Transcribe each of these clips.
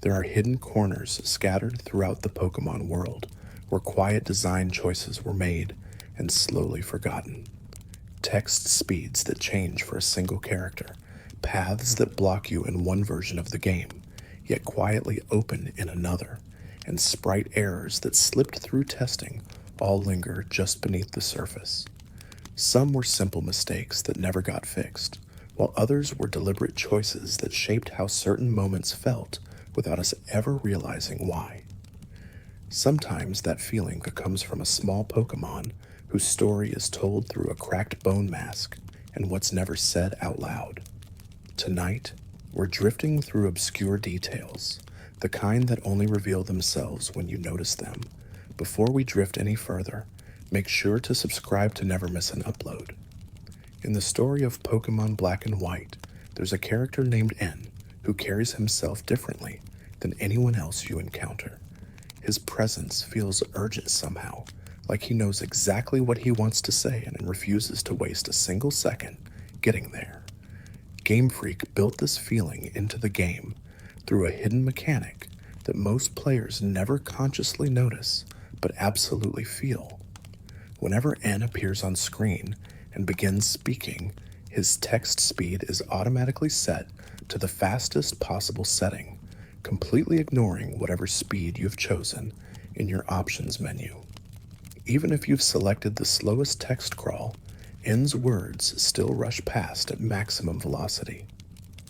There are hidden corners scattered throughout the Pokemon world where quiet design choices were made and slowly forgotten. Text speeds that change for a single character, paths that block you in one version of the game, yet quietly open in another, and sprite errors that slipped through testing all linger just beneath the surface. Some were simple mistakes that never got fixed, while others were deliberate choices that shaped how certain moments felt without us ever realizing why. Sometimes that feeling comes from a small Pokemon whose story is told through a cracked bone mask and what's never said out loud. Tonight, we're drifting through obscure details, the kind that only reveal themselves when you notice them. Before we drift any further, make sure to subscribe to never miss an upload. In the story of Pokemon Black and White, there's a character named N who carries himself differently than anyone else you encounter. His presence feels urgent somehow, like he knows exactly what he wants to say and refuses to waste a single second getting there. Game Freak built this feeling into the game through a hidden mechanic that most players never consciously notice but absolutely feel. Whenever N appears on screen and begins speaking, his text speed is automatically set to the fastest possible setting, completely ignoring whatever speed you've chosen in your options menu. Even if you've selected the slowest text crawl, N's words still rush past at maximum velocity.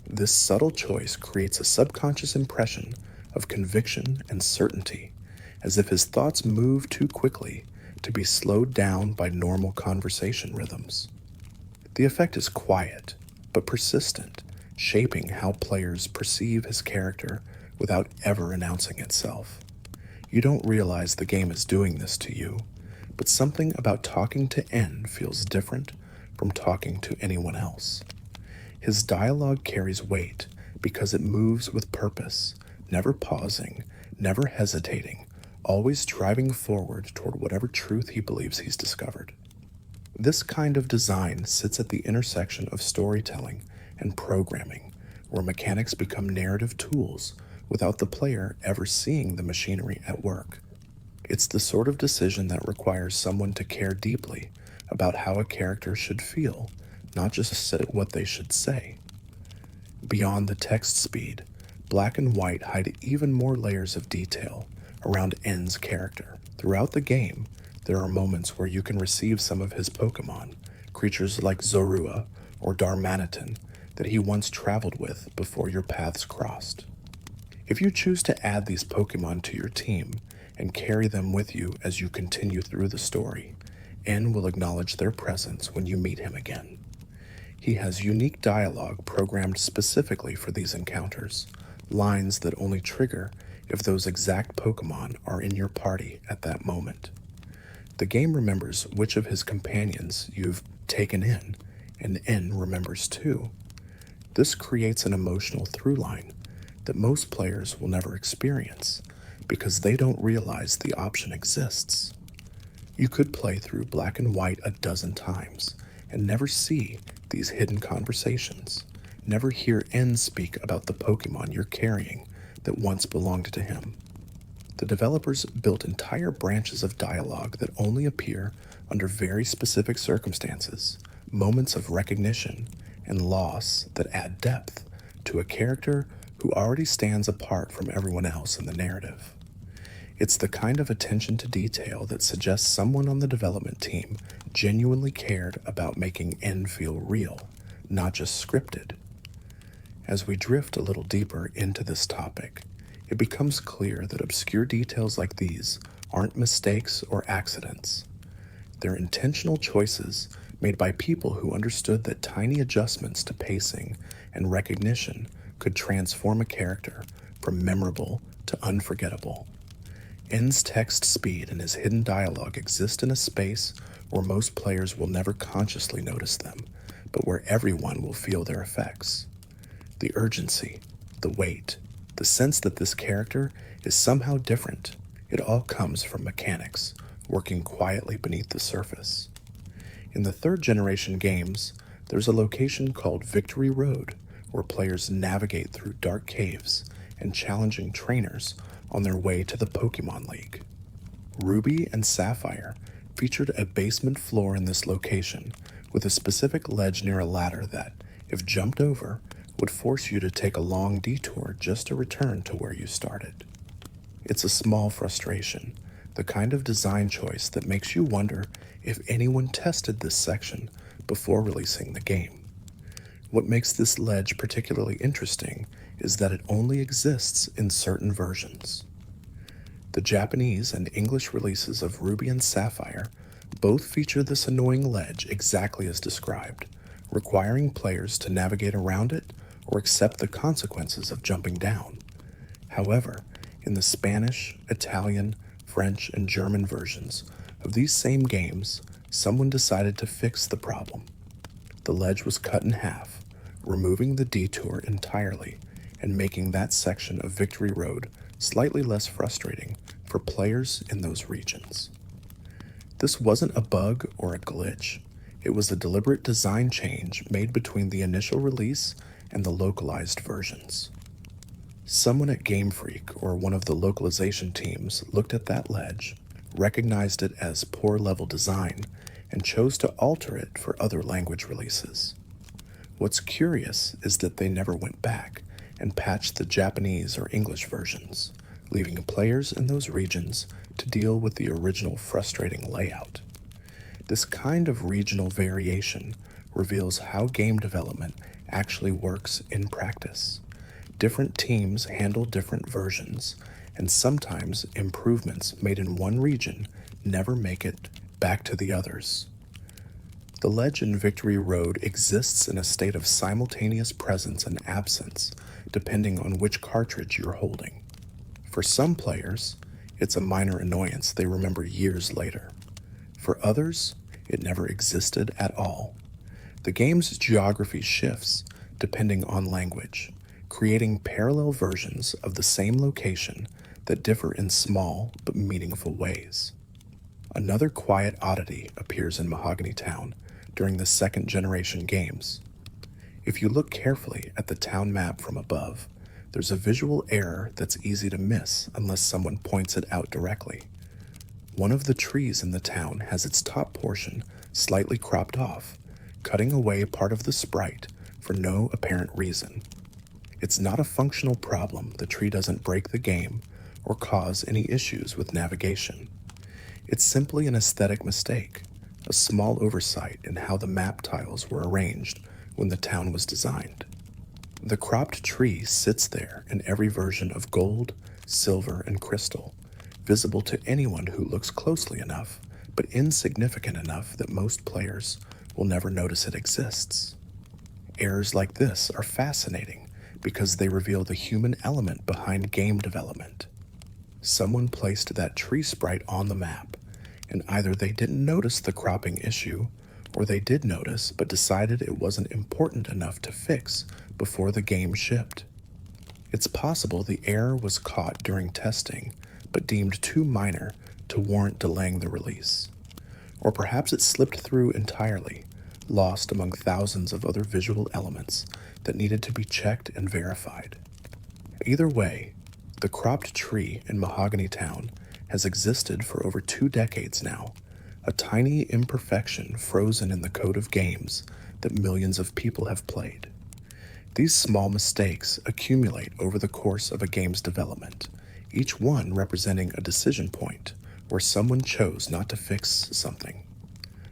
This subtle choice creates a subconscious impression of conviction and certainty, as if his thoughts move too quickly to be slowed down by normal conversation rhythms. The effect is quiet, but persistent, shaping how players perceive his character without ever announcing itself. You don't realize the game is doing this to you, but something about talking to N feels different from talking to anyone else. His dialogue carries weight because it moves with purpose, never pausing, never hesitating, always driving forward toward whatever truth he believes he's discovered. This kind of design sits at the intersection of storytelling and programming, where mechanics become narrative tools without the player ever seeing the machinery at work. It's the sort of decision that requires someone to care deeply about how a character should feel, not just what they should say. Beyond the text speed, Black and White hide even more layers of detail around N's character. Throughout the game, there are moments where you can receive some of his Pokemon, creatures like Zorua or Darmanitan, that he once traveled with before your paths crossed. If you choose to add these Pokemon to your team and carry them with you as you continue through the story, N will acknowledge their presence when you meet him again. He has unique dialogue programmed specifically for these encounters, lines that only trigger if those exact Pokemon are in your party at that moment. The game remembers which of his companions you've taken in, and N remembers too. This creates an emotional through line that most players will never experience because they don't realize the option exists. You could play through Black and White a dozen times and never see these hidden conversations, never hear N speak about the Pokemon you're carrying that once belonged to him. The developers built entire branches of dialogue that only appear under very specific circumstances, moments of recognition and loss that add depth to a character who already stands apart from everyone else in the narrative. It's the kind of attention to detail that suggests someone on the development team genuinely cared about making N feel real, not just scripted. As we drift a little deeper into this topic, it becomes clear that obscure details like these aren't mistakes or accidents. They're intentional choices made by people who understood that tiny adjustments to pacing and recognition could transform a character from memorable to unforgettable. N's text speed and his hidden dialogue exist in a space where most players will never consciously notice them, but where everyone will feel their effects. The urgency, the weight, the sense that this character is somehow different, it all comes from mechanics, working quietly beneath the surface. In the third generation games, there's a location called Victory Road, where players navigate through dark caves and challenging trainers on their way to the Pokemon League. Ruby and Sapphire featured a basement floor in this location with a specific ledge near a ladder that, if jumped over, would force you to take a long detour just to return to where you started. It's a small frustration, the kind of design choice that makes you wonder if anyone tested this section before releasing the game. What makes this ledge particularly interesting is that it only exists in certain versions. The Japanese and English releases of Ruby and Sapphire both feature this annoying ledge exactly as described, requiring players to navigate around it or accept the consequences of jumping down. However, in the Spanish, Italian, French, and German versions of these same games, someone decided to fix the problem. The ledge was cut in half, removing the detour entirely and making that section of Victory Road slightly less frustrating for players in those regions. This wasn't a bug or a glitch. It was a deliberate design change made between the initial release and the localized versions. Someone at Game Freak or one of the localization teams looked at that ledge, recognized it as poor level design, and chose to alter it for other language releases. What's curious is that they never went back and patched the Japanese or English versions, leaving players in those regions to deal with the original frustrating layout. This kind of regional variation reveals how game development actually works in practice. Different teams handle different versions, and sometimes improvements made in one region never make it back to the others. The ledge in Victory Road exists in a state of simultaneous presence and absence, depending on which cartridge you're holding. For some players, it's a minor annoyance they remember years later. For others, it never existed at all. The game's geography shifts depending on language, creating parallel versions of the same location that differ in small but meaningful ways. Another quiet oddity appears in Mahogany Town during the second generation games. If you look carefully at the town map from above, there's a visual error that's easy to miss unless someone points it out directly. One of the trees in the town has its top portion slightly cropped off, cutting away part of the sprite for no apparent reason. It's not a functional problem. The tree doesn't break the game or cause any issues with navigation. It's simply an aesthetic mistake, a small oversight in how the map tiles were arranged when the town was designed. The cropped tree sits there in every version of gold, silver, and crystal, visible to anyone who looks closely enough, but insignificant enough that most players will never notice it exists. Errors like this are fascinating because they reveal the human element behind game development. Someone placed that tree sprite on the map, and either they didn't notice the cropping issue, or they did notice but decided it wasn't important enough to fix before the game shipped. It's possible the error was caught during testing, but deemed too minor to warrant delaying the release. Or perhaps it slipped through entirely, lost among thousands of other visual elements that needed to be checked and verified. Either way, the cropped tree in Mahogany Town has existed for over 2 decades now, a tiny imperfection frozen in the code of games that millions of people have played. These small mistakes accumulate over the course of a game's development, each one representing a decision point where someone chose not to fix something.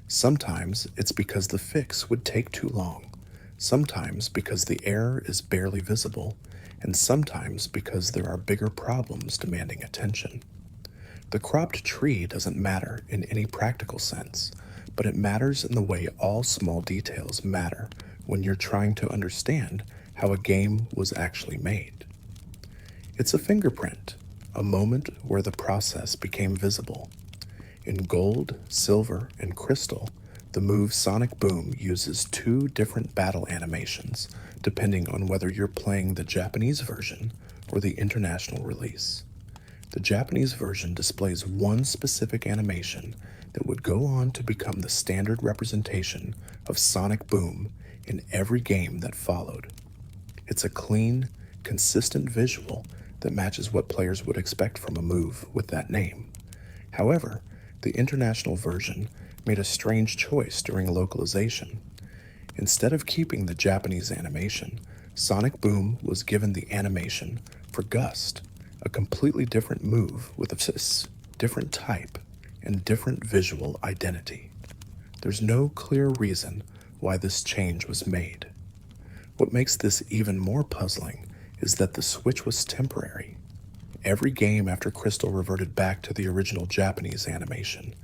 Sometimes it's because the fix would take too long, sometimes because the error is barely visible, and sometimes because there are bigger problems demanding attention. The cropped tree doesn't matter in any practical sense, but it matters in the way all small details matter when you're trying to understand how a game was actually made. It's a fingerprint, a moment where the process became visible. In gold, silver, and crystal, the move Sonic Boom uses 2 different battle animations, depending on whether you're playing the Japanese version or the international release. The Japanese version displays one specific animation that would go on to become the standard representation of Sonic Boom in every game that followed. It's a clean, consistent visual that matches what players would expect from a move with that name. However, the international version made a strange choice during localization. Instead of keeping the Japanese animation, Sonic Boom was given the animation for Gust, a completely different move with a different type and different visual identity. There's no clear reason why this change was made. What makes this even more puzzling is that the switch was temporary. Every game after Crystal reverted back to the original Japanese animation,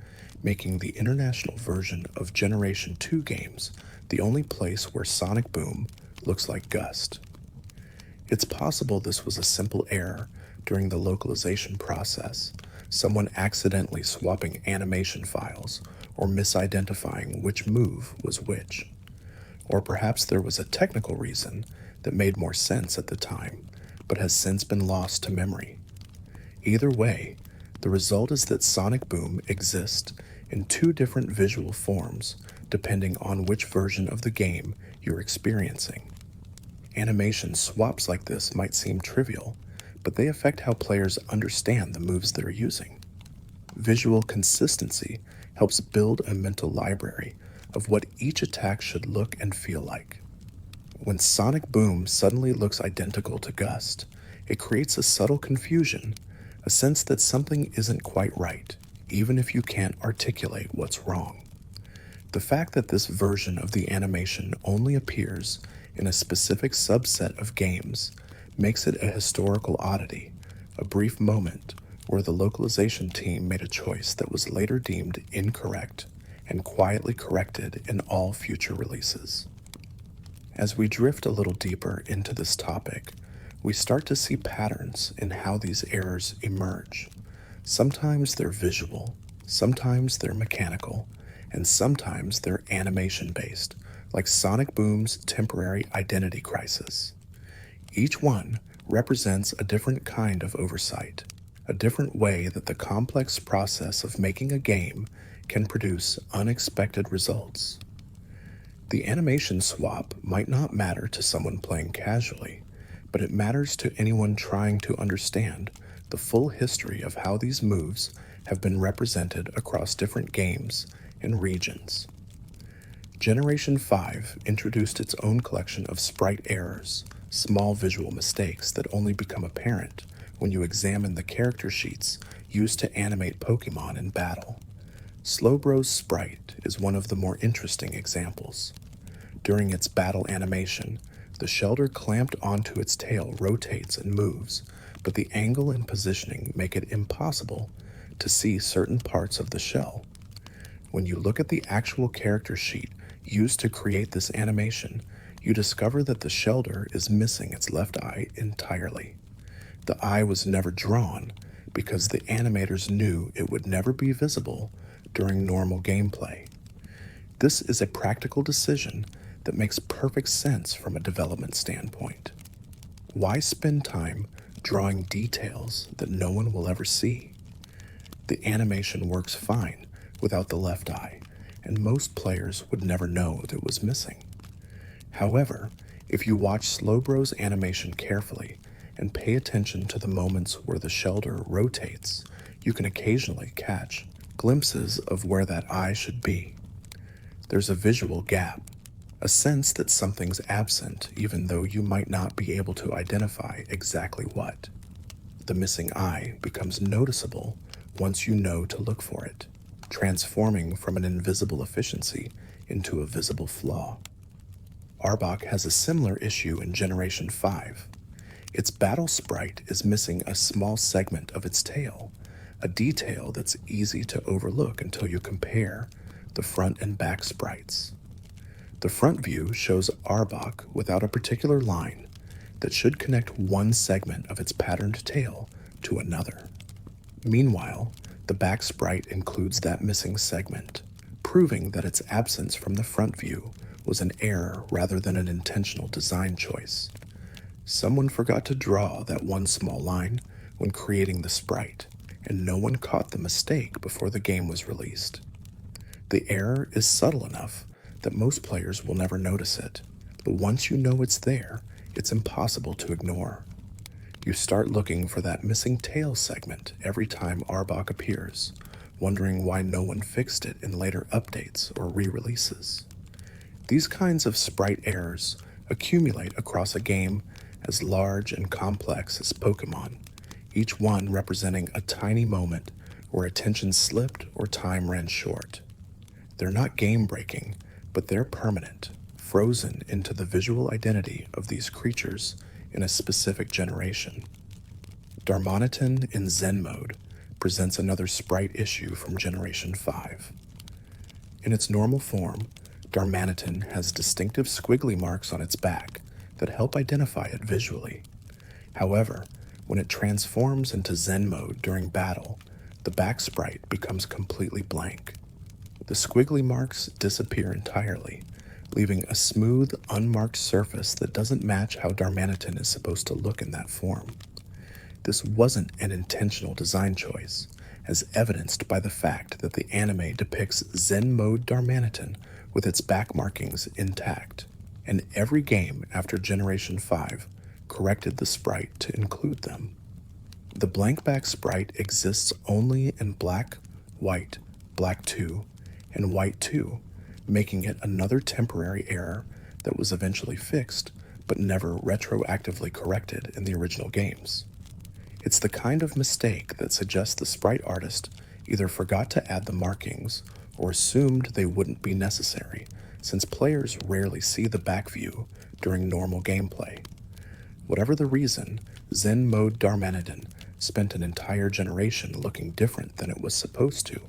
making the international version of Generation 2 games the only place where Sonic Boom looks like Gust. It's possible this was a simple error during the localization process, someone accidentally swapping animation files or misidentifying which move was which. Or perhaps there was a technical reason that made more sense at the time, but has since been lost to memory. Either way, the result is that Sonic Boom exists in two different visual forms depending on which version of the game you're experiencing. Animation swaps like this might seem trivial, but they affect how players understand the moves they're using. Visual consistency helps build a mental library of what each attack should look and feel like. When Sonic Boom suddenly looks identical to Gust, it creates a subtle confusion, a sense that something isn't quite right, even if you can't articulate what's wrong. The fact that this version of the animation only appears in a specific subset of games makes it a historical oddity, a brief moment where the localization team made a choice that was later deemed incorrect and quietly corrected in all future releases. As we drift a little deeper into this topic, we start to see patterns in how these errors emerge. Sometimes they're visual, sometimes they're mechanical, and sometimes they're animation-based, like Sonic Boom's temporary identity crisis. Each one represents a different kind of oversight, a different way that the complex process of making a game can produce unexpected results. The animation swap might not matter to someone playing casually, but it matters to anyone trying to understand the full history of how these moves have been represented across different games and regions. Generation 5 introduced its own collection of sprite errors, small visual mistakes that only become apparent when you examine the character sheets used to animate Pokemon in battle. Slowbro's Sprite is one of the more interesting examples. During its battle animation, the Shelter clamped onto its tail rotates and moves, but the angle and positioning make it impossible to see certain parts of the shell. When you look at the actual character sheet used to create this animation, you discover that the Shelter is missing its left eye entirely. The eye was never drawn because the animators knew it would never be visible during normal gameplay. This is a practical decision that makes perfect sense from a development standpoint. Why spend time drawing details that no one will ever see? The animation works fine without the left eye, and most players would never know it was missing. However, if you watch Slowbro's animation carefully and pay attention to the moments where the Shelter rotates, you can occasionally catch glimpses of where that eye should be. There's a visual gap, a sense that something's absent even though you might not be able to identify exactly what. The missing eye becomes noticeable once you know to look for it, transforming from an invisible efficiency into a visible flaw. Arbok has a similar issue in Generation 5. Its battle sprite is missing a small segment of its tail, a detail that's easy to overlook until you compare the front and back sprites. The front view shows Arbok without a particular line that should connect one segment of its patterned tail to another. Meanwhile, the back sprite includes that missing segment, proving that its absence from the front view was an error rather than an intentional design choice. Someone forgot to draw that one small line when creating the sprite, and no one caught the mistake before the game was released. The error is subtle enough that most players will never notice it, but once you know it's there, it's impossible to ignore. You start looking for that missing tail segment every time Arbok appears, wondering why no one fixed it in later updates or re-releases. These kinds of sprite errors accumulate across a game as large and complex as Pokemon, each one representing a tiny moment where attention slipped or time ran short. They're not game-breaking, but they're permanent, frozen into the visual identity of these creatures in a specific generation. Darmanitan in Zen Mode presents another sprite issue from Generation 5. In its normal form, Darmanitan has distinctive squiggly marks on its back that help identify it visually. However, when it transforms into Zen Mode during battle, the back sprite becomes completely blank. The squiggly marks disappear entirely, leaving a smooth, unmarked surface that doesn't match how Darmanitan is supposed to look in that form. This wasn't an intentional design choice, as evidenced by the fact that the anime depicts Zen Mode Darmanitan with its back markings intact, and every game after Generation 5 corrected the sprite to include them. The blank back sprite exists only in black, white, black 2, and white 2, making it another temporary error that was eventually fixed but never retroactively corrected in the original games. It's the kind of mistake that suggests the sprite artist either forgot to add the markings or assumed they wouldn't be necessary, since players rarely see the back view during normal gameplay. Whatever the reason, Zen Mode Darmanitan spent an entire generation looking different than it was supposed to,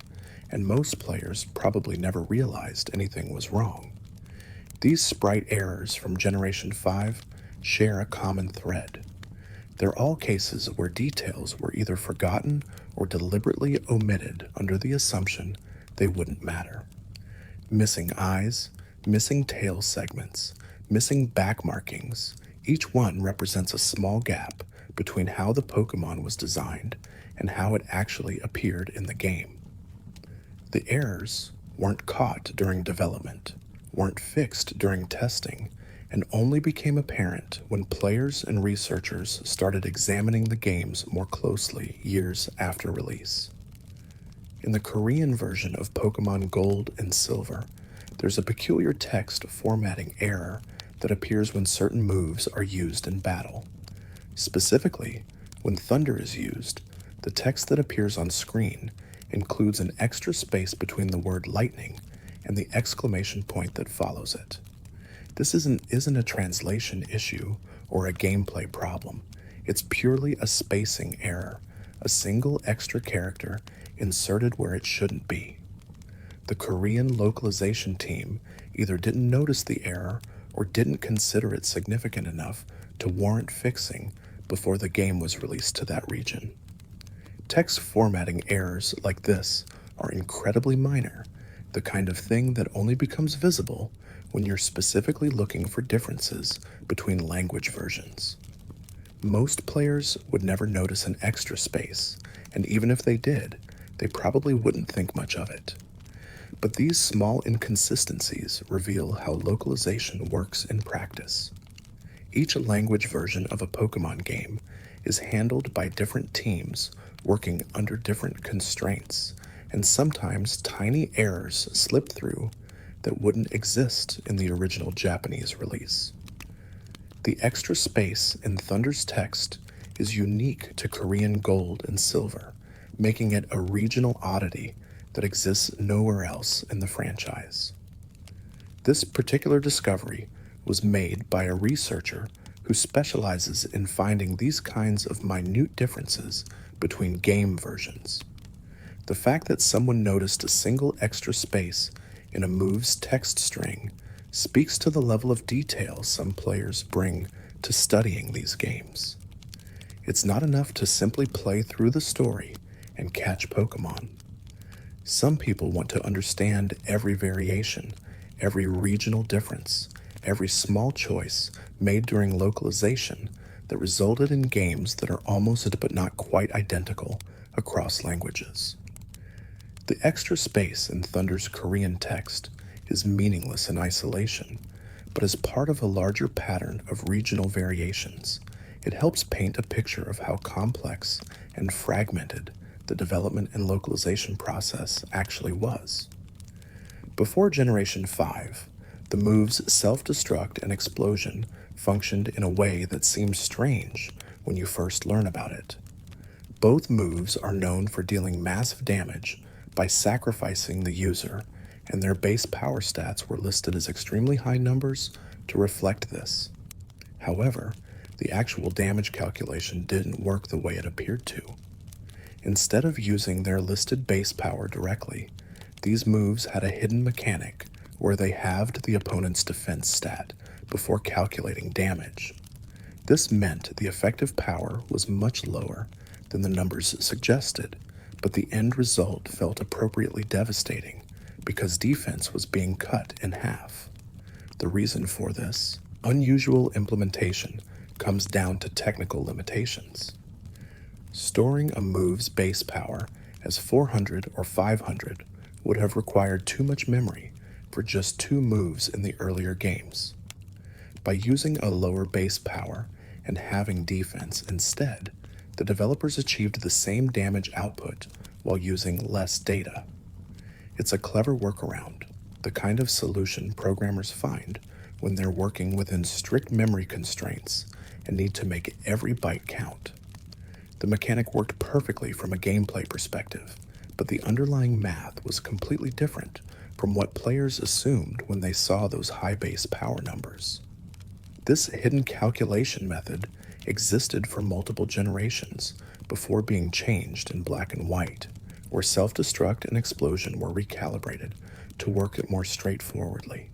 and most players probably never realized anything was wrong. These sprite errors from Generation 5 share a common thread. They're all cases where details were either forgotten or deliberately omitted under the assumption they wouldn't matter. Missing eyes, missing tail segments, missing back markings, each one represents a small gap between how the Pokemon was designed and how it actually appeared in the game. The errors weren't caught during development, weren't fixed during testing, and only became apparent when players and researchers started examining the games more closely years after release. In the Korean version of Pokemon Gold and Silver, there's a peculiar text formatting error that appears when certain moves are used in battle. Specifically, when Thunder is used, the text that appears on screen includes an extra space between the word lightning and the exclamation point that follows it. This isn't a translation issue or a gameplay problem. It's purely a spacing error, a single extra character inserted where it shouldn't be. The Korean localization team either didn't notice the error or didn't consider it significant enough to warrant fixing before the game was released to that region. Text formatting errors like this are incredibly minor, the kind of thing that only becomes visible when you're specifically looking for differences between language versions. Most players would never notice an extra space, and even if they did, they probably wouldn't think much of it. But these small inconsistencies reveal how localization works in practice. Each language version of a Pokemon game is handled by different teams working under different constraints, and sometimes tiny errors slip through that wouldn't exist in the original Japanese release. The extra space in Thunder's text is unique to Korean Gold and Silver, making it a regional oddity that exists nowhere else in the franchise. This particular discovery was made by a researcher who specializes in finding these kinds of minute differences between game versions. The fact that someone noticed a single extra space in a move's text string speaks to the level of detail some players bring to studying these games. It's not enough to simply play through the story and catch Pokemon. Some people want to understand every variation, every regional difference, every small choice made during localization that resulted in games that are almost but not quite identical across languages. The extra space in Thunder's Korean text is meaningless in isolation, but as part of a larger pattern of regional variations, It helps paint a picture of how complex and fragmented the development and localization process actually was. Before Generation 5, the moves Self-Destruct and Explosion functioned in a way that seems strange when you first learn about it. Both moves are known for dealing massive damage by sacrificing the user, and their base power stats were listed as extremely high numbers to reflect this. However, the actual damage calculation didn't work the way it appeared to. Instead of using their listed base power directly, these moves had a hidden mechanic where they halved the opponent's defense stat before calculating damage. This meant the effective power was much lower than the numbers suggested, but the end result felt appropriately devastating because defense was being cut in half. The reason for this unusual implementation comes down to technical limitations. Storing a move's base power as 400 or 500 would have required too much memory for just 2 moves in the earlier games. By using a lower base power and having defense instead, the developers achieved the same damage output while using less data. It's a clever workaround, the kind of solution programmers find when they're working within strict memory constraints and need to make every byte count. The mechanic worked perfectly from a gameplay perspective, but the underlying math was completely different from what players assumed when they saw those high base power numbers. This hidden calculation method existed for multiple generations before being changed in Black and White, where Self-Destruct and Explosion were recalibrated to work more straightforwardly.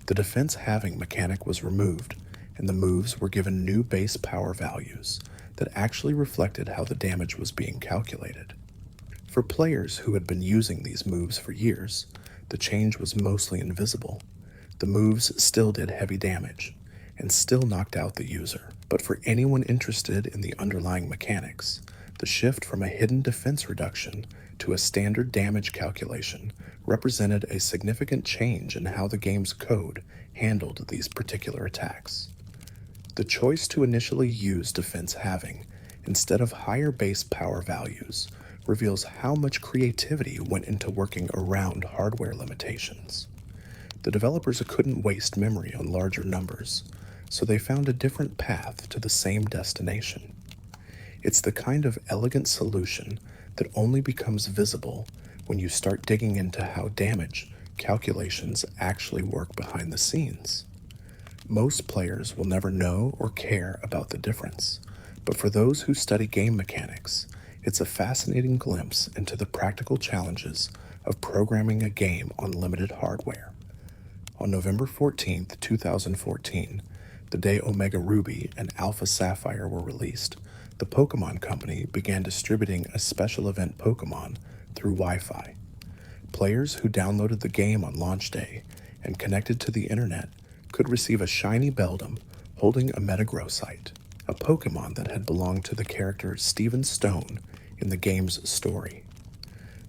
The defense halving mechanic was removed, and the moves were given new base power values that actually reflected how the damage was being calculated. For players who had been using these moves for years, the change was mostly invisible. The moves still did heavy damage, and still knocked out the user. But for anyone interested in the underlying mechanics, the shift from a hidden defense reduction to a standard damage calculation represented a significant change in how the game's code handled these particular attacks. The choice to initially use defense halving instead of higher base power values reveals how much creativity went into working around hardware limitations. The developers couldn't waste memory on larger numbers, so they found a different path to the same destination. It's the kind of elegant solution that only becomes visible when you start digging into how damage calculations actually work behind the scenes. Most players will never know or care about the difference, but for those who study game mechanics, it's a fascinating glimpse into the practical challenges of programming a game on limited hardware. On November 14, 2014, the day Omega Ruby and Alpha Sapphire were released, the Pokemon Company began distributing a special event Pokemon through Wi-Fi. Players who downloaded the game on launch day and connected to the internet could receive a shiny Beldum holding a Metagrossite, a Pokemon that had belonged to the character Steven Stone in the game's story.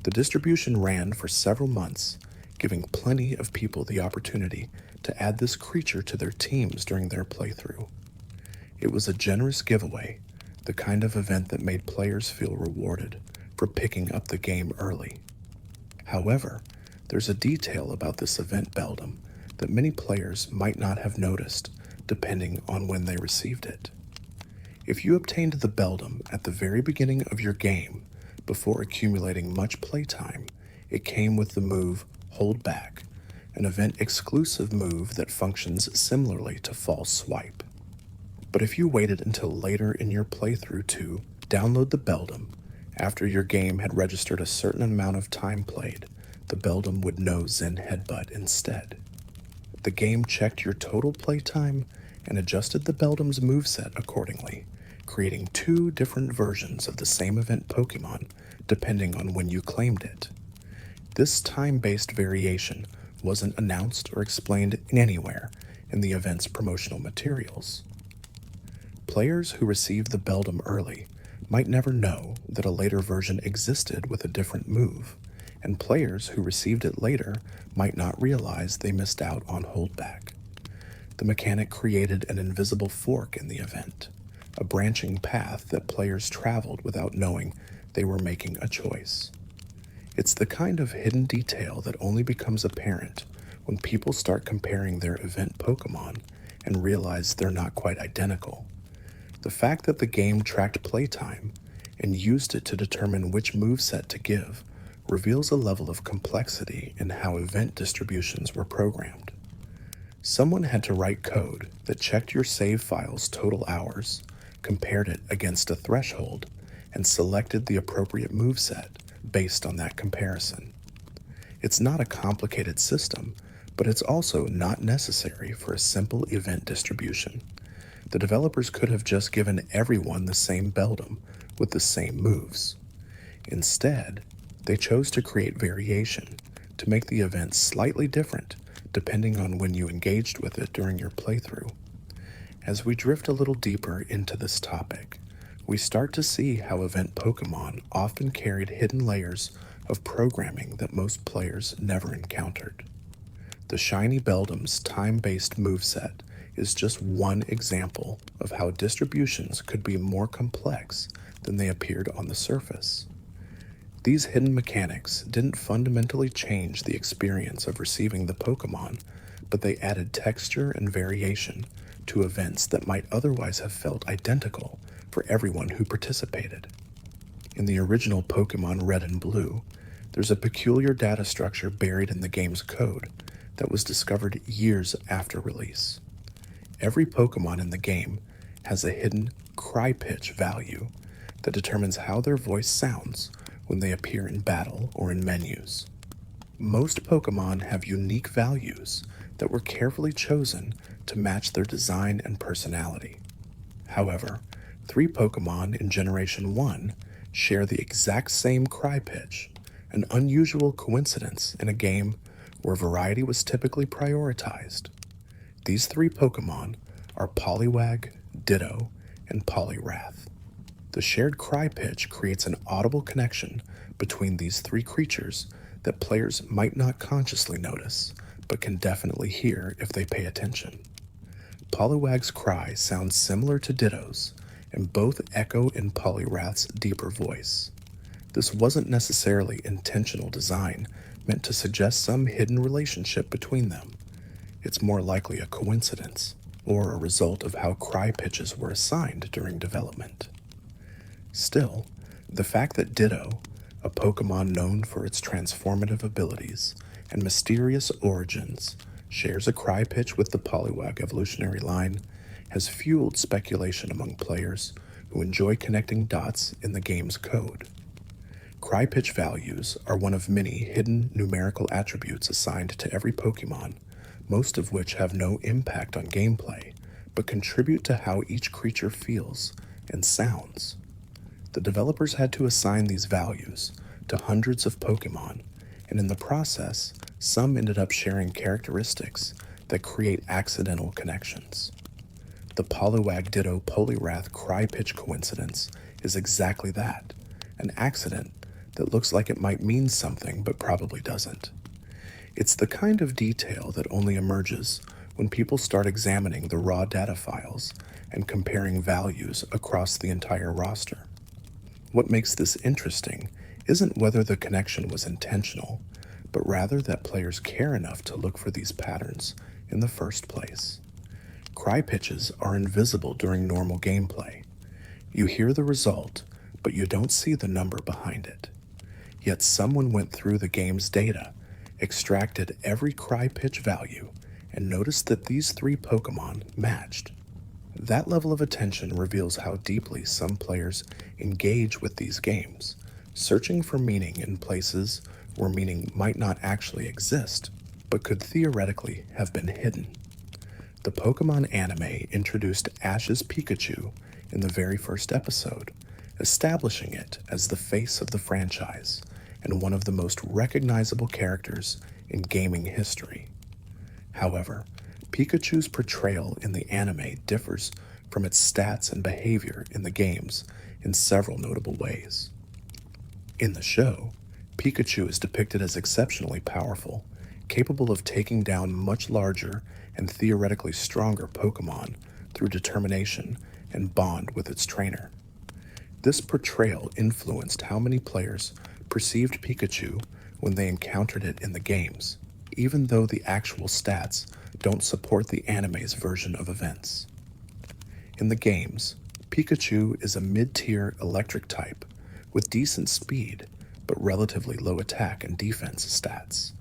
The distribution ran for several months, giving plenty of people the opportunity to add this creature to their teams during their playthrough. It was a generous giveaway, the kind of event that made players feel rewarded for picking up the game early. However, there's a detail about this event Beldum that many players might not have noticed depending on when they received it. If you obtained the Beldum at the very beginning of your game, before accumulating much playtime, it came with the move Hold Back, an event-exclusive move that functions similarly to False Swipe. But if you waited until later in your playthrough to download the Beldum, after your game had registered a certain amount of time played, the Beldum would know Zen Headbutt instead. The game checked your total playtime and adjusted the Beldum's moveset accordingly, creating 2 different versions of the same event Pokemon depending on when you claimed it. This time-based variation wasn't announced or explained anywhere in the event's promotional materials. Players who received the Beldum early might never know that a later version existed with a different move, and players who received it later might not realize they missed out on Holdback. The mechanic created an invisible fork in the event, a branching path that players traveled without knowing they were making a choice. It's the kind of hidden detail that only becomes apparent when people start comparing their event Pokémon and realize they're not quite identical. The fact that the game tracked playtime and used it to determine which moveset to give reveals a level of complexity in how event distributions were programmed. Someone had to write code that checked your save file's total hours, compared it against a threshold, and selected the appropriate moveset based on that comparison. It's not a complicated system, but it's also not necessary for a simple event distribution. The developers could have just given everyone the same Beldum with the same moves. Instead, they chose to create variation to make the event slightly different depending on when you engaged with it during your playthrough. As we drift a little deeper into this topic, we start to see how event Pokémon often carried hidden layers of programming that most players never encountered. The Shiny Beldum's time-based moveset is just one example of how distributions could be more complex than they appeared on the surface. These hidden mechanics didn't fundamentally change the experience of receiving the Pokémon, but they added texture and variation to events that might otherwise have felt identical for everyone who participated. In the original Pokémon Red and Blue, there's a peculiar data structure buried in the game's code that was discovered years after release. Every Pokémon in the game has a hidden cry pitch value that determines how their voice sounds when they appear in battle or in menus. Most Pokémon have unique values that were carefully chosen to match their design and personality. However, 3 Pokémon in Generation 1 share the exact same cry pitch, an unusual coincidence in a game where variety was typically prioritized. These 3 Pokémon are Poliwag, Ditto, and Poliwrath. The shared cry pitch creates an audible connection between these 3 creatures that players might not consciously notice, but can definitely hear if they pay attention. Poliwag's cry sounds similar to Ditto's, and both echo in Poliwrath's deeper voice. This wasn't necessarily intentional design meant to suggest some hidden relationship between them. It's more likely a coincidence, or a result of how cry pitches were assigned during development. Still, the fact that Ditto, a Pokémon known for its transformative abilities and mysterious origins, shares a cry pitch with the Poliwag evolutionary line has fueled speculation among players who enjoy connecting dots in the game's code. Cry pitch values are one of many hidden numerical attributes assigned to every Pokémon, most of which have no impact on gameplay, but contribute to how each creature feels and sounds. The developers had to assign these values to hundreds of Pokémon, and in the process, some ended up sharing characteristics that create accidental connections. The Poliwag Ditto Poliwrath cry pitch coincidence is exactly that, an accident that looks like it might mean something but probably doesn't. It's the kind of detail that only emerges when people start examining the raw data files and comparing values across the entire roster. What makes this interesting isn't whether the connection was intentional, but rather that players care enough to look for these patterns in the first place. Cry pitches are invisible during normal gameplay. You hear the result, but you don't see the number behind it. Yet someone went through the game's data, extracted every cry pitch value, and noticed that these 3 Pokémon matched. That level of attention reveals how deeply some players engage with these games, searching for meaning in places where meaning might not actually exist, but could theoretically have been hidden. The Pokémon anime introduced Ash's Pikachu in the very first episode, establishing it as the face of the franchise and one of the most recognizable characters in gaming history. However, Pikachu's portrayal in the anime differs from its stats and behavior in the games in several notable ways. In the show, Pikachu is depicted as exceptionally powerful, capable of taking down much larger and theoretically stronger Pokémon through determination and bond with its trainer. This portrayal influenced how many players perceived Pikachu when they encountered it in the games, even though the actual stats don't support the anime's version of events. In the games, Pikachu is a mid-tier electric type with decent speed but relatively low attack and defense stats.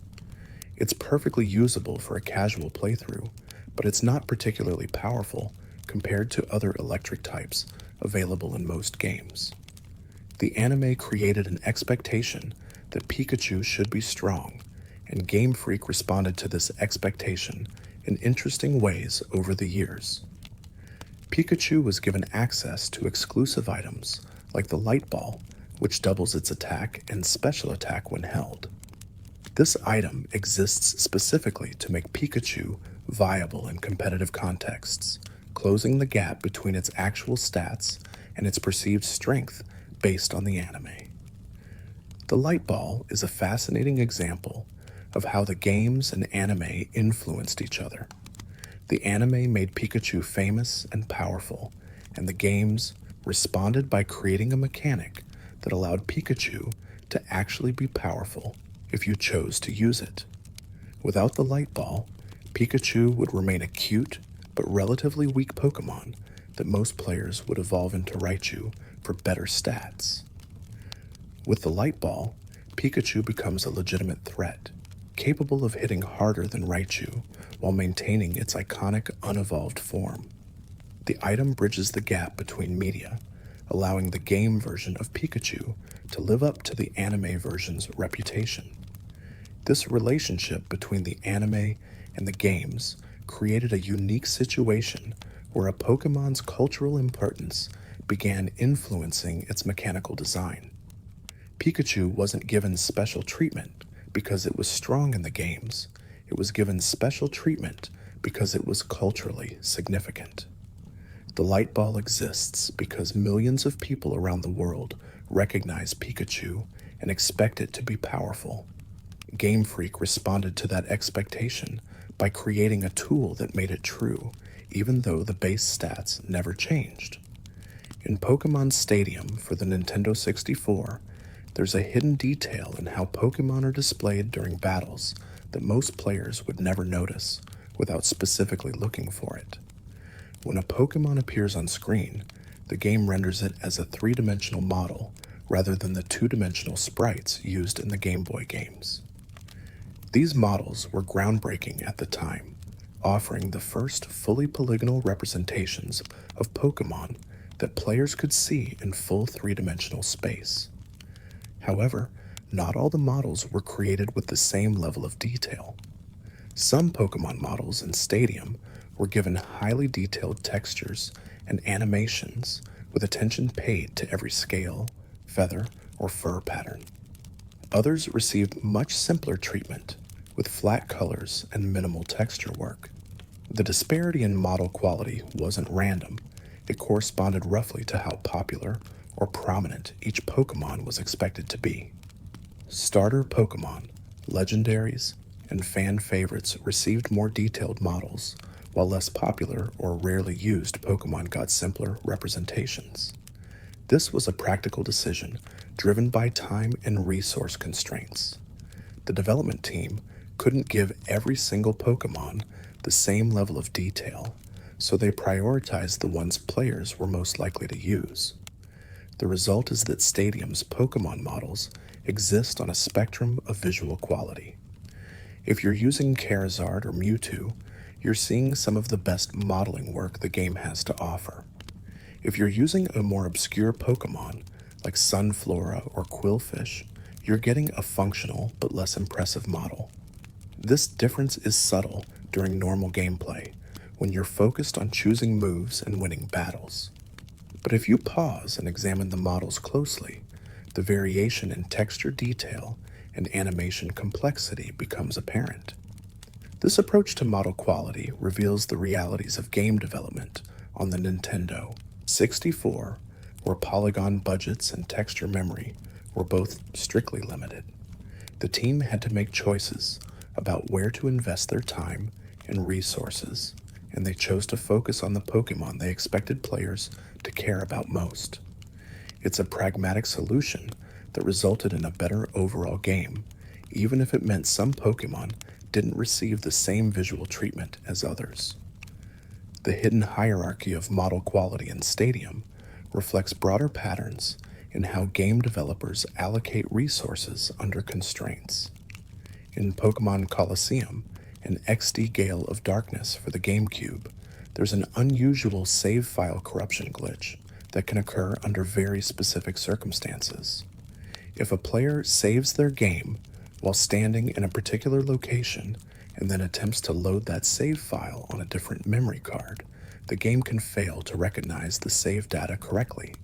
It's perfectly usable for a casual playthrough, but it's not particularly powerful compared to other electric types available in most games. The anime created an expectation that Pikachu should be strong, and Game Freak responded to this expectation in interesting ways over the years. Pikachu was given access to exclusive items like the Light Ball, which doubles its attack and special attack when held. This item exists specifically to make Pikachu viable in competitive contexts, closing the gap between its actual stats and its perceived strength based on the anime. The Light Ball is a fascinating example of how the games and anime influenced each other. The anime made Pikachu famous and powerful, and the games responded by creating a mechanic that allowed Pikachu to actually be powerful if you chose to use it. Without the Light Ball, Pikachu would remain a cute but relatively weak Pokemon that most players would evolve into Raichu for better stats. With the Light Ball, Pikachu becomes a legitimate threat, capable of hitting harder than Raichu while maintaining its iconic unevolved form. The item bridges the gap between media, allowing the game version of Pikachu to live up to the anime version's reputation. This relationship between the anime and the games created a unique situation where a Pokemon's cultural importance began influencing its mechanical design. Pikachu wasn't given special treatment because it was strong in the games. It was given special treatment because it was culturally significant. The Light Ball exists because millions of people around the world recognize Pikachu and expect it to be powerful. Game Freak responded to that expectation by creating a tool that made it true, even though the base stats never changed. In Pokemon Stadium for the Nintendo 64, there's a hidden detail in how Pokemon are displayed during battles that most players would never notice without specifically looking for it. When a Pokemon appears on screen, the game renders it as a three-dimensional model rather than the two-dimensional sprites used in the Game Boy games. These models were groundbreaking at the time, offering the first fully polygonal representations of Pokemon that players could see in full three-dimensional space. However, not all the models were created with the same level of detail. Some Pokemon models in Stadium were given highly detailed textures and animations with attention paid to every scale, feather, or fur pattern. Others received much simpler treatment, with flat colors and minimal texture work. The disparity in model quality wasn't random. It corresponded roughly to how popular or prominent each Pokemon was expected to be. Starter Pokemon, legendaries, and fan favorites received more detailed models, while less popular or rarely used Pokemon got simpler representations. This was a practical decision driven by time and resource constraints. The development team couldn't give every single Pokemon the same level of detail, so they prioritized the ones players were most likely to use. The result is that Stadium's Pokemon models exist on a spectrum of visual quality. If you're using Charizard or Mewtwo, you're seeing some of the best modeling work the game has to offer. If you're using a more obscure Pokemon, like Sunflora or Quillfish, you're getting a functional but less impressive model. This difference is subtle during normal gameplay, when you're focused on choosing moves and winning battles. But if you pause and examine the models closely, the variation in texture detail and animation complexity becomes apparent. This approach to model quality reveals the realities of game development on the Nintendo 64, where polygon budgets and texture memory were both strictly limited. The team had to make choices about where to invest their time and resources, and they chose to focus on the Pokemon they expected players to care about most. It's a pragmatic solution that resulted in a better overall game, even if it meant some Pokemon didn't receive the same visual treatment as others. The hidden hierarchy of model quality in Stadium reflects broader patterns in how game developers allocate resources under constraints. In Pokemon Colosseum and XD Gale of Darkness for the GameCube, there's an unusual save file corruption glitch that can occur under very specific circumstances. If a player saves their game while standing in a particular location and then attempts to load that save file on a different memory card, the game can fail to recognize the save data correctly.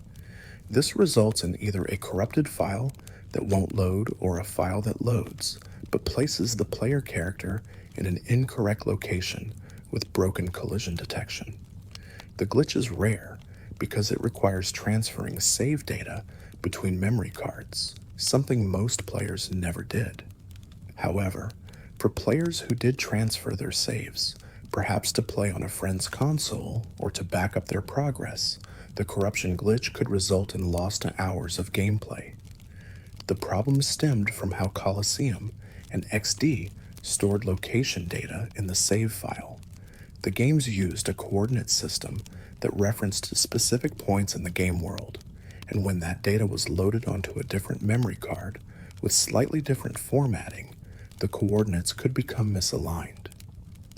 This results in either a corrupted file that won't load or a file that loads, but places the player character in an incorrect location with broken collision detection. The glitch is rare because it requires transferring save data between memory cards, something most players never did. However, for players who did transfer their saves, perhaps to play on a friend's console or to back up their progress, the corruption glitch could result in lost hours of gameplay. The problem stemmed from how Colosseum and XD stored location data in the save file. The games used a coordinate system that referenced specific points in the game world, and when that data was loaded onto a different memory card with slightly different formatting, the coordinates could become misaligned.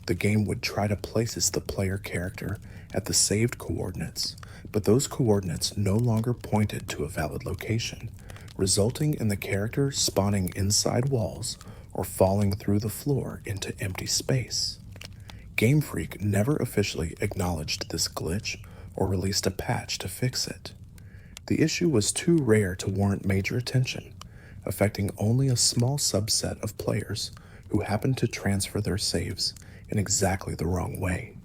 The game would try to place the player character at the saved coordinates, but those coordinates no longer pointed to a valid location, resulting in the character spawning inside walls or falling through the floor into empty space. Game Freak never officially acknowledged this glitch or released a patch to fix it. The issue was too rare to warrant major attention, affecting only a small subset of players who happened to transfer their saves in exactly the wrong way.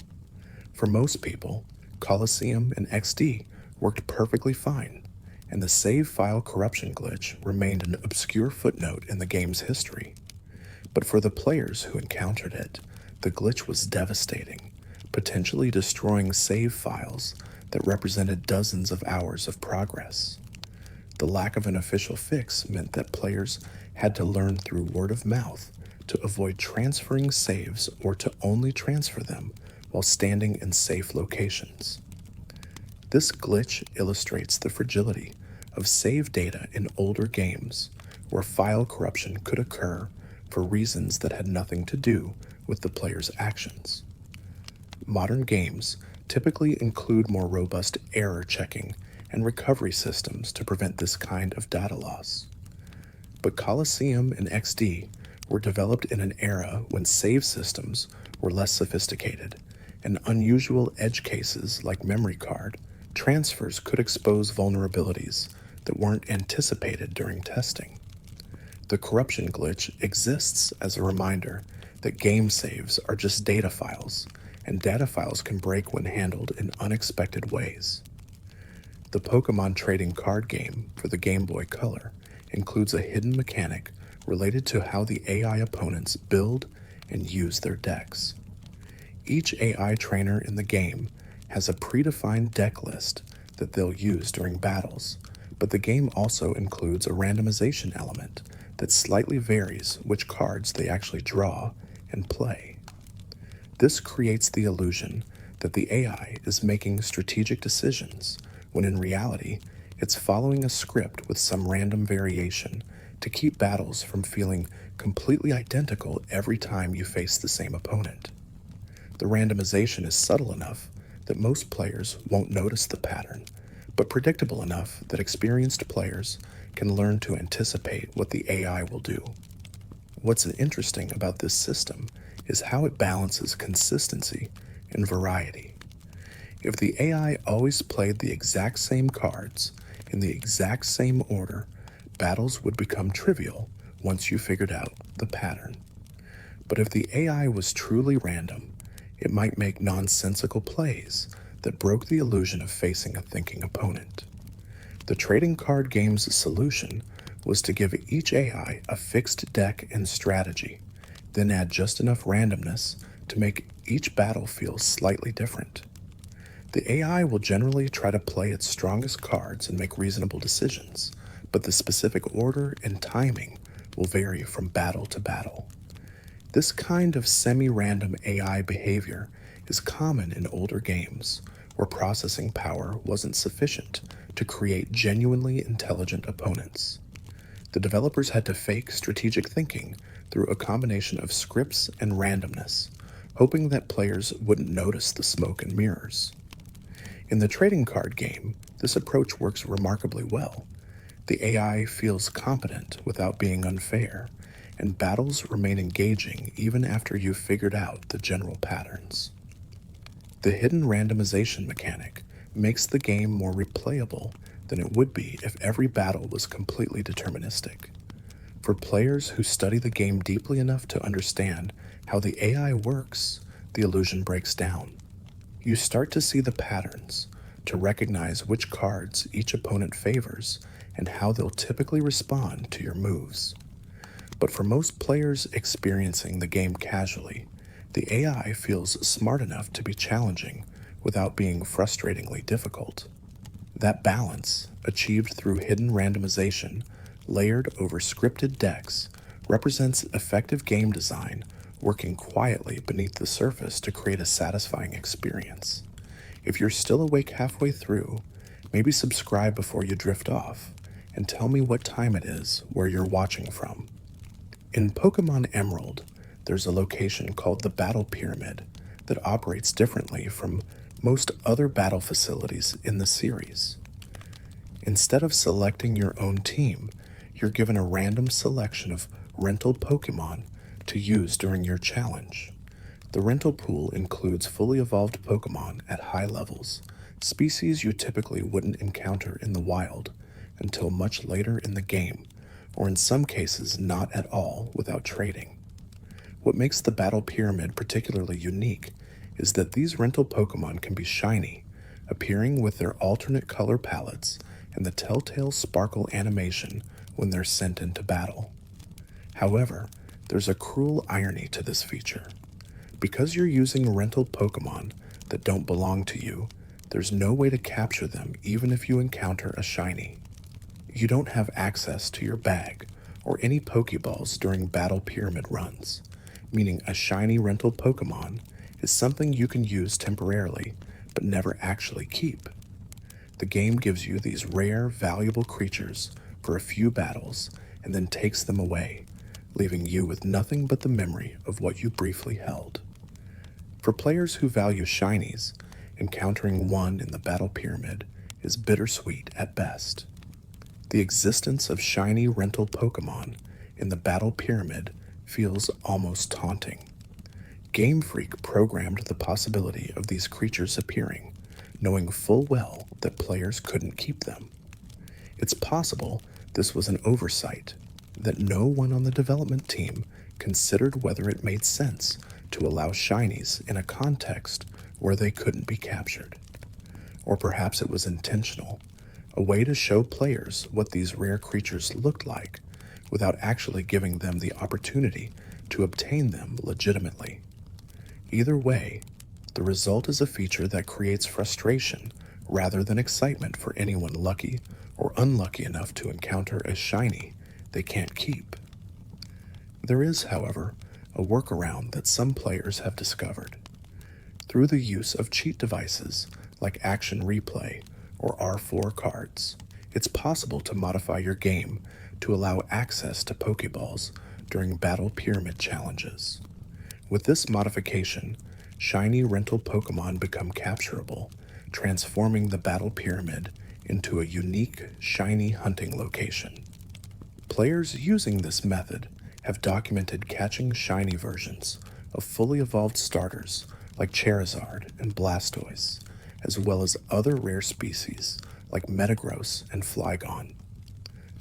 For most people, Colosseum and XD worked perfectly fine, and the save file corruption glitch remained an obscure footnote in the game's history. But for the players who encountered it, the glitch was devastating, potentially destroying save files that represented dozens of hours of progress. The lack of an official fix meant that players had to learn through word of mouth to avoid transferring saves or to only transfer them while standing in safe locations. This glitch illustrates the fragility of save data in older games, where file corruption could occur for reasons that had nothing to do with the player's actions. Modern games typically include more robust error checking and recovery systems to prevent this kind of data loss. But Colosseum and XD were developed in an era when save systems were less sophisticated, and unusual edge cases like memory card transfers could expose vulnerabilities that weren't anticipated during testing. The corruption glitch exists as a reminder that game saves are just data files, and data files can break when handled in unexpected ways. The Pokemon trading card game for the Game Boy Color includes a hidden mechanic related to how the AI opponents build and use their decks. Each AI trainer in the game has a predefined deck list that they'll use during battles, but the game also includes a randomization element that slightly varies which cards they actually draw and play. This creates the illusion that the AI is making strategic decisions, when in reality, it's following a script with some random variation to keep battles from feeling completely identical every time you face the same opponent. The randomization is subtle enough that most players won't notice the pattern, but predictable enough that experienced players can learn to anticipate what the AI will do. What's interesting about this system is how it balances consistency and variety. If the AI always played the exact same cards in the exact same order, battles would become trivial once you figured out the pattern. But if the AI was truly random, it might make nonsensical plays that broke the illusion of facing a thinking opponent. The trading card game's solution was to give each AI a fixed deck and strategy, then add just enough randomness to make each battle feel slightly different. The AI will generally try to play its strongest cards and make reasonable decisions, but the specific order and timing will vary from battle to battle. This kind of semi-random AI behavior is common in older games, where processing power wasn't sufficient to create genuinely intelligent opponents. The developers had to fake strategic thinking through a combination of scripts and randomness, hoping that players wouldn't notice the smoke and mirrors. In the trading card game, this approach works remarkably well. The AI feels competent without being unfair, and battles remain engaging even after you've figured out the general patterns. The hidden randomization mechanic makes the game more replayable than it would be if every battle was completely deterministic. For players who study the game deeply enough to understand how the AI works, the illusion breaks down. You start to see the patterns, to recognize which cards each opponent favors and how they'll typically respond to your moves. But for most players experiencing the game casually, the AI feels smart enough to be challenging without being frustratingly difficult. That balance, achieved through hidden randomization, layered over scripted decks, represents effective game design working quietly beneath the surface to create a satisfying experience. If you're still awake halfway through, maybe subscribe before you drift off, and tell me what time it is where you're watching from. In Pokemon Emerald, there's a location called the Battle Pyramid that operates differently from most other battle facilities in the series. Instead of selecting your own team, you're given a random selection of rental Pokemon to use during your challenge. The rental pool includes fully evolved Pokemon at high levels, species you typically wouldn't encounter in the wild until much later in the game, or in some cases not at all without trading. What makes the Battle Pyramid particularly unique is that these rental Pokemon can be shiny, appearing with their alternate color palettes and the telltale sparkle animation when they're sent into battle. However, there's a cruel irony to this feature. Because you're using rental Pokemon that don't belong to you, there's no way to capture them even if you encounter a shiny. You don't have access to your bag or any Pokeballs during Battle Pyramid runs, meaning a shiny rental Pokemon is something you can use temporarily but never actually keep. The game gives you these rare, valuable creatures for a few battles and then takes them away, leaving you with nothing but the memory of what you briefly held. For players who value shinies, encountering one in the Battle Pyramid is bittersweet at best. The existence of shiny rental Pokemon in the Battle Pyramid feels almost taunting. Game Freak programmed the possibility of these creatures appearing, knowing full well that players couldn't keep them. It's possible this was an oversight, that no one on the development team considered whether it made sense to allow shinies in a context where they couldn't be captured. Or perhaps it was intentional, a way to show players what these rare creatures looked like without actually giving them the opportunity to obtain them legitimately. Either way, the result is a feature that creates frustration rather than excitement for anyone lucky or unlucky enough to encounter a shiny they can't keep. There is, however, a workaround that some players have discovered. Through the use of cheat devices like Action Replay or R4 cards, it's possible to modify your game to allow access to Pokeballs during Battle Pyramid challenges. With this modification, shiny rental Pokemon become capturable, transforming the Battle Pyramid into a unique, shiny hunting location. Players using this method have documented catching shiny versions of fully evolved starters like Charizard and Blastoise, as well as other rare species like Metagross and Flygon.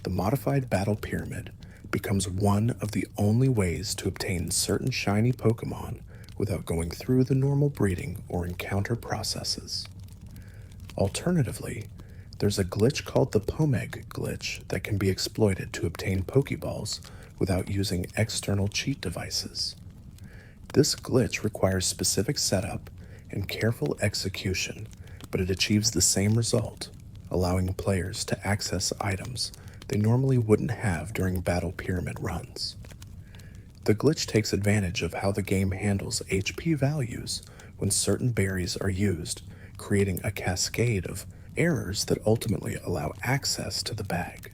The modified Battle Pyramid becomes one of the only ways to obtain certain shiny Pokemon without going through the normal breeding or encounter processes. Alternatively, there's a glitch called the Pomeg glitch that can be exploited to obtain Pokeballs without using external cheat devices. This glitch requires specific setup and careful execution, but it achieves the same result, allowing players to access items they normally wouldn't have during battle pyramid runs. The glitch takes advantage of how the game handles HP values when certain berries are used, creating a cascade of errors that ultimately allow access to the bag.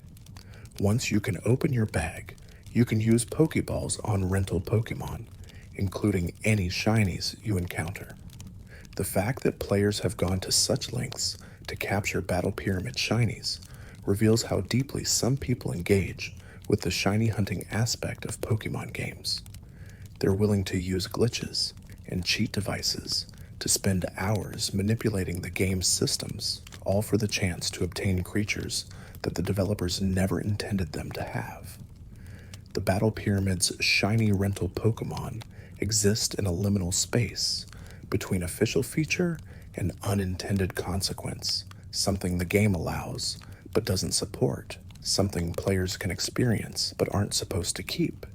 Once you can open your bag, you can use Pokeballs on rental Pokemon, including any shinies you encounter. The fact that players have gone to such lengths to capture Battle Pyramid shinies reveals how deeply some people engage with the shiny hunting aspect of Pokemon games. They're willing to use glitches and cheat devices to spend hours manipulating the game's systems, all for the chance to obtain creatures that the developers never intended them to have. The Battle Pyramid's shiny rental Pokemon exist in a liminal space between official feature and unintended consequence, something the game allows but doesn't support, something players can experience but aren't supposed to keep.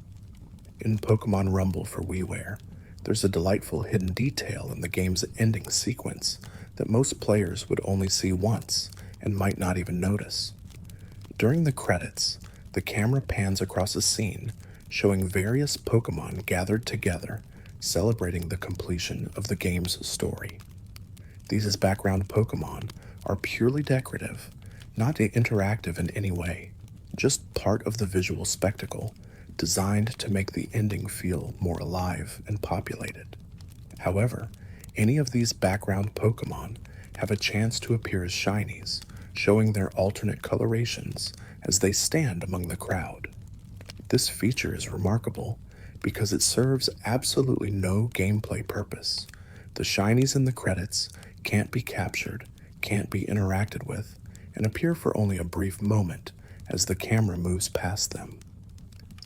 In Pokemon Rumble for WiiWare, there's a delightful hidden detail in the game's ending sequence that most players would only see once and might not even notice. During the credits, the camera pans across a scene showing various Pokemon gathered together, celebrating the completion of the game's story. These as background Pokemon are purely decorative, not interactive in any way, just part of the visual spectacle, designed to make the ending feel more alive and populated. However, any of these background Pokemon have a chance to appear as shinies, showing their alternate colorations as they stand among the crowd. This feature is remarkable because it serves absolutely no gameplay purpose. The shinies in the credits can't be captured, can't be interacted with, and appear for only a brief moment as the camera moves past them.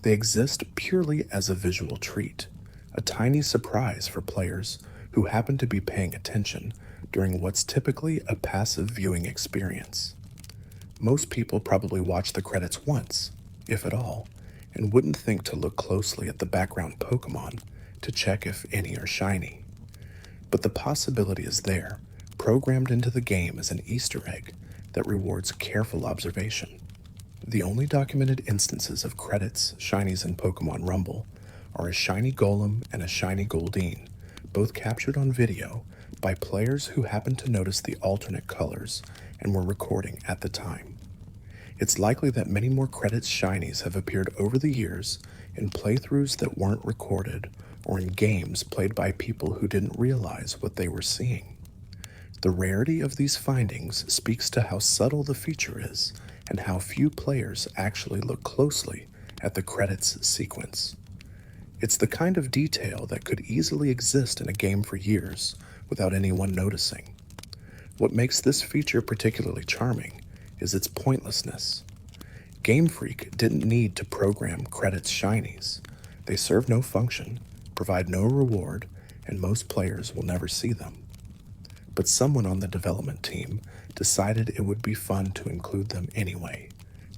They exist purely as a visual treat, a tiny surprise for players who happen to be paying attention during what's typically a passive viewing experience. Most people probably watch the credits once, if at all, and wouldn't think to look closely at the background Pokemon to check if any are shiny. But the possibility is there, programmed into the game as an Easter egg that rewards careful observation. The only documented instances of credits, shinies, in Pokemon Rumble are a shiny Golem and a shiny Goldeen, both captured on video by players who happened to notice the alternate colors and were recording at the time. It's likely that many more credits shinies have appeared over the years in playthroughs that weren't recorded or in games played by people who didn't realize what they were seeing. The rarity of these findings speaks to how subtle the feature is and how few players actually look closely at the credits sequence. It's the kind of detail that could easily exist in a game for years without anyone noticing. What makes this feature particularly charming is its pointlessness. Game Freak didn't need to program credits shinies. They serve no function, provide no reward, and most players will never see them. But someone on the development team decided it would be fun to include them anyway,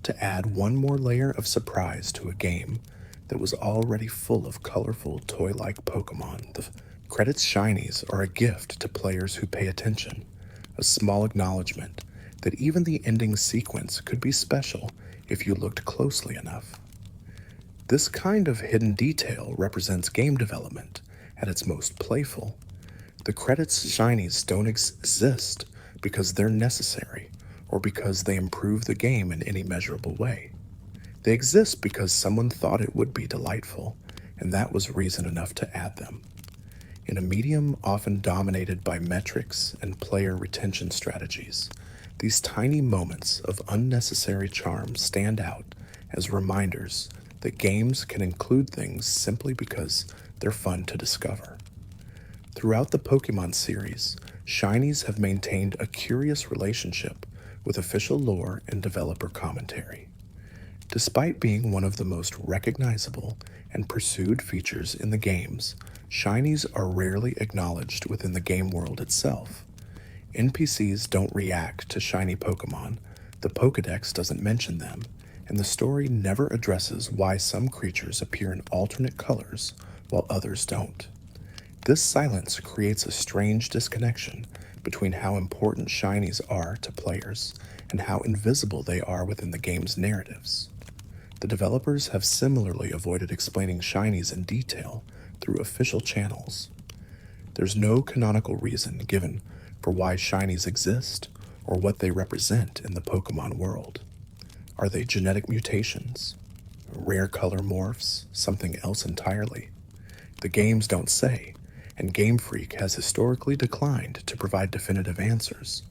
to add one more layer of surprise to a game that was already full of colorful toy-like Pokemon. The credits shinies are a gift to players who pay attention, a small acknowledgement that even the ending sequence could be special if you looked closely enough. This kind of hidden detail represents game development at its most playful. The credits shinies don't exist because they're necessary or because they improve the game in any measurable way. They exist because someone thought it would be delightful, and that was reason enough to add them. In a medium often dominated by metrics and player retention strategies, these tiny moments of unnecessary charm stand out as reminders that games can include things simply because they're fun to discover. Throughout the Pokemon series, shinies have maintained a curious relationship with official lore and developer commentary. Despite being one of the most recognizable and pursued features in the games, shinies are rarely acknowledged within the game world itself. NPCs don't react to shiny Pokemon, the Pokédex doesn't mention them, and the story never addresses why some creatures appear in alternate colors while others don't. This silence creates a strange disconnection between how important shinies are to players and how invisible they are within the game's narratives. The developers have similarly avoided explaining shinies in detail through official channels. There's no canonical reason given for why shinies exist or what they represent in the Pokemon world. Are they genetic mutations? Rare color morphs? Something else entirely? The games don't say, and Game Freak has historically declined to provide definitive answers.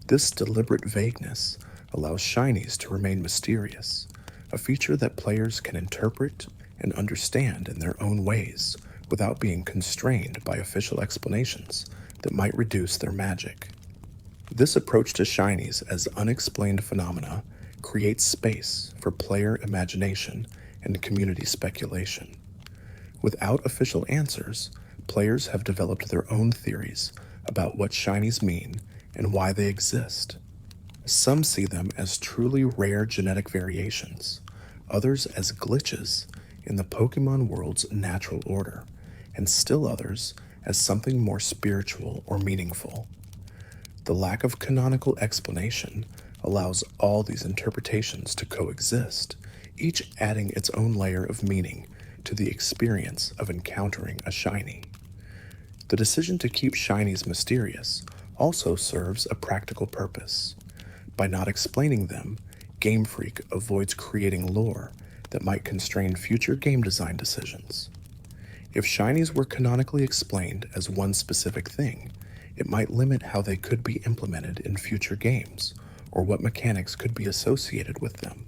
This deliberate vagueness allows shinies to remain mysterious, a feature that players can interpret and understand in their own ways without being constrained by official explanations that might reduce their magic. This approach to shinies as unexplained phenomena creates space for player imagination and community speculation. Without official answers, players have developed their own theories about what shinies mean and why they exist. Some see them as truly rare genetic variations, others as glitches in the Pokemon world's natural order, and still others as something more spiritual or meaningful. The lack of canonical explanation allows all these interpretations to coexist, each adding its own layer of meaning to the experience of encountering a shiny. The decision to keep shinies mysterious also serves a practical purpose. By not explaining them, Game Freak avoids creating lore that might constrain future game design decisions. If shinies were canonically explained as one specific thing, it might limit how they could be implemented in future games, or what mechanics could be associated with them.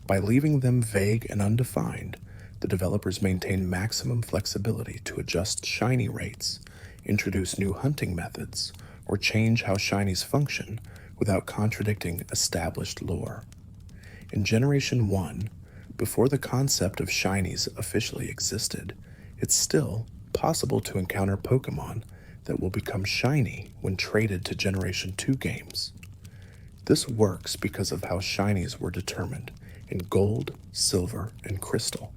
By leaving them vague and undefined, the developers maintain maximum flexibility to adjust shiny rates, introduce new hunting methods, or change how shinies function without contradicting established lore. In Generation 1, before the concept of shinies officially existed, it's still possible to encounter Pokemon that will become shiny when traded to Generation 2 games. This works because of how shinies were determined in Gold, Silver, and Crystal.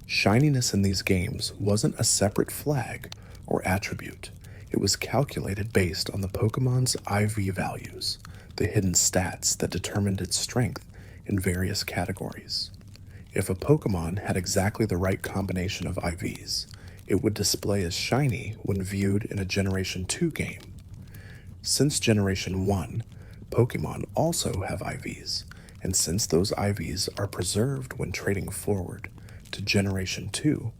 Shininess in these games wasn't a separate flag or attribute. It was calculated based on the Pokemon's IV values, the hidden stats that determined its strength in various categories. If a Pokemon had exactly the right combination of IVs, it would display as shiny when viewed in a Generation 2 game. Since Generation 1, Pokemon also have IVs, and since those IVs are preserved when trading forward to Generation 2,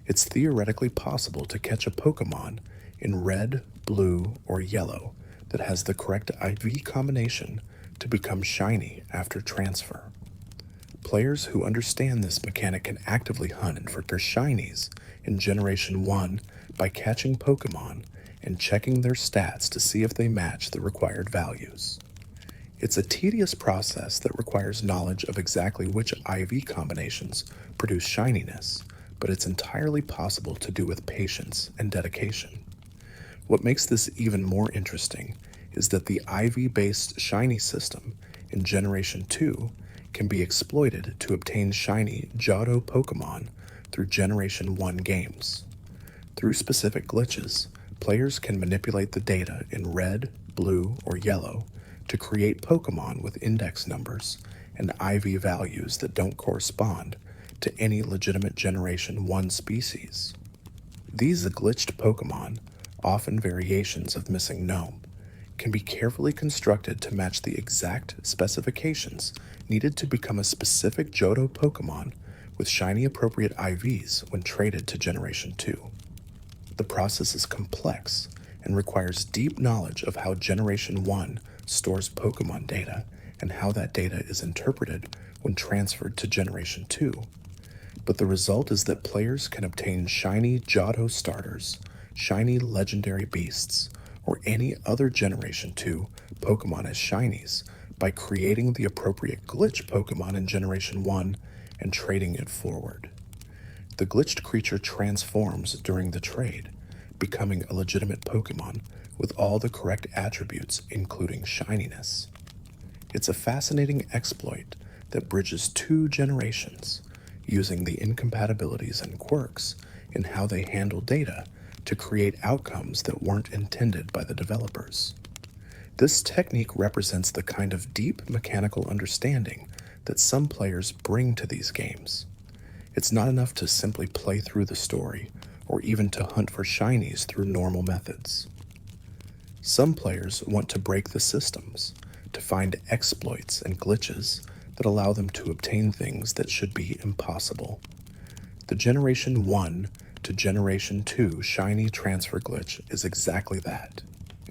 it's theoretically possible to catch a Pokemon in red, blue, or yellow that has the correct IV combination to become shiny after transfer. Players who understand this mechanic can actively hunt for shinies in Generation 1 by catching Pokemon and checking their stats to see if they match the required values. It's a tedious process that requires knowledge of exactly which IV combinations produce shininess, but it's entirely possible to do with patience and dedication. What makes this even more interesting is that the IV-based shiny system in Generation 2 can be exploited to obtain shiny Johto Pokemon through Generation 1 games. Through specific glitches, players can manipulate the data in red, blue, or yellow to create Pokemon with index numbers and IV values that don't correspond to any legitimate Generation 1 species. These glitched Pokemon, often variations of Missing Gnome, can be carefully constructed to match the exact specifications needed to become a specific Johto Pokemon with shiny appropriate IVs when traded to Generation 2. The process is complex and requires deep knowledge of how Generation 1 stores Pokemon data and how that data is interpreted when transferred to Generation 2. But the result is that players can obtain shiny Johto starters, shiny legendary beasts, or any other Generation 2 Pokemon as shinies by creating the appropriate glitch Pokemon in Generation 1 and trading it forward. The glitched creature transforms during the trade, becoming a legitimate Pokemon with all the correct attributes, including shininess. It's a fascinating exploit that bridges 2 generations, using the incompatibilities and quirks in how they handle data to create outcomes that weren't intended by the developers. This technique represents the kind of deep mechanical understanding that some players bring to these games. It's not enough to simply play through the story or even to hunt for shinies through normal methods. Some players want to break the systems, to find exploits and glitches that allow them to obtain things that should be impossible. The Generation 1 to Generation 2 shiny transfer glitch is exactly that,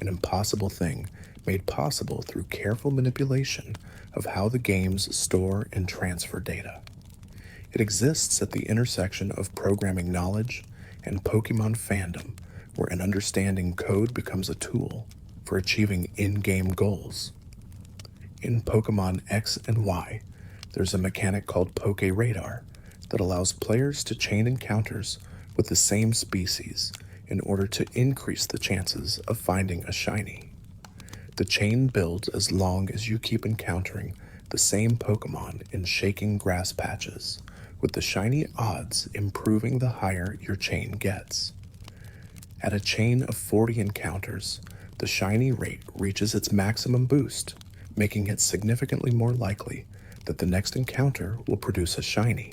an impossible thing made possible through careful manipulation of how the games store and transfer data. It exists at the intersection of programming knowledge and Pokemon fandom, where an understanding code becomes a tool for achieving in-game goals. In Pokemon X and Y, there's a mechanic called Poke Radar that allows players to chain encounters with the same species in order to increase the chances of finding a shiny. The chain builds as long as you keep encountering the same Pokemon in shaking grass patches, with the shiny odds improving the higher your chain gets. At a chain of 40 encounters, the shiny rate reaches its maximum boost, making it significantly more likely that the next encounter will produce a shiny.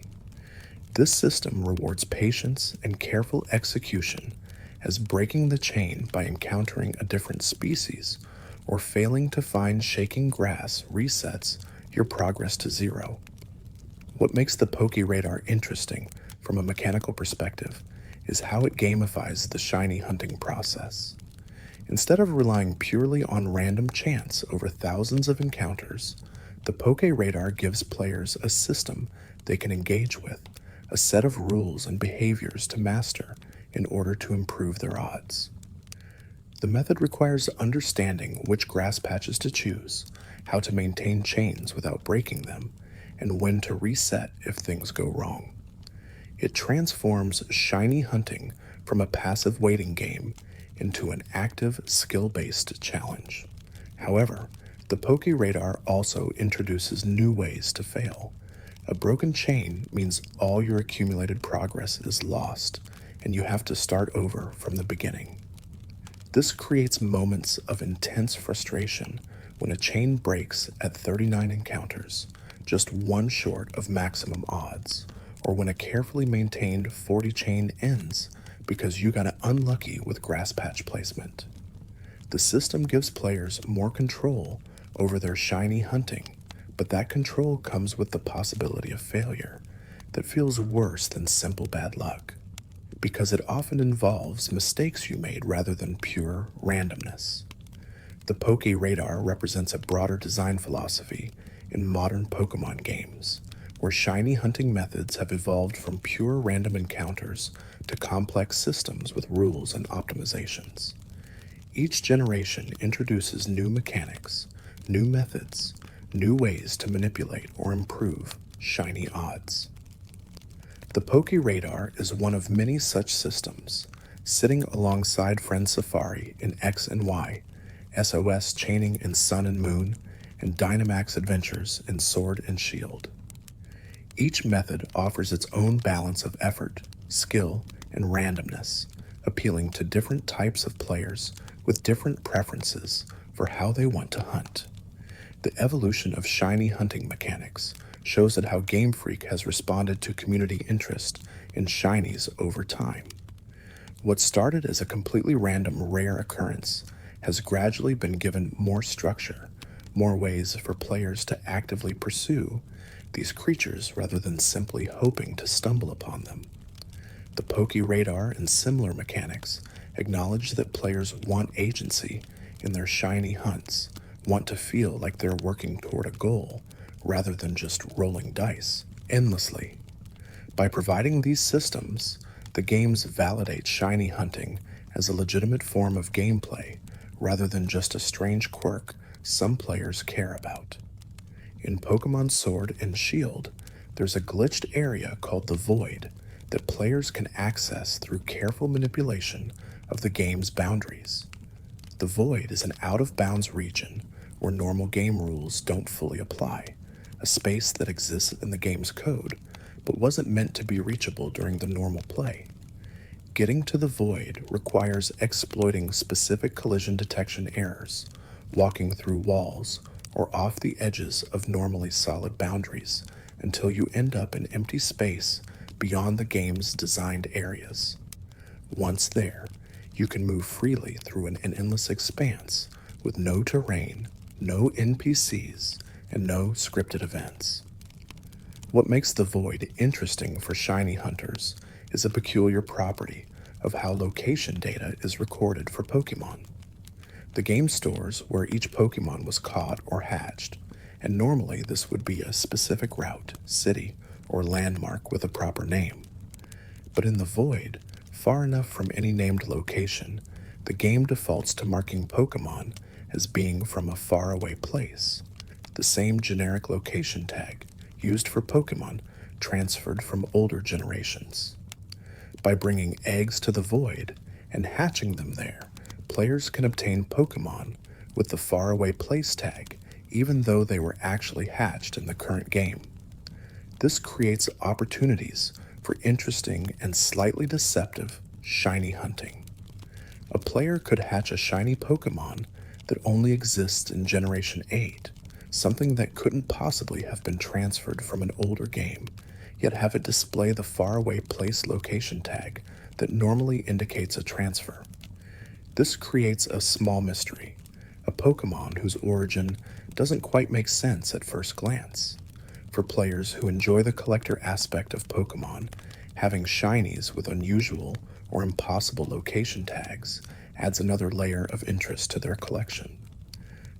This system rewards patience and careful execution, as breaking the chain by encountering a different species or failing to find shaking grass resets your progress to 0. What makes the Poke Radar interesting from a mechanical perspective is how it gamifies the shiny hunting process. Instead of relying purely on random chance over thousands of encounters, the Poke Radar gives players a system they can engage with, a set of rules and behaviors to master in order to improve their odds. The method requires understanding which grass patches to choose, how to maintain chains without breaking them, and when to reset if things go wrong. It transforms shiny hunting from a passive waiting game into an active, skill-based challenge. However, the Poke Radar also introduces new ways to fail. A broken chain means all your accumulated progress is lost, and you have to start over from the beginning. This creates moments of intense frustration when a chain breaks at 39 encounters, just one short of maximum odds, or when a carefully maintained 40 chain ends because you got unlucky with grass patch placement. The system gives players more control over their shiny hunting, but that control comes with the possibility of failure that feels worse than simple bad luck, because it often involves mistakes you made rather than pure randomness. The Poke Radar represents a broader design philosophy in modern Pokemon games, where shiny hunting methods have evolved from pure random encounters to complex systems with rules and optimizations. Each generation introduces new mechanics, new methods, new ways to manipulate or improve shiny odds. The Poke Radar is one of many such systems, sitting alongside Friend Safari in X and Y, SOS chaining in Sun and Moon, and Dynamax Adventures in Sword and Shield. Each method offers its own balance of effort, skill, and randomness, appealing to different types of players with different preferences for how they want to hunt. The evolution of shiny hunting mechanics shows that how Game Freak has responded to community interest in shinies over time. What started as a completely random rare occurrence has gradually been given more structure, more ways for players to actively pursue these creatures rather than simply hoping to stumble upon them. The Poke Radar and similar mechanics acknowledge that players want agency in their shiny hunts, want to feel like they're working toward a goal rather than just rolling dice endlessly. By providing these systems, the games validate shiny hunting as a legitimate form of gameplay rather than just a strange quirk some players care about. In Pokemon Sword and Shield, there's a glitched area called the Void that players can access through careful manipulation of the game's boundaries. The Void is an out-of-bounds region where normal game rules don't fully apply, a space that exists in the game's code, but wasn't meant to be reachable during the normal play. Getting to the void requires exploiting specific collision detection errors, walking through walls, or off the edges of normally solid boundaries until you end up in empty space beyond the game's designed areas. Once there, you can move freely through an endless expanse with no terrain, no NPCs, and no scripted events. What makes the void interesting for shiny hunters is a peculiar property of how location data is recorded for Pokemon. The game stores where each Pokemon was caught or hatched, and normally this would be a specific route, city, or landmark with a proper name. But in the void, far enough from any named location, the game defaults to marking Pokemon as being from a faraway place, the same generic location tag used for Pokemon transferred from older generations. By bringing eggs to the void and hatching them there, players can obtain Pokemon with the faraway place tag even though they were actually hatched in the current game. This creates opportunities for interesting and slightly deceptive shiny hunting. A player could hatch a shiny Pokemon that only exists in Generation 8, something that couldn't possibly have been transferred from an older game, yet have it display the faraway place location tag that normally indicates a transfer. This creates a small mystery, a Pokemon whose origin doesn't quite make sense at first glance. For players who enjoy the collector aspect of Pokemon, having shinies with unusual or impossible location tags adds another layer of interest to their collection.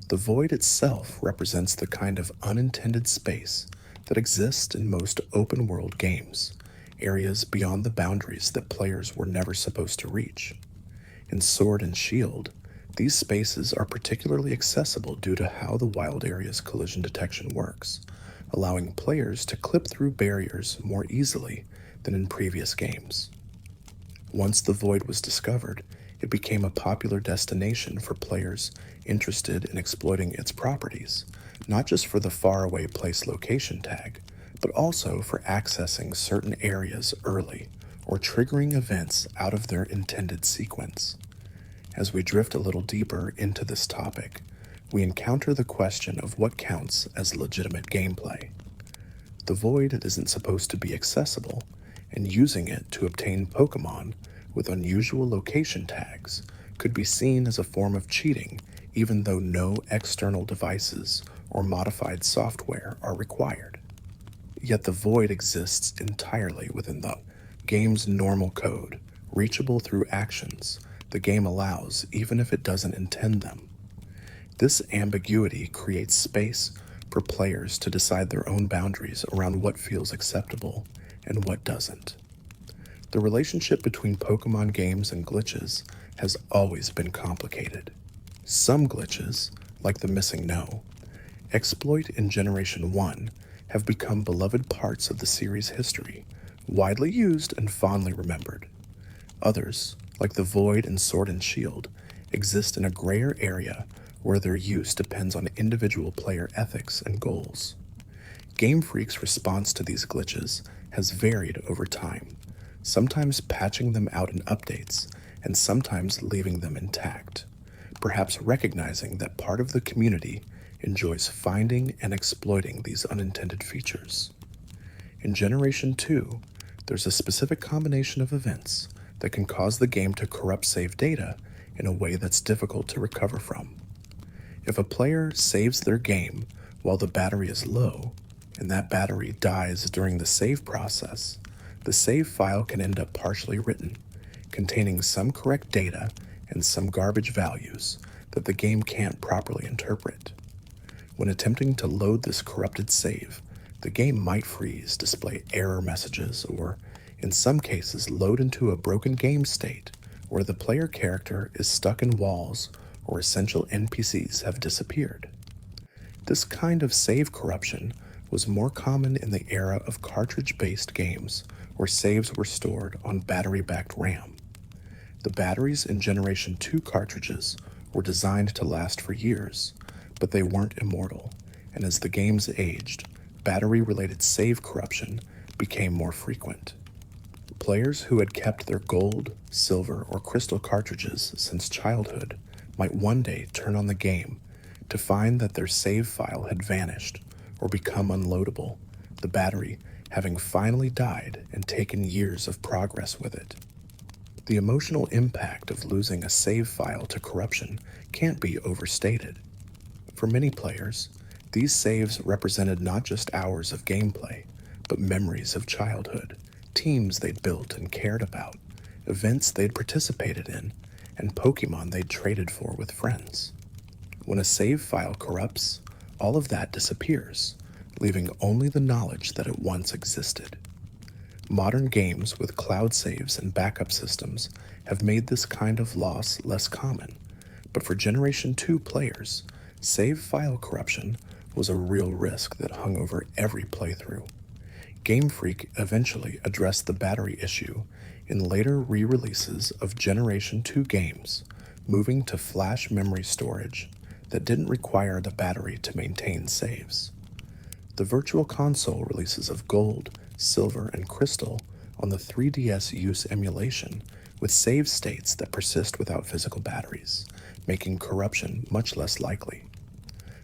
The void itself represents the kind of unintended space that exists in most open-world games, areas beyond the boundaries that players were never supposed to reach. In Sword and Shield, these spaces are particularly accessible due to how the wild area's collision detection works, allowing players to clip through barriers more easily than in previous games. Once the void was discovered, it became a popular destination for players interested in exploiting its properties, not just for the faraway place location tag, but also for accessing certain areas early or triggering events out of their intended sequence. As we drift a little deeper into this topic, we encounter the question of what counts as legitimate gameplay. The void isn't supposed to be accessible, and using it to obtain Pokemon with unusual location tags could be seen as a form of cheating, even though no external devices or modified software are required. Yet the void exists entirely within the game's normal code, reachable through actions the game allows even if it doesn't intend them. This ambiguity creates space for players to decide their own boundaries around what feels acceptable and what doesn't. The relationship between Pokemon games and glitches has always been complicated. Some glitches, like the missing no, exploit in Generation 1, have become beloved parts of the series' history, widely used and fondly remembered. Others, like the Void and Sword and Shield, exist in a grayer area where their use depends on individual player ethics and goals. Game Freak's response to these glitches has varied over time, sometimes patching them out in updates and sometimes leaving them intact, perhaps recognizing that part of the community enjoys finding and exploiting these unintended features. In Generation 2, there's a specific combination of events that can cause the game to corrupt save data in a way that's difficult to recover from. If a player saves their game while the battery is low, and that battery dies during the save process, the save file can end up partially written, containing some correct data and some garbage values that the game can't properly interpret. When attempting to load this corrupted save, the game might freeze, display error messages, or, in some cases, load into a broken game state where the player character is stuck in walls or essential NPCs have disappeared. This kind of save corruption was more common in the era of cartridge-based games where saves were stored on battery-backed RAM. The batteries in Generation 2 cartridges were designed to last for years, but they weren't immortal, and as the games aged, battery-related save corruption became more frequent. Players who had kept their gold, silver, or crystal cartridges since childhood might one day turn on the game to find that their save file had vanished or become unloadable, the battery having finally died and taken years of progress with it. The emotional impact of losing a save file to corruption can't be overstated. For many players, these saves represented not just hours of gameplay, but memories of childhood, teams they'd built and cared about, events they'd participated in, and Pokemon they'd traded for with friends. When a save file corrupts, all of that disappears, leaving only the knowledge that it once existed. Modern games with cloud saves and backup systems have made this kind of loss less common, but for Generation 2 players, save file corruption was a real risk that hung over every playthrough. Game Freak eventually addressed the battery issue in later re-releases of Generation 2 games, moving to flash memory storage that didn't require the battery to maintain saves. The Virtual Console releases of Gold, Silver, and Crystal on the 3DS use emulation with save states that persist without physical batteries, making corruption much less likely.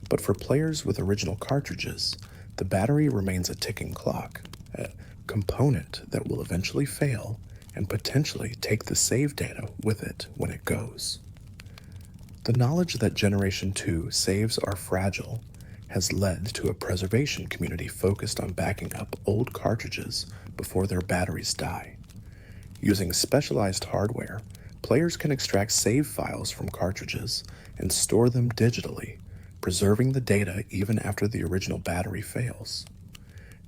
But for players with original cartridges, the battery remains a ticking clock, a component that will eventually fail and potentially take the save data with it when it goes. The knowledge that Generation 2 saves are fragile has led to a preservation community focused on backing up old cartridges before their batteries die. Using specialized hardware, players can extract save files from cartridges and store them digitally, preserving the data even after the original battery fails.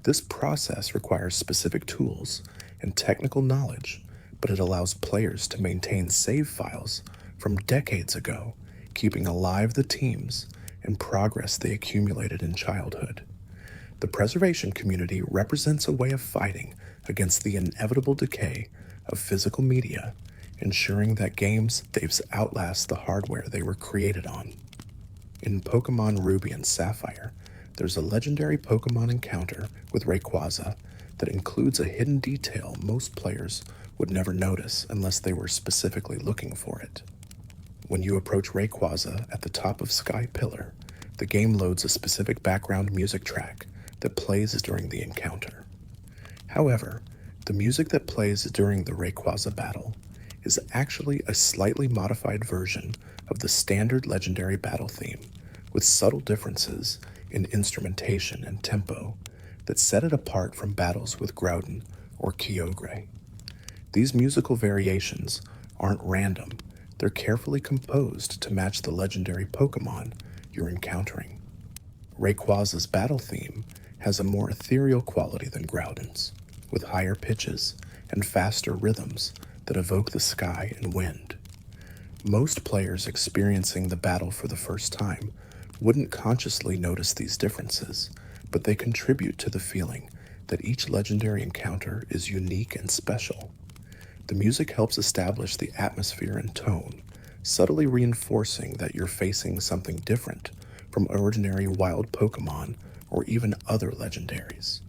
This process requires specific tools and technical knowledge, but it allows players to maintain save files from decades ago, keeping alive the teams and progress they accumulated in childhood. The preservation community represents a way of fighting against the inevitable decay of physical media, ensuring that games saves outlast the hardware they were created on. In Pokemon Ruby and Sapphire, there's a legendary Pokemon encounter with Rayquaza that includes a hidden detail most players would never notice unless they were specifically looking for it. When you approach Rayquaza at the top of Sky Pillar, the game loads a specific background music track that plays during the encounter. However, the music that plays during the Rayquaza battle is actually a slightly modified version of the standard legendary battle theme, with subtle differences in instrumentation and tempo that set it apart from battles with Groudon or Kyogre. These musical variations aren't random. They're carefully composed to match the legendary Pokemon you're encountering. Rayquaza's battle theme has a more ethereal quality than Groudon's, with higher pitches and faster rhythms that evoke the sky and wind. Most players experiencing the battle for the first time wouldn't consciously notice these differences, but they contribute to the feeling that each legendary encounter is unique and special. The music helps establish the atmosphere and tone, subtly reinforcing that you're facing something different from ordinary wild Pokemon or even other legendaries.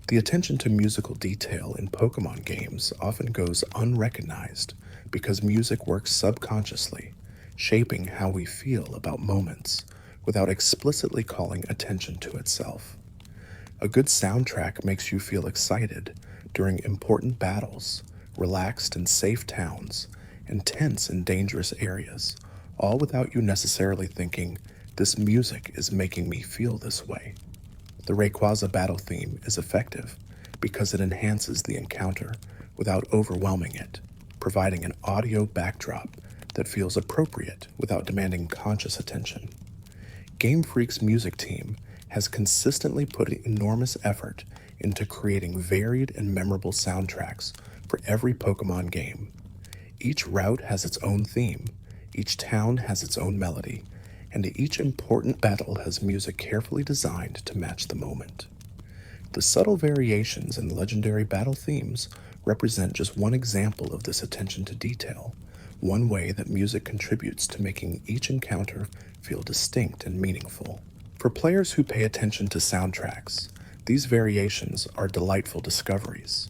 The attention to musical detail in Pokemon games often goes unrecognized because music works subconsciously, shaping how we feel about moments without explicitly calling attention to itself. A good soundtrack makes you feel excited during important battles, relaxed in safe towns, and tense in dangerous areas, all without you necessarily thinking, "This music is making me feel this way." The Rayquaza battle theme is effective because it enhances the encounter without overwhelming it, providing an audio backdrop that feels appropriate without demanding conscious attention. Game Freak's music team has consistently put enormous effort into creating varied and memorable soundtracks for every Pokemon game. Each route has its own theme, each town has its own melody, and each important battle has music carefully designed to match the moment. The subtle variations in legendary battle themes represent just one example of this attention to detail, one way that music contributes to making each encounter feel distinct and meaningful. For players who pay attention to soundtracks, these variations are delightful discoveries.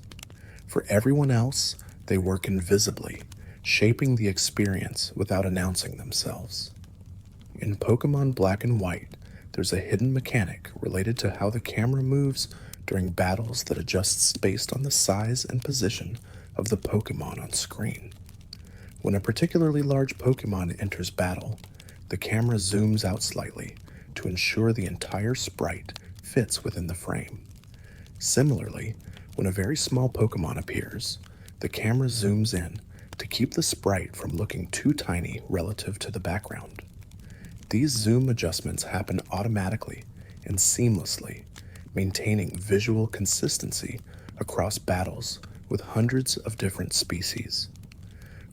For everyone else, they work invisibly, shaping the experience without announcing themselves. In Pokemon Black and White, there's a hidden mechanic related to how the camera moves during battles that adjusts based on the size and position of the Pokemon on screen. When a particularly large Pokemon enters battle, the camera zooms out slightly to ensure the entire sprite fits within the frame. Similarly, when a very small Pokemon appears, the camera zooms in to keep the sprite from looking too tiny relative to the background. These zoom adjustments happen automatically and seamlessly, maintaining visual consistency across battles with hundreds of different species.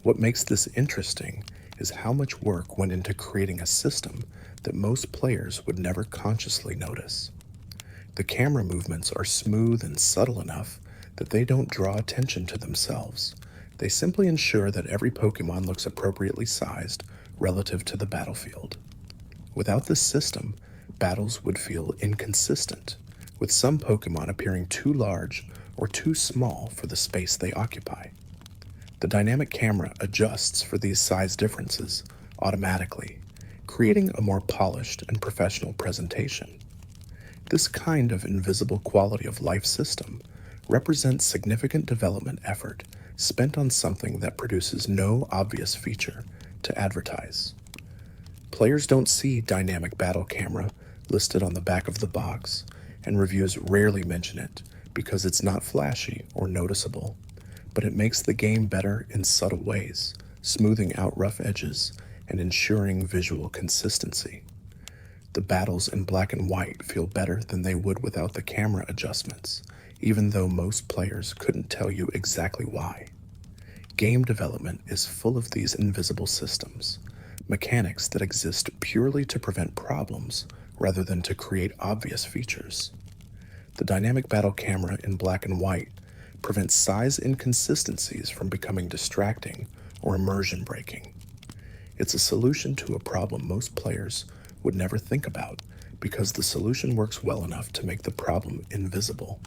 What makes this interesting is how much work went into creating a system that most players would never consciously notice. The camera movements are smooth and subtle enough that they don't draw attention to themselves. They simply ensure that every Pokemon looks appropriately sized relative to the battlefield. Without this system, battles would feel inconsistent, with some Pokemon appearing too large or too small for the space they occupy. The dynamic camera adjusts for these size differences automatically, creating a more polished and professional presentation. This kind of invisible quality of life system represents significant development effort spent on something that produces no obvious feature to advertise. Players don't see dynamic battle camera listed on the back of the box, and reviews rarely mention it because it's not flashy or noticeable, but it makes the game better in subtle ways, smoothing out rough edges and ensuring visual consistency. The battles in Black and White feel better than they would without the camera adjustments, even though most players couldn't tell you exactly why. Game development is full of these invisible systems, mechanics that exist purely to prevent problems rather than to create obvious features. The dynamic battle camera in Black and White prevents size inconsistencies from becoming distracting or immersion breaking. It's a solution to a problem most players would never think about because the solution works well enough to make the problem invisible.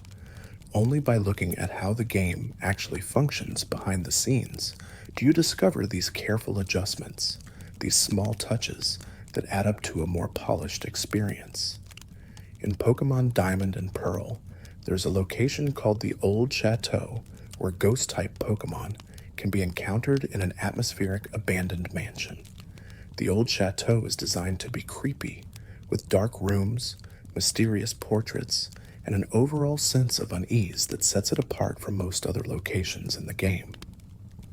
Only by looking at how the game actually functions behind the scenes do you discover these careful adjustments, these small touches that add up to a more polished experience. In Pokemon Diamond and Pearl, there's a location called the Old Chateau where ghost-type Pokemon can be encountered in an atmospheric abandoned mansion. The Old Chateau is designed to be creepy, with dark rooms, mysterious portraits, and an overall sense of unease that sets it apart from most other locations in the game.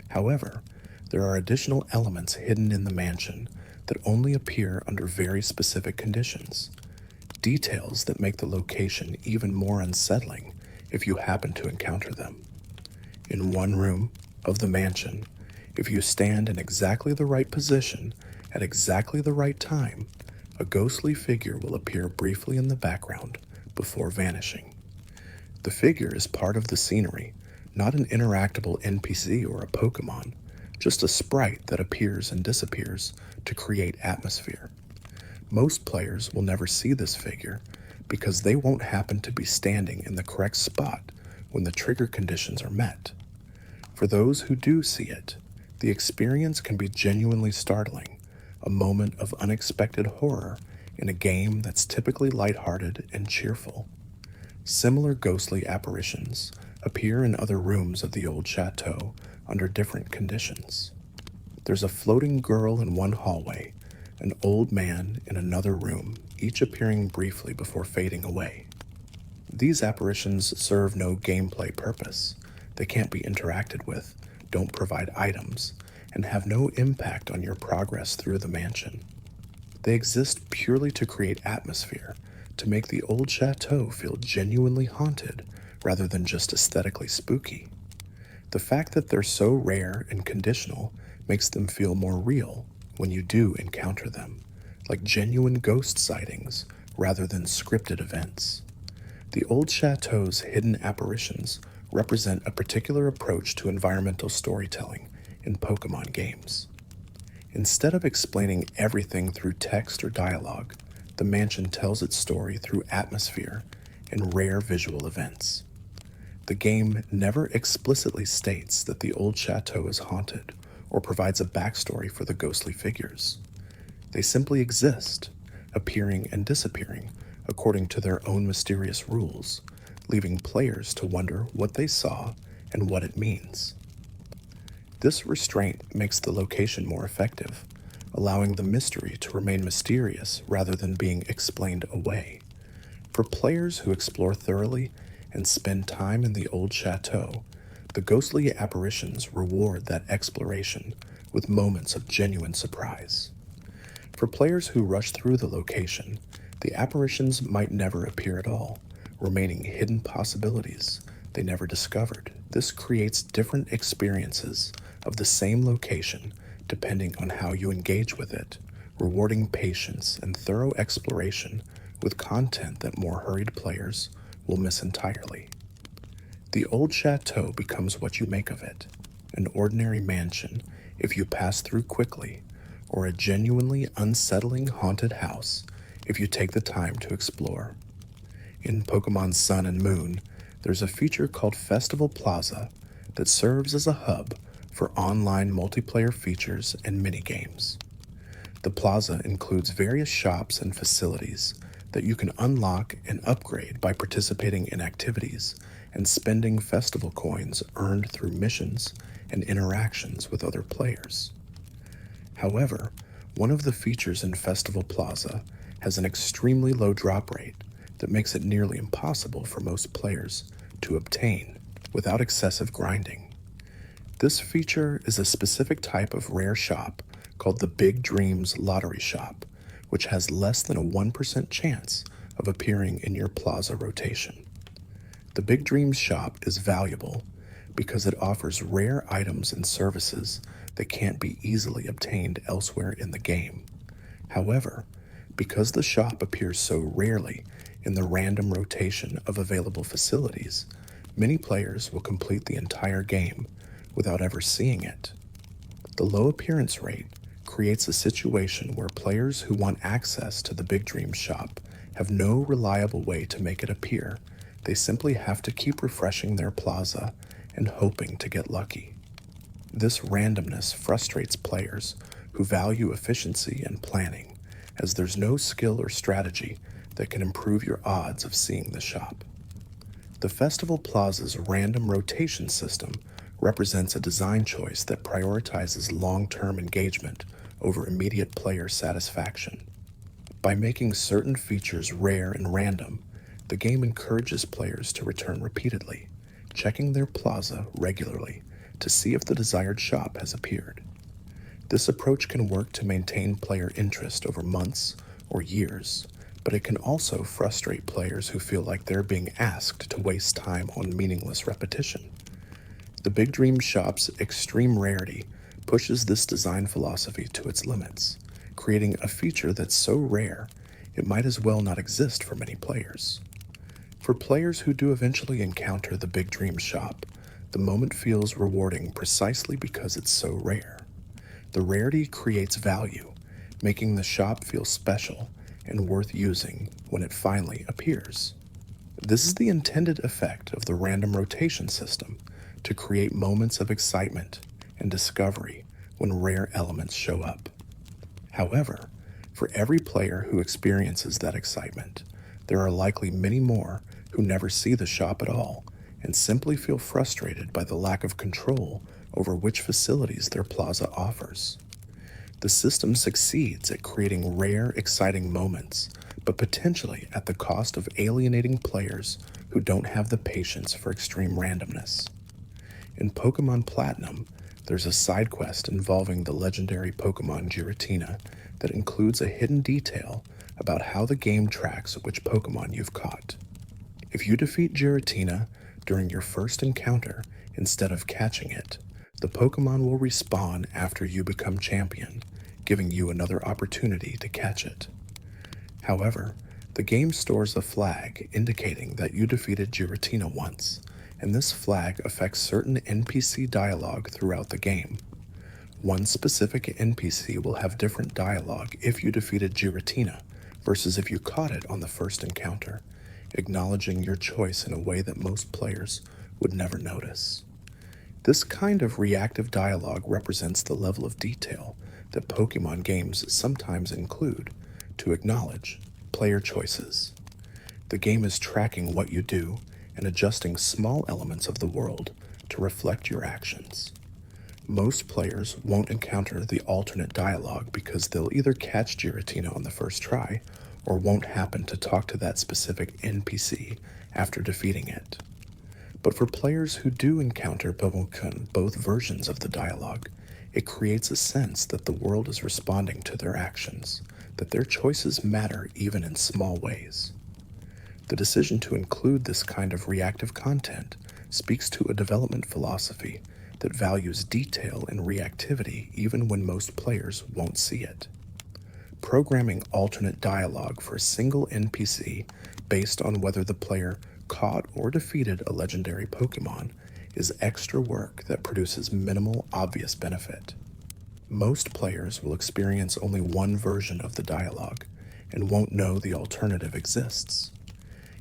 However, there are additional elements hidden in the mansion that only appear under very specific conditions, details that make the location even more unsettling if you happen to encounter them. In one room of the mansion, if you stand in exactly the right position at exactly the right time, a ghostly figure will appear briefly in the background before vanishing. The figure is part of the scenery, not an interactable NPC or a Pokemon, just a sprite that appears and disappears to create atmosphere. Most players will never see this figure because they won't happen to be standing in the correct spot when the trigger conditions are met. For those who do see it, the experience can be genuinely startling, a moment of unexpected horror in a game that's typically lighthearted and cheerful. Similar ghostly apparitions appear in other rooms of the Old Chateau under different conditions. There's a floating girl in one hallway, an old man in another room, each appearing briefly before fading away. These apparitions serve no gameplay purpose. They can't be interacted with, don't provide items, and have no impact on your progress through the mansion. They exist purely to create atmosphere, to make the Old Chateau feel genuinely haunted rather than just aesthetically spooky. The fact that they're so rare and conditional makes them feel more real when you do encounter them, like genuine ghost sightings rather than scripted events. The Old Chateau's hidden apparitions represent a particular approach to environmental storytelling in Pokemon games. Instead of explaining everything through text or dialogue, the mansion tells its story through atmosphere and rare visual events. The game never explicitly states that the old chateau is haunted or provides a backstory for the ghostly figures. They simply exist, appearing and disappearing according to their own mysterious rules, leaving players to wonder what they saw and what it means. This restraint makes the location more effective, allowing the mystery to remain mysterious rather than being explained away. For players who explore thoroughly and spend time in the old chateau, the ghostly apparitions reward that exploration with moments of genuine surprise. For players who rush through the location, the apparitions might never appear at all, remaining hidden possibilities they never discovered. This creates different experiences of the same location depending on how you engage with it, rewarding patience and thorough exploration with content that more hurried players will miss entirely. The old chateau becomes what you make of it, an ordinary mansion if you pass through quickly, or a genuinely unsettling haunted house if you take the time to explore. In Pokemon Sun and Moon, there's a feature called Festival Plaza that serves as a hub for online multiplayer features and minigames. The plaza includes various shops and facilities that you can unlock and upgrade by participating in activities and spending festival coins earned through missions and interactions with other players. However, one of the features in Festival Plaza has an extremely low drop rate that makes it nearly impossible for most players to obtain without excessive grinding. This feature is a specific type of rare shop called the Big Dreams Lottery Shop, which has less than a 1% chance of appearing in your plaza rotation. The Big Dreams shop is valuable because it offers rare items and services that can't be easily obtained elsewhere in the game. However, because the shop appears so rarely in the random rotation of available facilities, many players will complete the entire game without ever seeing it. The low appearance rate creates a situation where players who want access to the Big Dreams shop have no reliable way to make it appear. They simply have to keep refreshing their plaza and hoping to get lucky. This randomness frustrates players who value efficiency and planning, as there's no skill or strategy that can improve your odds of seeing the shop. The Festival Plaza's random rotation system represents a design choice that prioritizes long-term engagement over immediate player satisfaction. By making certain features rare and random, the game encourages players to return repeatedly, checking their plaza regularly to see if the desired shop has appeared. This approach can work to maintain player interest over months or years, but it can also frustrate players who feel like they're being asked to waste time on meaningless repetition. The Big Dream shop's extreme rarity pushes this design philosophy to its limits, creating a feature that's so rare it might as well not exist for many players. For players who do eventually encounter the Big Dream shop, the moment feels rewarding precisely because it's so rare. The rarity creates value, making the shop feel special and worth using when it finally appears. This is the intended effect of the random rotation system, to create moments of excitement and discovery when rare elements show up. However, for every player who experiences that excitement, there are likely many more who never see the shop at all and simply feel frustrated by the lack of control over which facilities their plaza offers. The system succeeds at creating rare, exciting moments, but potentially at the cost of alienating players who don't have the patience for extreme randomness. In Pokemon Platinum, there's a side quest involving the legendary Pokemon Giratina that includes a hidden detail about how the game tracks which Pokemon you've caught. If you defeat Giratina during your first encounter instead of catching it, the Pokemon will respawn after you become champion, giving you another opportunity to catch it. However, the game stores a flag indicating that you defeated Giratina once, and this flag affects certain NPC dialogue throughout the game. One specific NPC will have different dialogue if you defeated Giratina versus if you caught it on the first encounter, acknowledging your choice in a way that most players would never notice. This kind of reactive dialogue represents the level of detail that Pokemon games sometimes include to acknowledge player choices. The game is tracking what you do and adjusting small elements of the world to reflect your actions. Most players won't encounter the alternate dialogue because they'll either catch Giratina on the first try or won't happen to talk to that specific NPC after defeating it. But for players who do encounter both versions of the dialogue, it creates a sense that the world is responding to their actions, that their choices matter even in small ways. The decision to include this kind of reactive content speaks to a development philosophy that values detail and reactivity even when most players won't see it. Programming alternate dialogue for a single NPC based on whether the player caught or defeated a legendary Pokemon is extra work that produces minimal obvious benefit. Most players will experience only one version of the dialogue and won't know the alternative exists.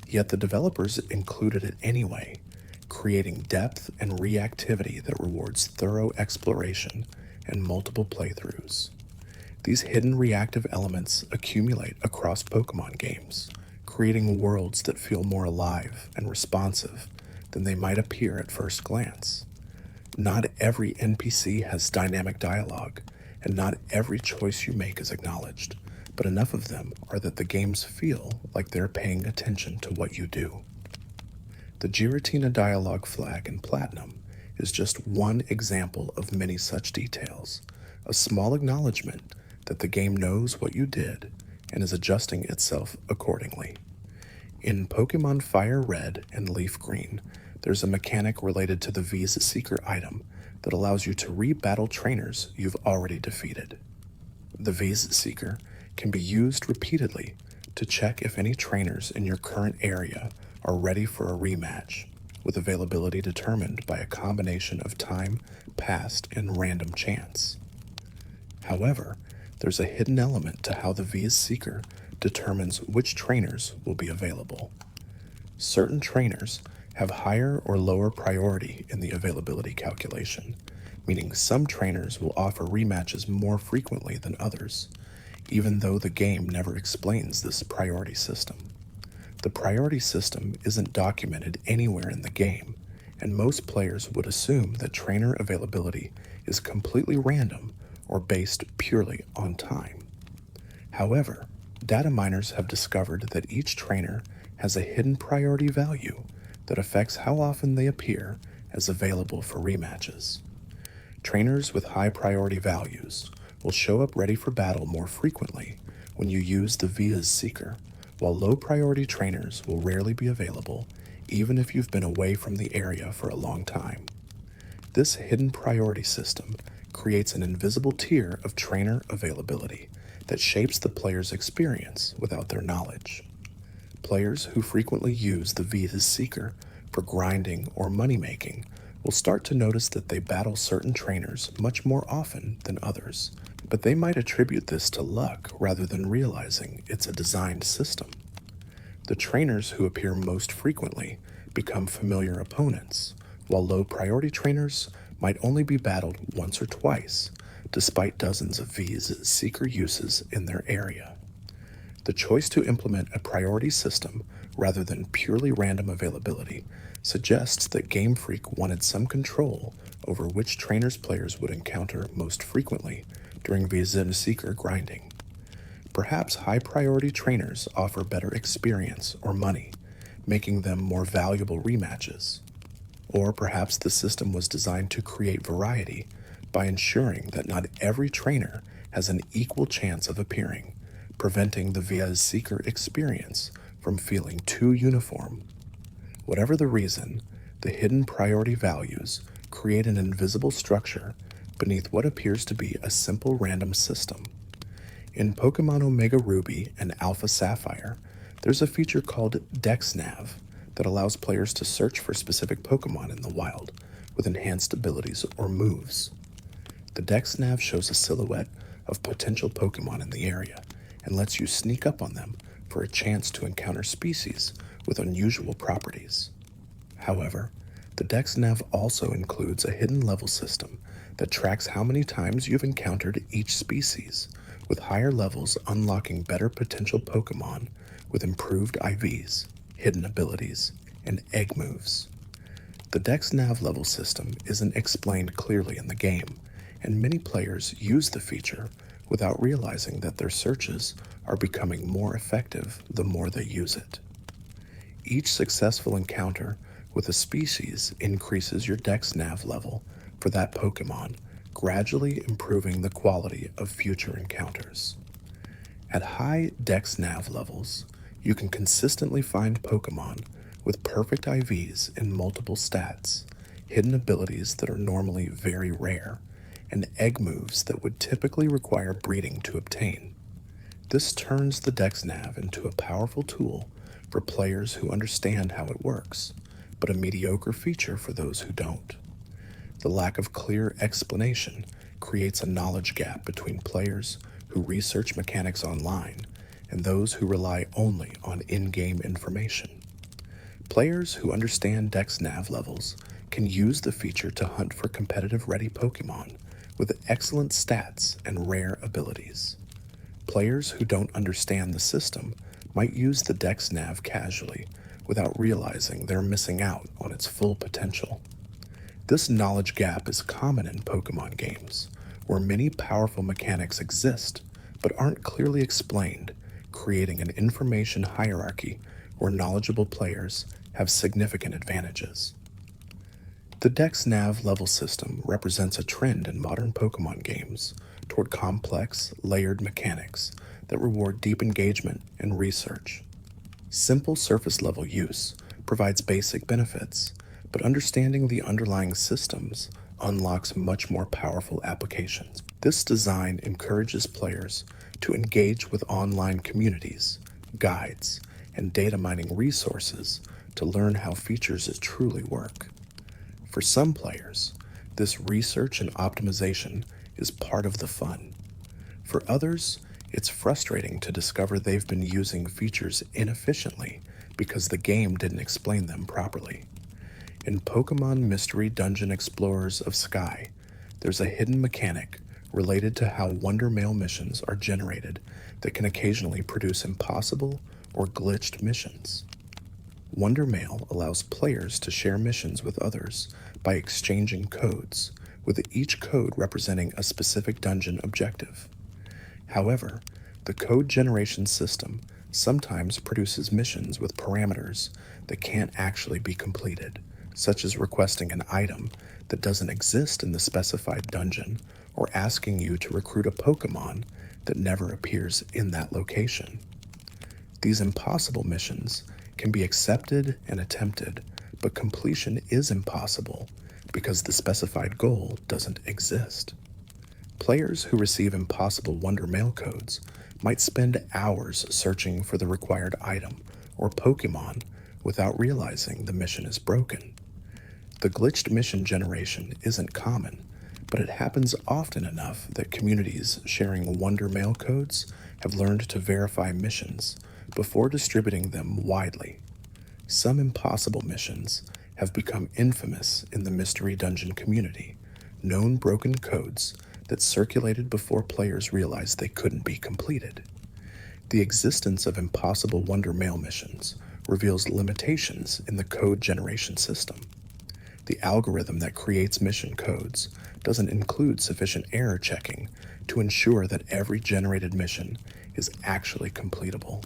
Yet the developers included it anyway, creating depth and reactivity that rewards thorough exploration and multiple playthroughs. These hidden reactive elements accumulate across Pokemon games, creating worlds that feel more alive and responsive than they might appear at first glance. Not every NPC has dynamic dialogue, and not every choice you make is acknowledged, but enough of them are that the games feel like they're paying attention to what you do. The Giratina dialogue flag in Platinum is just one example of many such details, a small acknowledgement that the game knows what you did and is adjusting itself accordingly. In Pokemon Fire Red and Leaf Green, there's a mechanic related to the V's Seeker item that allows you to re-battle trainers you've already defeated. The V's Seeker can be used repeatedly to check if any trainers in your current area are ready for a rematch, with availability determined by a combination of time, past, and random chance. However, there's a hidden element to how the V's Seeker determines which trainers will be available. Certain trainers have higher or lower priority in the availability calculation, meaning some trainers will offer rematches more frequently than others, even though the game never explains this priority system. The priority system isn't documented anywhere in the game, and most players would assume that trainer availability is completely random or based purely on time. However, data miners have discovered that each trainer has a hidden priority value that affects how often they appear as available for rematches. Trainers with high priority values will show up ready for battle more frequently when you use the V's Seeker, while low priority trainers will rarely be available even if you've been away from the area for a long time. This hidden priority system creates an invisible tier of trainer availability that shapes the player's experience without their knowledge. Players who frequently use the V's Seeker for grinding or money-making will start to notice that they battle certain trainers much more often than others, but they might attribute this to luck rather than realizing it's a designed system. The trainers who appear most frequently become familiar opponents, while low-priority trainers might only be battled once or twice, despite dozens of V's Seeker uses in their area. The choice to implement a priority system rather than purely random availability suggests that Game Freak wanted some control over which trainers players would encounter most frequently during V's Seeker grinding. Perhaps high-priority trainers offer better experience or money, making them more valuable rematches. Or perhaps the system was designed to create variety by ensuring that not every trainer has an equal chance of appearing, preventing the V's Seeker experience from feeling too uniform. Whatever the reason, the hidden priority values create an invisible structure beneath what appears to be a simple random system. In Pokemon Omega Ruby and Alpha Sapphire, there's a feature called DexNav that allows players to search for specific Pokemon in the wild with enhanced abilities or moves. The DexNav shows a silhouette of potential Pokemon in the area and lets you sneak up on them for a chance to encounter species with unusual properties. However, The DexNav also includes a hidden level system that tracks how many times you've encountered each species, with higher levels unlocking better potential Pokémon with improved IVs, hidden abilities, and egg moves. The DexNav level system isn't explained clearly in the game, and many players use the feature without realizing that their searches are becoming more effective the more they use it. Each successful encounter with a species increases your DexNav level for that Pokémon, gradually improving the quality of future encounters. At high DexNav levels, you can consistently find Pokémon with perfect IVs in multiple stats, hidden abilities that are normally very rare, and egg moves that would typically require breeding to obtain. This turns the DexNav into a powerful tool for players who understand how it works, but a mediocre feature for those who don't. The lack of clear explanation creates a knowledge gap between players who research mechanics online and those who rely only on in-game information. Players who understand DexNav levels can use the feature to hunt for competitive ready Pokémon with excellent stats and rare abilities. Players who don't understand the system might use the DexNav casually without realizing they're missing out on its full potential. This knowledge gap is common in Pokémon games, where many powerful mechanics exist but aren't clearly explained, creating an information hierarchy where knowledgeable players have significant advantages. The DexNav level system represents a trend in modern Pokémon games toward complex, layered mechanics that reward deep engagement and research. Simple surface-level use provides basic benefits, but understanding the underlying systems unlocks much more powerful applications. This design encourages players to engage with online communities, guides, and data mining resources to learn how features truly work. For some players, this research and optimization is part of the fun. For others, it's frustrating to discover they've been using features inefficiently because the game didn't explain them properly. In Pokémon Mystery Dungeon Explorers of Sky, there's a hidden mechanic related to how wondermail missions are generated that can occasionally produce impossible or glitched missions. Wondermail allows players to share missions with others by exchanging codes, with each code representing a specific dungeon objective. However, the code generation system sometimes produces missions with parameters that can't actually be completed, such as requesting an item that doesn't exist in the specified dungeon or asking you to recruit a Pokémon that never appears in that location. These impossible missions can be accepted and attempted, but completion is impossible because the specified goal doesn't exist. Players who receive impossible wondermail codes might spend hours searching for the required item or Pokémon without realizing the mission is broken. The glitched mission generation isn't common, but it happens often enough that communities sharing wondermail codes have learned to verify missions before distributing them widely. Some impossible missions have become infamous in the Mystery Dungeon community, known broken codes that circulated before players realized they couldn't be completed. The existence of impossible wondermail missions reveals limitations in the code generation system. The algorithm that creates mission codes doesn't include sufficient error checking to ensure that every generated mission is actually completable.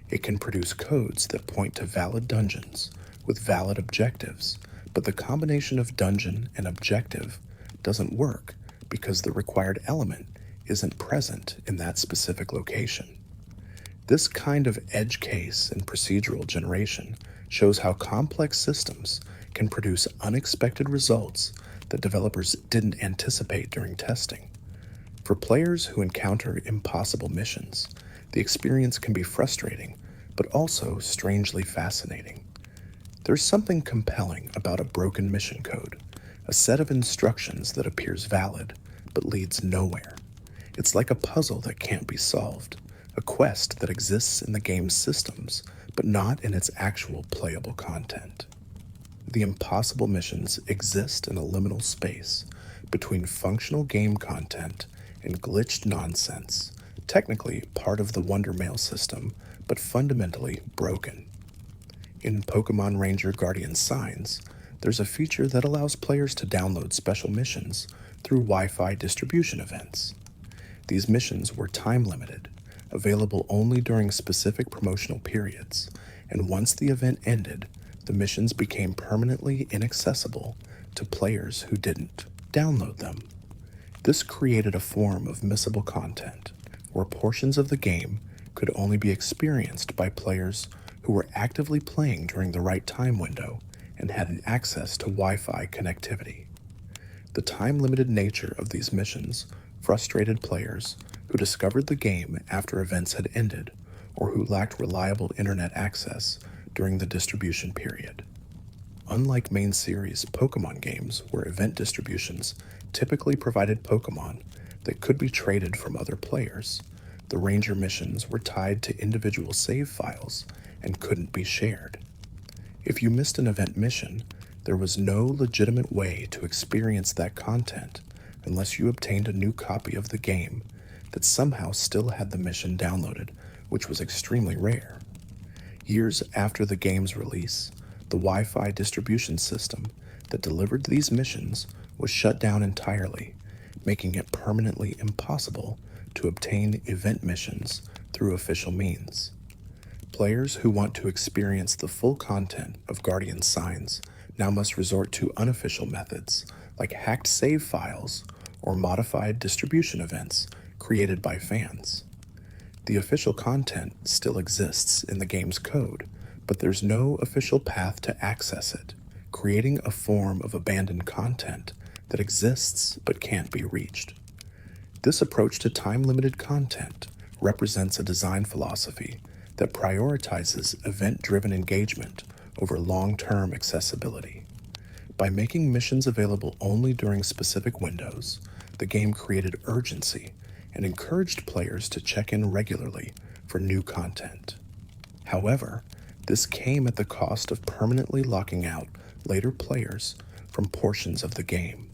It can produce codes that point to valid dungeons with valid objectives, but the combination of dungeon and objective doesn't work because the required element isn't present in that specific location. This kind of edge case in procedural generation shows how complex systems can produce unexpected results that developers didn't anticipate during testing. For players who encounter impossible missions, the experience can be frustrating, but also strangely fascinating. There's something compelling about a broken mission code, a set of instructions that appears valid, but leads nowhere. It's like a puzzle that can't be solved, a quest that exists in the game's systems, but not in its actual playable content. The impossible missions exist in a liminal space between functional game content and glitched nonsense, technically part of the wondermail system, but fundamentally broken. In Pokemon Ranger Guardian Signs, there's a feature that allows players to download special missions through Wi-Fi distribution events. These missions were time-limited, available only during specific promotional periods, and once the event ended, the missions became permanently inaccessible to players who didn't download them. This created a form of missable content, where portions of the game could only be experienced by players who were actively playing during the right time window and had access to Wi-Fi connectivity. The time-limited nature of these missions frustrated players who discovered the game after events had ended or who lacked reliable internet access during the distribution period. Unlike main series Pokemon games where event distributions typically provided Pokemon that could be traded from other players, the Ranger missions were tied to individual save files and couldn't be shared. If you missed an event mission, there was no legitimate way to experience that content unless you obtained a new copy of the game that somehow still had the mission downloaded, which was extremely rare. Years after the game's release, the Wi-Fi distribution system that delivered these missions was shut down entirely, making it permanently impossible to obtain event missions through official means. Players who want to experience the full content of Guardian Signs now must resort to unofficial methods like hacked save files or modified distribution events created by fans. The official content still exists in the game's code, but there's no official path to access it, creating a form of abandoned content that exists but can't be reached. This approach to time-limited content represents a design philosophy that prioritizes event-driven engagement over long-term accessibility. By making missions available only during specific windows, the game created urgency and encouraged players to check in regularly for new content. However, this came at the cost of permanently locking out later players from portions of the game.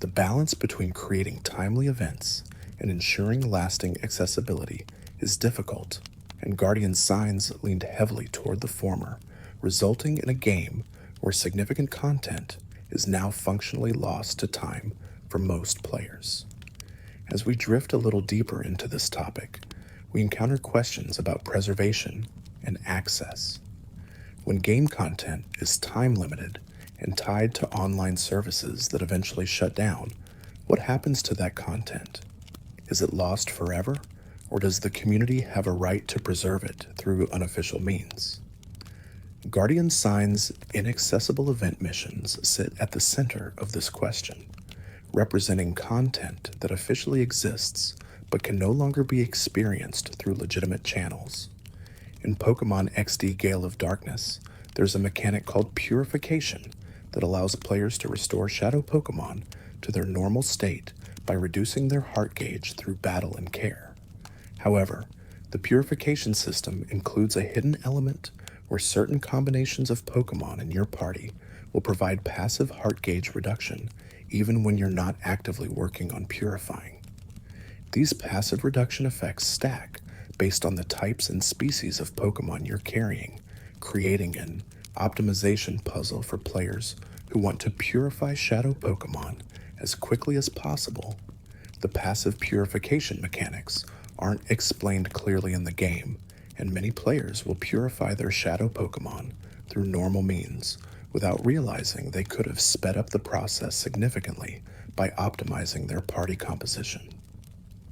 The balance between creating timely events and ensuring lasting accessibility is difficult, and Guardian Signs leaned heavily toward the former, resulting in a game where significant content is now functionally lost to time for most players. As we drift a little deeper into this topic, we encounter questions about preservation and access. When game content is time-limited and tied to online services that eventually shut down, what happens to that content? Is it lost forever, or does the community have a right to preserve it through unofficial means? Guardian Signs' inaccessible event missions sit at the center of this question, representing content that officially exists but can no longer be experienced through legitimate channels. In Pokemon XD Gale of Darkness, there's a mechanic called purification that allows players to restore shadow Pokemon to their normal state by reducing their heart gauge through battle and care. However, the purification system includes a hidden element where certain combinations of Pokemon in your party will provide passive heart gauge reduction even when you're not actively working on purifying. These passive reduction effects stack based on the types and species of Pokemon you're carrying, creating an optimization puzzle for players who want to purify shadow Pokemon as quickly as possible. The passive purification mechanics aren't explained clearly in the game, and many players will purify their shadow Pokemon through normal means without realizing they could have sped up the process significantly by optimizing their party composition.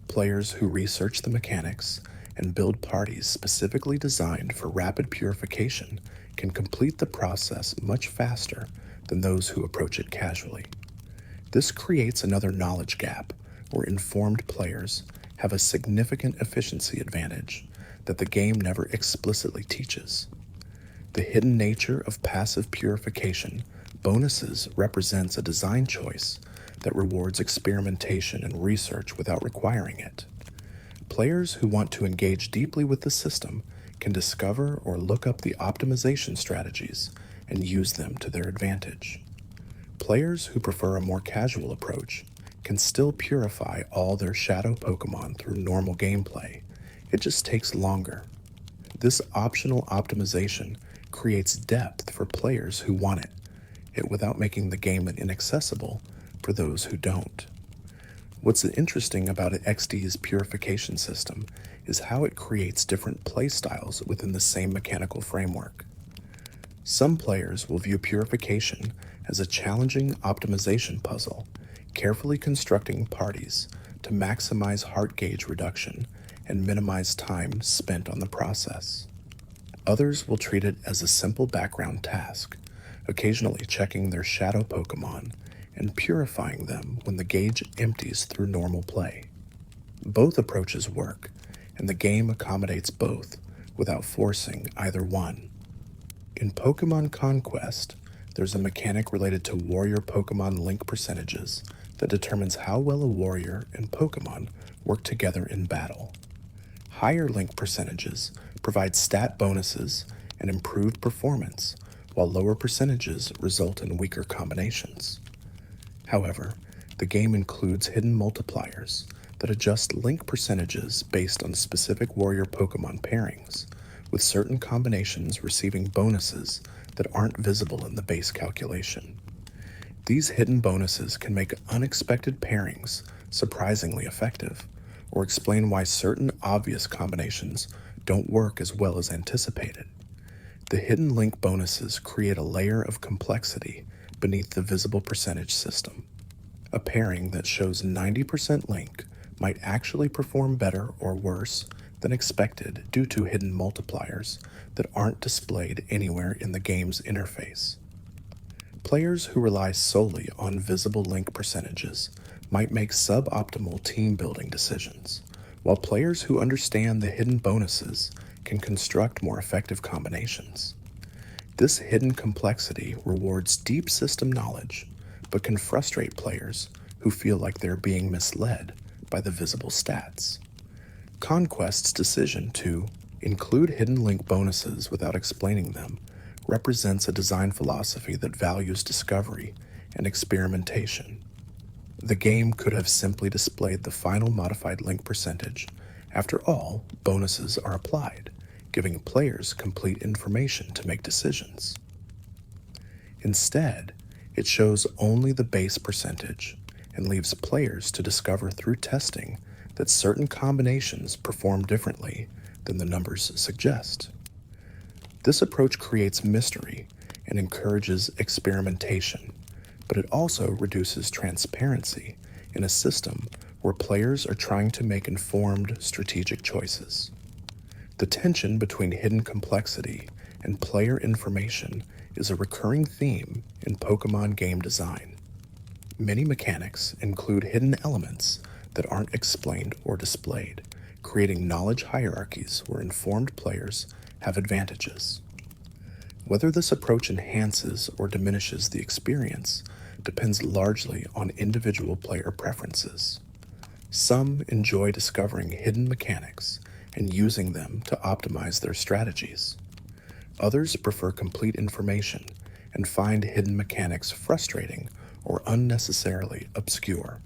Players who research the mechanics and build parties specifically designed for rapid purification can complete the process much faster than those who approach it casually. This creates another knowledge gap where informed players have a significant efficiency advantage that the game never explicitly teaches. The hidden nature of passive purification bonuses represents a design choice that rewards experimentation and research without requiring it. Players who want to engage deeply with the system can discover or look up the optimization strategies and use them to their advantage. Players who prefer a more casual approach can still purify all their shadow Pokemon through normal gameplay. It just takes longer. This optional optimization creates depth for players who want it without making the game inaccessible for those who don't. What's interesting about XD's purification system is how it creates different playstyles within the same mechanical framework. Some players will view purification as a challenging optimization puzzle, carefully constructing parties to maximize heart gauge reduction and minimize time spent on the process. Others will treat it as a simple background task, occasionally checking their shadow Pokemon and purifying them when the gauge empties through normal play. Both approaches work, and the game accommodates both without forcing either one. In Pokemon Conquest, there's a mechanic related to warrior Pokemon link percentages that determines how well a warrior and Pokemon work together in battle. Higher link percentages provide stat bonuses and improved performance, while lower percentages result in weaker combinations. However, the game includes hidden multipliers that adjust link percentages based on specific warrior Pokemon pairings, with certain combinations receiving bonuses that aren't visible in the base calculation. These hidden bonuses can make unexpected pairings surprisingly effective, or explain why certain obvious combinations don't work as well as anticipated. The hidden link bonuses create a layer of complexity beneath the visible percentage system. A pairing that shows 90% link might actually perform better or worse than expected due to hidden multipliers that aren't displayed anywhere in the game's interface. Players who rely solely on visible link percentages might make suboptimal team-building decisions, while players who understand the hidden bonuses can construct more effective combinations. This hidden complexity rewards deep system knowledge, but can frustrate players who feel like they're being misled by the visible stats. Conquest's decision to include hidden link bonuses without explaining them represents a design philosophy that values discovery and experimentation. The game could have simply displayed the final modified link percentage. After all, bonuses are applied, giving players complete information to make decisions. Instead, it shows only the base percentage and leaves players to discover through testing that certain combinations perform differently than the numbers suggest. This approach creates mystery and encourages experimentation, but it also reduces transparency in a system where players are trying to make informed, strategic choices. The tension between hidden complexity and player information is a recurring theme in Pokemon game design. Many mechanics include hidden elements that aren't explained or displayed, creating knowledge hierarchies where informed players have advantages. Whether this approach enhances or diminishes the experience depends largely on individual player preferences. Some enjoy discovering hidden mechanics and using them to optimize their strategies. Others prefer complete information and find hidden mechanics frustrating or unnecessarily obscure.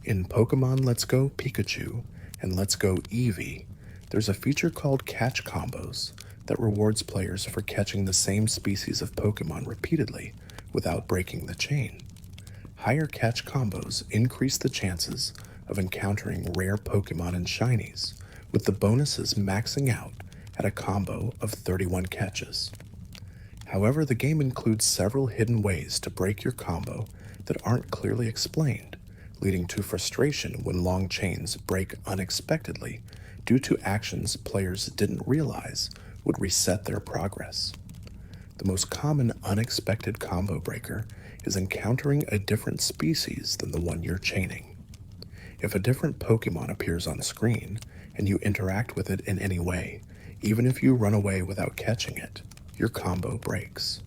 In Pokemon Let's Go Pikachu and Let's Go Eevee, there's a feature called Catch Combos that rewards players for catching the same species of Pokemon repeatedly without breaking the chain. Higher catch combos increase the chances of encountering rare Pokemon and shinies, with the bonuses maxing out at a combo of 31 catches. However, the game includes several hidden ways to break your combo that aren't clearly explained, leading to frustration when long chains break unexpectedly due to actions players didn't realize would reset their progress. The most common unexpected combo breaker is encountering a different species than the one you're chaining. If a different Pokemon appears on screen and you interact with it in any way, even if you run away without catching it, your combo breaks.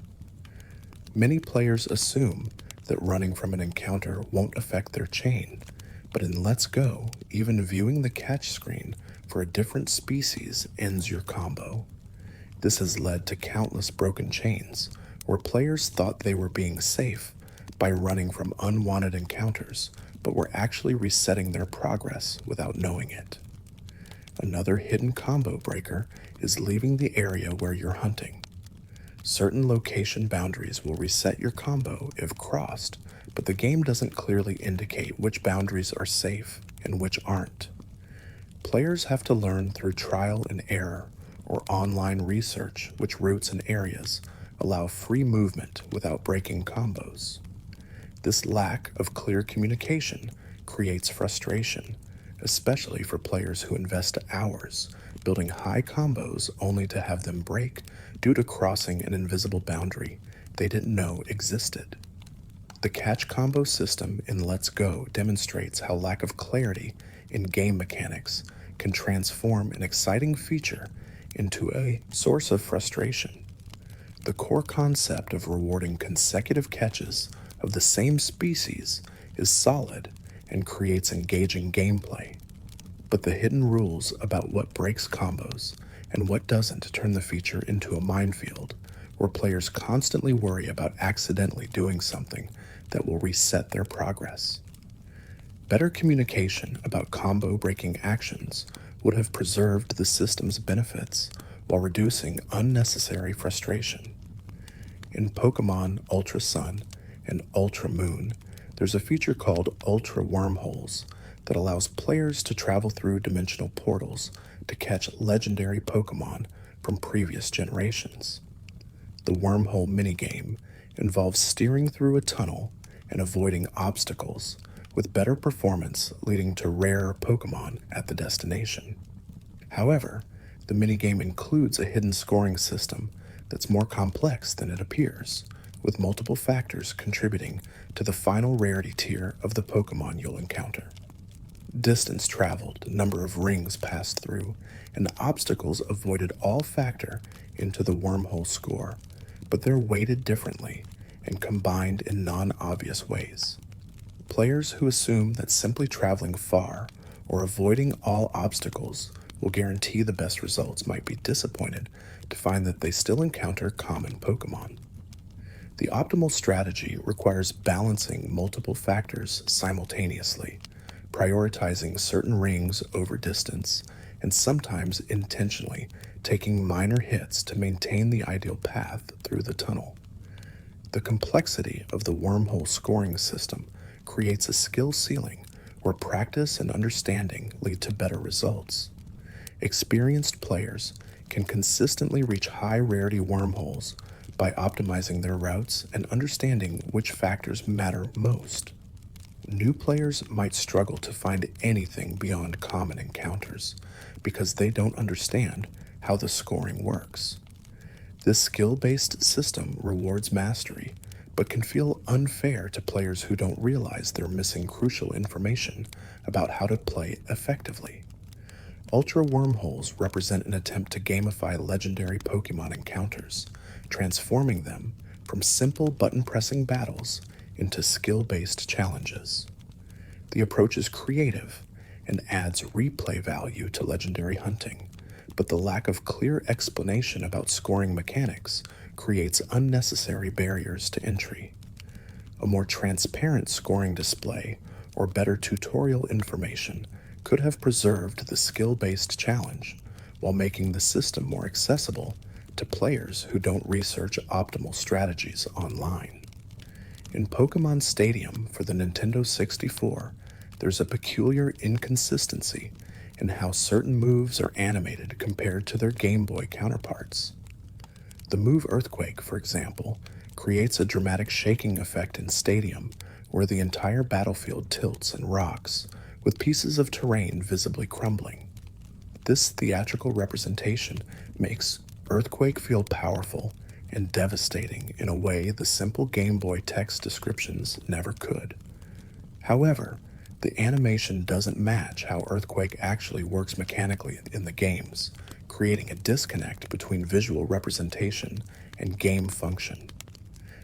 Many players assume that running from an encounter won't affect their chain, but in Let's Go, even viewing the catch screen for a different species ends your combo. This has led to countless broken chains, where players thought they were being safe by running from unwanted encounters, but were actually resetting their progress without knowing it. Another hidden combo breaker is leaving the area where you're hunting. Certain location boundaries will reset your combo if crossed, but the game doesn't clearly indicate which boundaries are safe and which aren't. Players have to learn through trial and error or online research which routes and areas allow free movement without breaking combos. This lack of clear communication creates frustration, especially for players who invest hours building high combos only to have them break due to crossing an invisible boundary they didn't know existed. The catch combo system in Let's Go demonstrates how lack of clarity in game mechanics can transform an exciting feature into a source of frustration. The core concept of rewarding consecutive catches of the same species is solid and creates engaging gameplay, but the hidden rules about what breaks combos and what doesn't turn the feature into a minefield where players constantly worry about accidentally doing something that will reset their progress. Better communication about combo breaking actions would have preserved the system's benefits while reducing unnecessary frustration. In Pokemon Ultra Sun and Ultra Moon, there's a feature called Ultra Wormholes that allows players to travel through dimensional portals to catch legendary Pokemon from previous generations. The Wormhole minigame involves steering through a tunnel and avoiding obstacles, with better performance leading to rarer Pokemon at the destination. However, the minigame includes a hidden scoring system that's more complex than it appears, with multiple factors contributing to the final rarity tier of the Pokemon you'll encounter. Distance traveled, number of rings passed through, and obstacles avoided all factor into the Wormhole score, but they're weighted differently and combined in non-obvious ways. Players who assume that simply traveling far or avoiding all obstacles will guarantee the best results might be disappointed to find that they still encounter common Pokemon. The optimal strategy requires balancing multiple factors simultaneously, prioritizing certain rings over distance, and sometimes intentionally taking minor hits to maintain the ideal path through the tunnel. The complexity of the Wormhole scoring system creates a skill ceiling where practice and understanding lead to better results. Experienced players can consistently reach high rarity wormholes by optimizing their routes and understanding which factors matter most. New players might struggle to find anything beyond common encounters because they don't understand how the scoring works. This skill-based system rewards mastery, but can feel unfair to players who don't realize they're missing crucial information about how to play effectively. Ultra Wormholes represent an attempt to gamify legendary Pokemon encounters, transforming them from simple button-pressing battles into skill-based challenges. The approach is creative and adds replay value to legendary hunting, but the lack of clear explanation about scoring mechanics creates unnecessary barriers to entry. A more transparent scoring display or better tutorial information could have preserved the skill-based challenge while making the system more accessible to players who don't research optimal strategies online. In Pokemon Stadium for the Nintendo 64, there's a peculiar inconsistency in how certain moves are animated compared to their Game Boy counterparts. The move Earthquake, for example, creates a dramatic shaking effect in Stadium where the entire battlefield tilts and rocks, with pieces of terrain visibly crumbling. This theatrical representation makes Earthquake feel powerful and devastating in a way the simple Game Boy text descriptions never could. However, the animation doesn't match how Earthquake actually works mechanically in the games, creating a disconnect between visual representation and game function.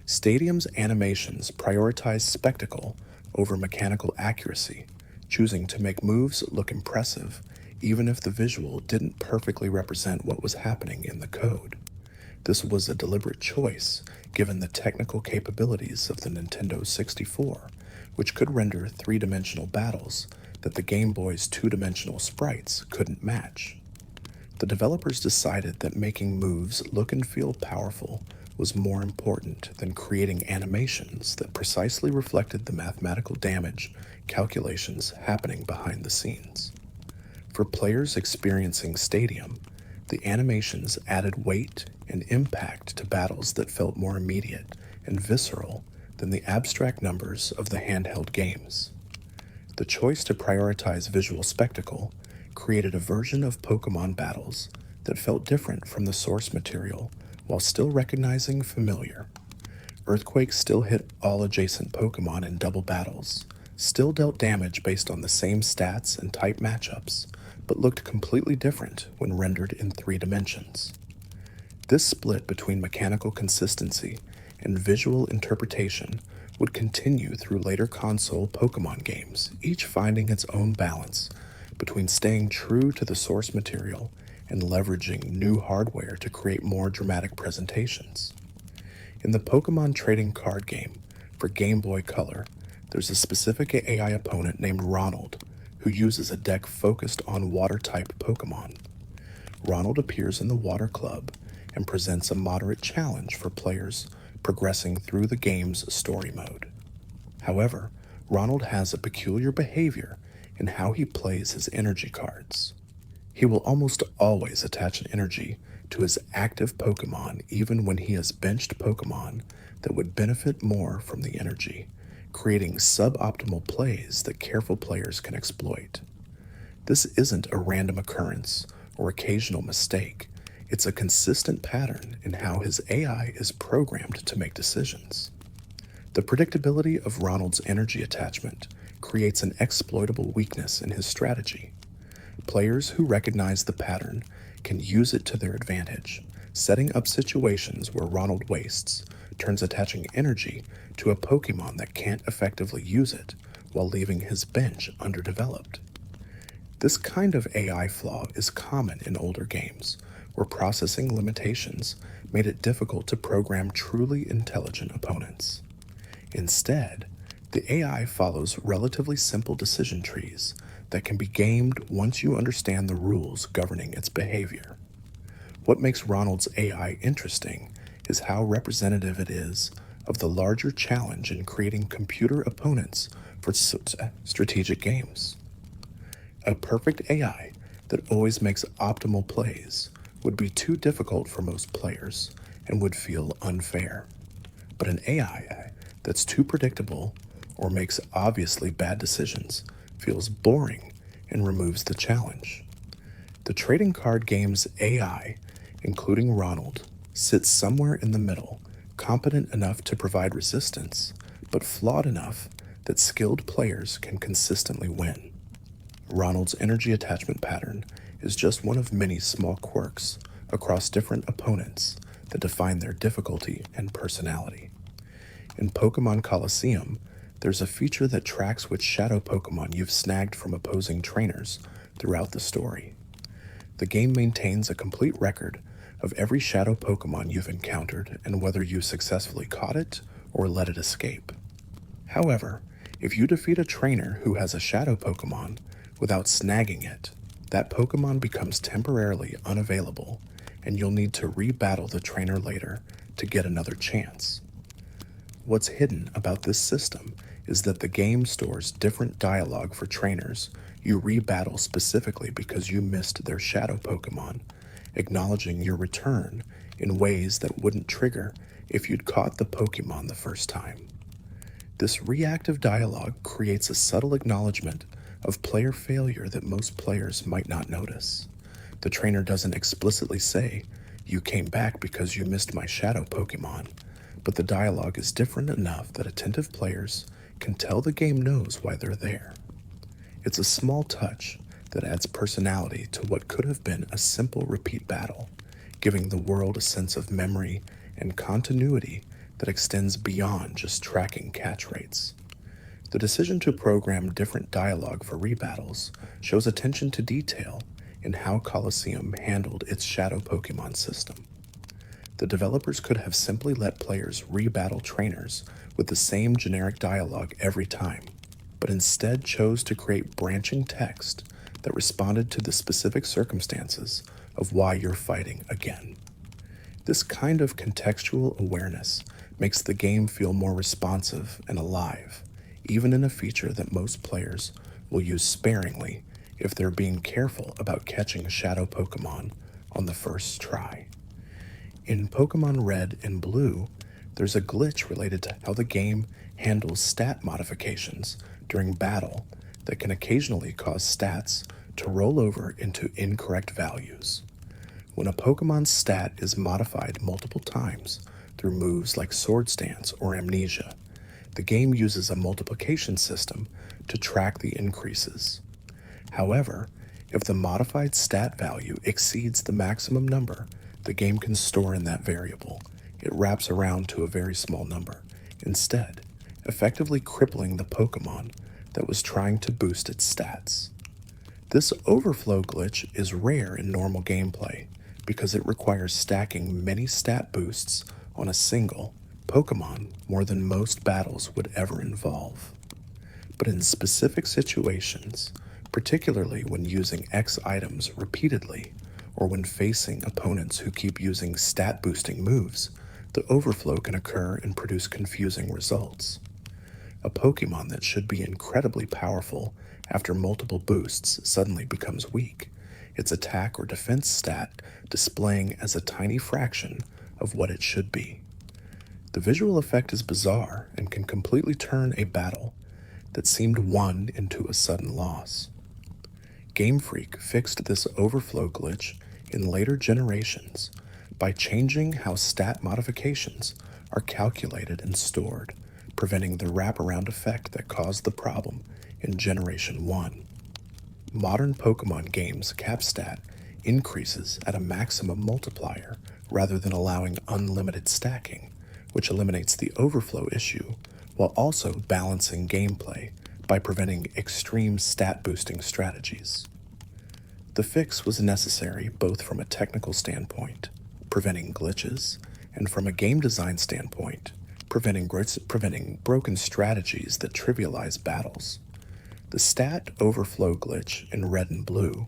Stadium's animations prioritize spectacle over mechanical accuracy, choosing to make moves look impressive even if the visual didn't perfectly represent what was happening in the code. This was a deliberate choice given the technical capabilities of the Nintendo 64, which could render three-dimensional battles that the Game Boy's two-dimensional sprites couldn't match. The developers decided that making moves look and feel powerful was more important than creating animations that precisely reflected the mathematical damage calculations happening behind the scenes. For players experiencing Stadium, the animations added weight and impact to battles that felt more immediate and visceral than the abstract numbers of the handheld games. The choice to prioritize visual spectacle created a version of Pokémon battles that felt different from the source material while still recognizing familiar. Earthquake still hit all adjacent Pokémon in double battles, still dealt damage based on the same stats and type matchups, but looked completely different when rendered in 3 dimensions. This split between mechanical consistency and visual interpretation would continue through later console Pokémon games, each finding its own balance between staying true to the source material and leveraging new hardware to create more dramatic presentations. In the Pokémon trading card game for Game Boy Color, there's a specific AI opponent named Ronald who uses a deck focused on water-type Pokémon. Ronald appears in the Water Club and presents a moderate challenge for players progressing through the game's story mode. However, Ronald has a peculiar behavior in how he plays his energy cards. He will almost always attach an energy to his active Pokémon even when he has benched Pokémon that would benefit more from the energy, creating suboptimal plays that careful players can exploit. This isn't a random occurrence or occasional mistake. It's a consistent pattern in how his AI is programmed to make decisions. The predictability of Ronald's energy attachment creates an exploitable weakness in his strategy. Players who recognize the pattern can use it to their advantage, setting up situations where Ronald wastes, turns attaching energy to a Pokémon that can't effectively use it while leaving his bench underdeveloped. This kind of AI flaw is common in older games, where processing limitations made it difficult to program truly intelligent opponents. Instead, the AI follows relatively simple decision trees that can be gamed once you understand the rules governing its behavior. What makes Ronald's AI interesting is how representative it is of the larger challenge in creating computer opponents for strategic games. A perfect AI that always makes optimal plays would be too difficult for most players and would feel unfair. But an AI that's too predictable or makes obviously bad decisions feels boring and removes the challenge. The trading card game's AI, including Ronald, sits somewhere in the middle, competent enough to provide resistance, but flawed enough that skilled players can consistently win. Ronald's energy attachment pattern is just one of many small quirks across different opponents that define their difficulty and personality. In Pokémon Colosseum, there's a feature that tracks which shadow Pokémon you've snagged from opposing trainers throughout the story. The game maintains a complete record of every shadow Pokémon you've encountered and whether you successfully caught it or let it escape. However, if you defeat a trainer who has a shadow Pokémon without snagging it, that Pokémon becomes temporarily unavailable and you'll need to re-battle the trainer later to get another chance. What's hidden about this system is that the game stores different dialogue for trainers you re-battle specifically because you missed their shadow Pokémon, acknowledging your return in ways that wouldn't trigger if you'd caught the Pokémon the first time. This reactive dialogue creates a subtle acknowledgement of player failure that most players might not notice. The trainer doesn't explicitly say, "You came back because you missed my shadow Pokémon," but the dialogue is different enough that attentive players can tell the game knows why they're there. It's a small touch that adds personality to what could have been a simple repeat battle, giving the world a sense of memory and continuity that extends beyond just tracking catch rates. The decision to program different dialogue for rebattles shows attention to detail in how Colosseum handled its shadow Pokémon system. The developers could have simply let players rebattle trainers with the same generic dialogue every time, but instead chose to create branching text that responded to the specific circumstances of why you're fighting again. This kind of contextual awareness makes the game feel more responsive and alive, even in a feature that most players will use sparingly if they're being careful about catching shadow Pokemon on the first try. In Pokemon Red and Blue, there's a glitch related to how the game handles stat modifications during battle that can occasionally cause stats to roll over into incorrect values. When a Pokemon's stat is modified multiple times through moves like Sword Stance or Amnesia, the game uses a multiplication system to track the increases. However, if the modified stat value exceeds the maximum number the game can store in that variable, it wraps around to a very small number, instead, effectively crippling the Pokemon that was trying to boost its stats. This overflow glitch is rare in normal gameplay because it requires stacking many stat boosts on a single Pokemon more than most battles would ever involve. But in specific situations, particularly when using X items repeatedly, or when facing opponents who keep using stat-boosting moves, the overflow can occur and produce confusing results. A Pokemon that should be incredibly powerful after multiple boosts suddenly becomes weak, its attack or defense stat displaying as a tiny fraction of what it should be. The visual effect is bizarre and can completely turn a battle that seemed won into a sudden loss. Game Freak fixed this overflow glitch in later generations by changing how stat modifications are calculated and stored, preventing the wraparound effect that caused the problem in Generation 1. Modern Pokemon games cap stat increases at a maximum multiplier rather than allowing unlimited stacking, which eliminates the overflow issue while also balancing gameplay by preventing extreme stat boosting strategies. The fix was necessary both from a technical standpoint, preventing glitches, and from a game design standpoint, preventing broken strategies that trivialize battles. The stat overflow glitch in Red and Blue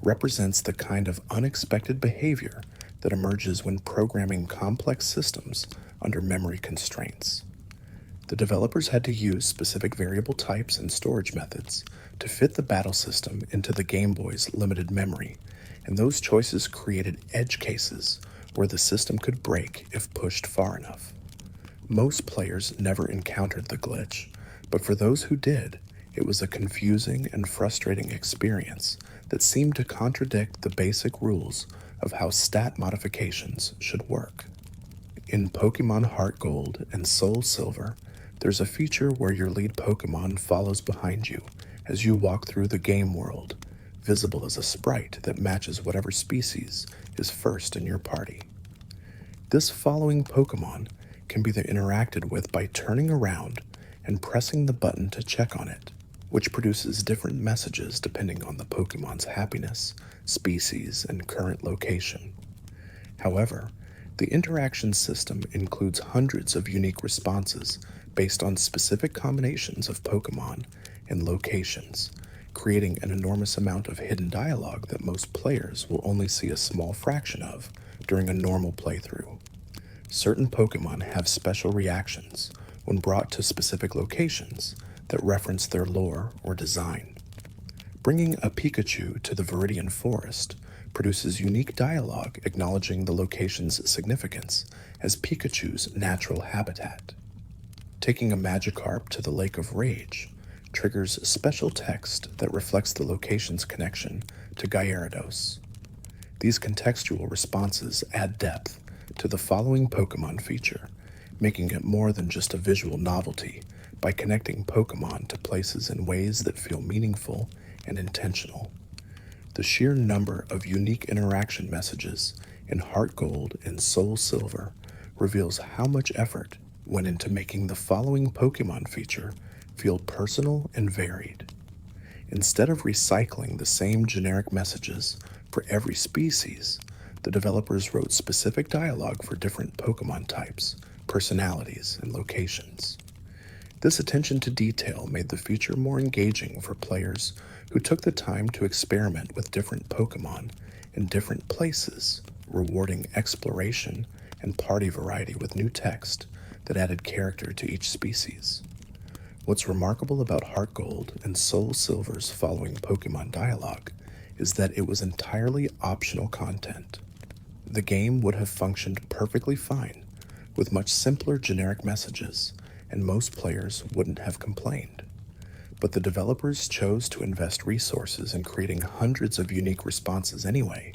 represents the kind of unexpected behavior that emerges when programming complex systems under memory constraints. The developers had to use specific variable types and storage methods to fit the battle system into the Game Boy's limited memory, and those choices created edge cases where the system could break if pushed far enough. Most players never encountered the glitch, but for those who did, it was a confusing and frustrating experience that seemed to contradict the basic rules of how stat modifications should work. In Pokemon Heart Gold and Soul Silver, there's a feature where your lead Pokemon follows behind you as you walk through the game world, visible as a sprite that matches whatever species is first in your party. This following Pokemon can be interacted with by turning around and pressing the button to check on it, which produces different messages depending on the Pokemon's happiness, species, and current location. However, the interaction system includes hundreds of unique responses based on specific combinations of Pokemon and locations, creating an enormous amount of hidden dialogue that most players will only see a small fraction of during a normal playthrough. Certain Pokemon have special reactions when brought to specific locations that reference their lore or design. Bringing a Pikachu to the Viridian Forest produces unique dialogue acknowledging the location's significance as Pikachu's natural habitat. Taking a Magikarp to the Lake of Rage triggers special text that reflects the location's connection to Gyarados. These contextual responses add depth to the following Pokemon feature, making it more than just a visual novelty by connecting Pokemon to places in ways that feel meaningful and intentional. The sheer number of unique interaction messages in Heart Gold and Soul Silver reveals how much effort went into making the following Pokemon feature feel personal and varied. Instead of recycling the same generic messages for every species, the developers wrote specific dialogue for different Pokemon types, personalities, and locations. This attention to detail made the feature more engaging for players who took the time to experiment with different Pokemon in different places, rewarding exploration and party variety with new text that added character to each species. What's remarkable about Heart Gold and Soul Silver's following Pokemon dialogue is that it was entirely optional content. The game would have functioned perfectly fine with much simpler generic messages, and most players wouldn't have complained. But the developers chose to invest resources in creating hundreds of unique responses anyway,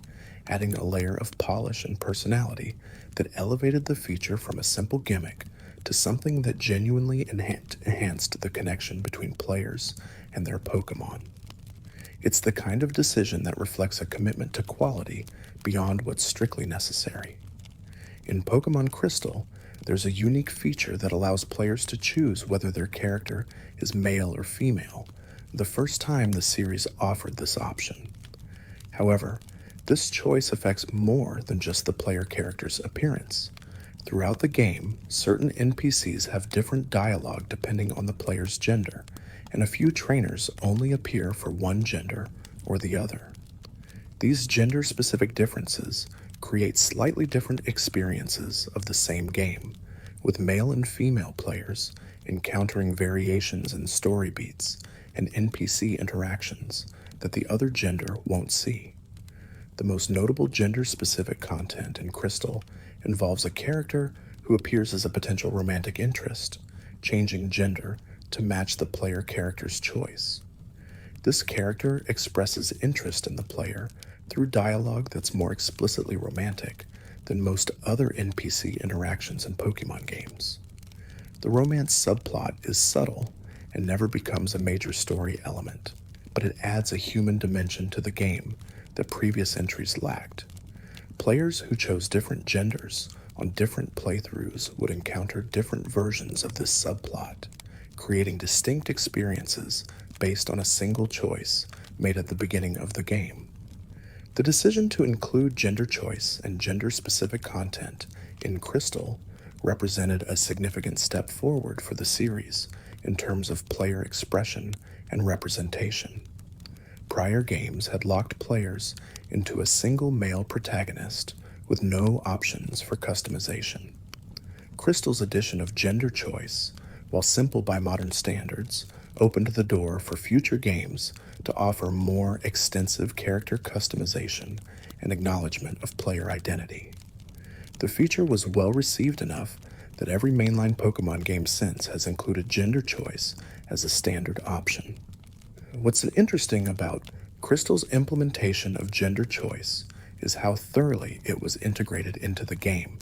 adding a layer of polish and personality that elevated the feature from a simple gimmick to something that genuinely enhanced the connection between players and their Pokemon. It's the kind of decision that reflects a commitment to quality beyond what's strictly necessary. In Pokemon Crystal, there's a unique feature that allows players to choose whether their character is male or female, the first time the series offered this option. However, this choice affects more than just the player character's appearance. Throughout the game, certain NPCs have different dialogue depending on the player's gender, and a few trainers only appear for one gender or the other. These gender-specific differences create slightly different experiences of the same game, with male and female players encountering variations in story beats and NPC interactions that the other gender won't see. The most notable gender-specific content in Crystal involves a character who appears as a potential romantic interest, changing gender to match the player character's choice. This character expresses interest in the player through dialogue that's more explicitly romantic than most other NPC interactions in Pokemon games. The romance subplot is subtle and never becomes a major story element, but it adds a human dimension to the game that previous entries lacked. Players who chose different genders on different playthroughs would encounter different versions of this subplot, creating distinct experiences based on a single choice made at the beginning of the game. The decision to include gender choice and gender-specific content in Crystal represented a significant step forward for the series in terms of player expression and representation. Prior games had locked players into a single male protagonist with no options for customization. Crystal's addition of gender choice, while simple by modern standards, opened the door for future games to offer more extensive character customization and acknowledgement of player identity. The feature was well received enough that every mainline Pokemon game since has included gender choice as a standard option. What's interesting about Crystal's implementation of gender choice is how thoroughly it was integrated into the game,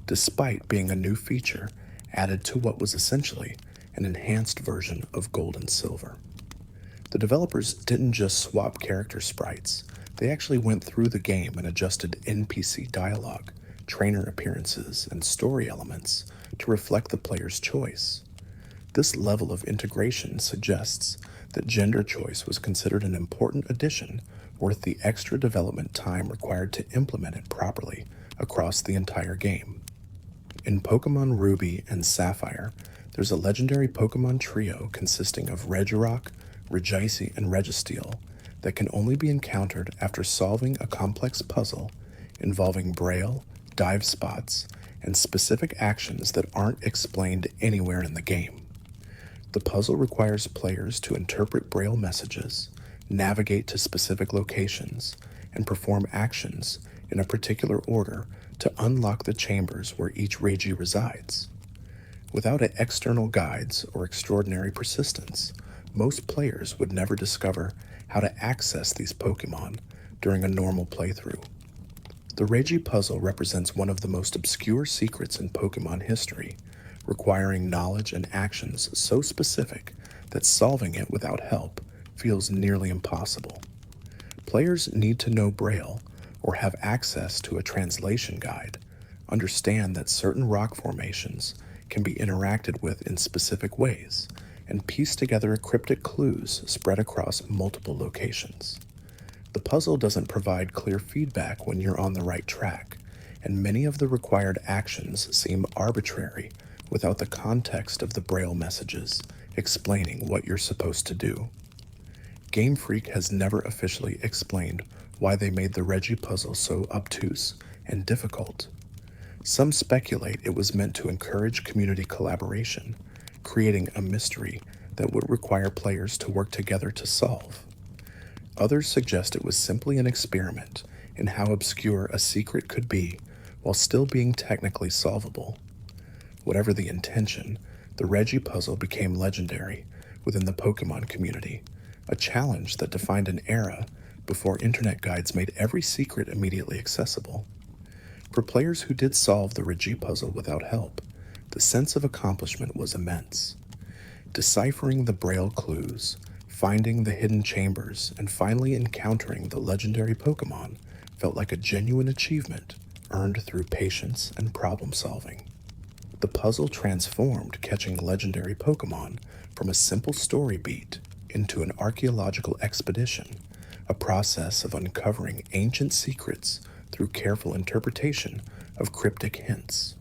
despite being a new feature added to what was essentially an enhanced version of Gold and Silver. The developers didn't just swap character sprites, they actually went through the game and adjusted NPC dialogue, trainer appearances, and story elements to reflect the player's choice. This level of integration suggests that gender choice was considered an important addition worth the extra development time required to implement it properly across the entire game. In Pokemon Ruby and Sapphire, there's a legendary Pokemon trio consisting of Regirock, Regice, and Registeel that can only be encountered after solving a complex puzzle involving Braille, dive spots, and specific actions that aren't explained anywhere in the game. The puzzle requires players to interpret Braille messages, navigate to specific locations, and perform actions in a particular order to unlock the chambers where each Regi resides. Without external guides or extraordinary persistence, most players would never discover how to access these Pokemon during a normal playthrough. The Regi puzzle represents one of the most obscure secrets in Pokemon history, requiring knowledge and actions so specific that solving it without help feels nearly impossible. Players need to know Braille or have access to a translation guide, understand that certain rock formations can be interacted with in specific ways, and piece together cryptic clues spread across multiple locations. The puzzle doesn't provide clear feedback when you're on the right track, and many of the required actions seem arbitrary without the context of the Braille messages explaining what you're supposed to do. Game Freak has never officially explained why they made the Regi puzzle so obtuse and difficult. Some speculate it was meant to encourage community collaboration, creating a mystery that would require players to work together to solve. Others suggest it was simply an experiment in how obscure a secret could be while still being technically solvable. Whatever the intention, the Regi puzzle became legendary within the Pokemon community, a challenge that defined an era before internet guides made every secret immediately accessible. For players who did solve the Regi puzzle without help, the sense of accomplishment was immense. Deciphering the Braille clues, finding the hidden chambers, and finally encountering the legendary Pokemon felt like a genuine achievement earned through patience and problem solving. The puzzle transformed catching legendary Pokemon from a simple story beat into an archaeological expedition, a process of uncovering ancient secrets through careful interpretation of cryptic hints.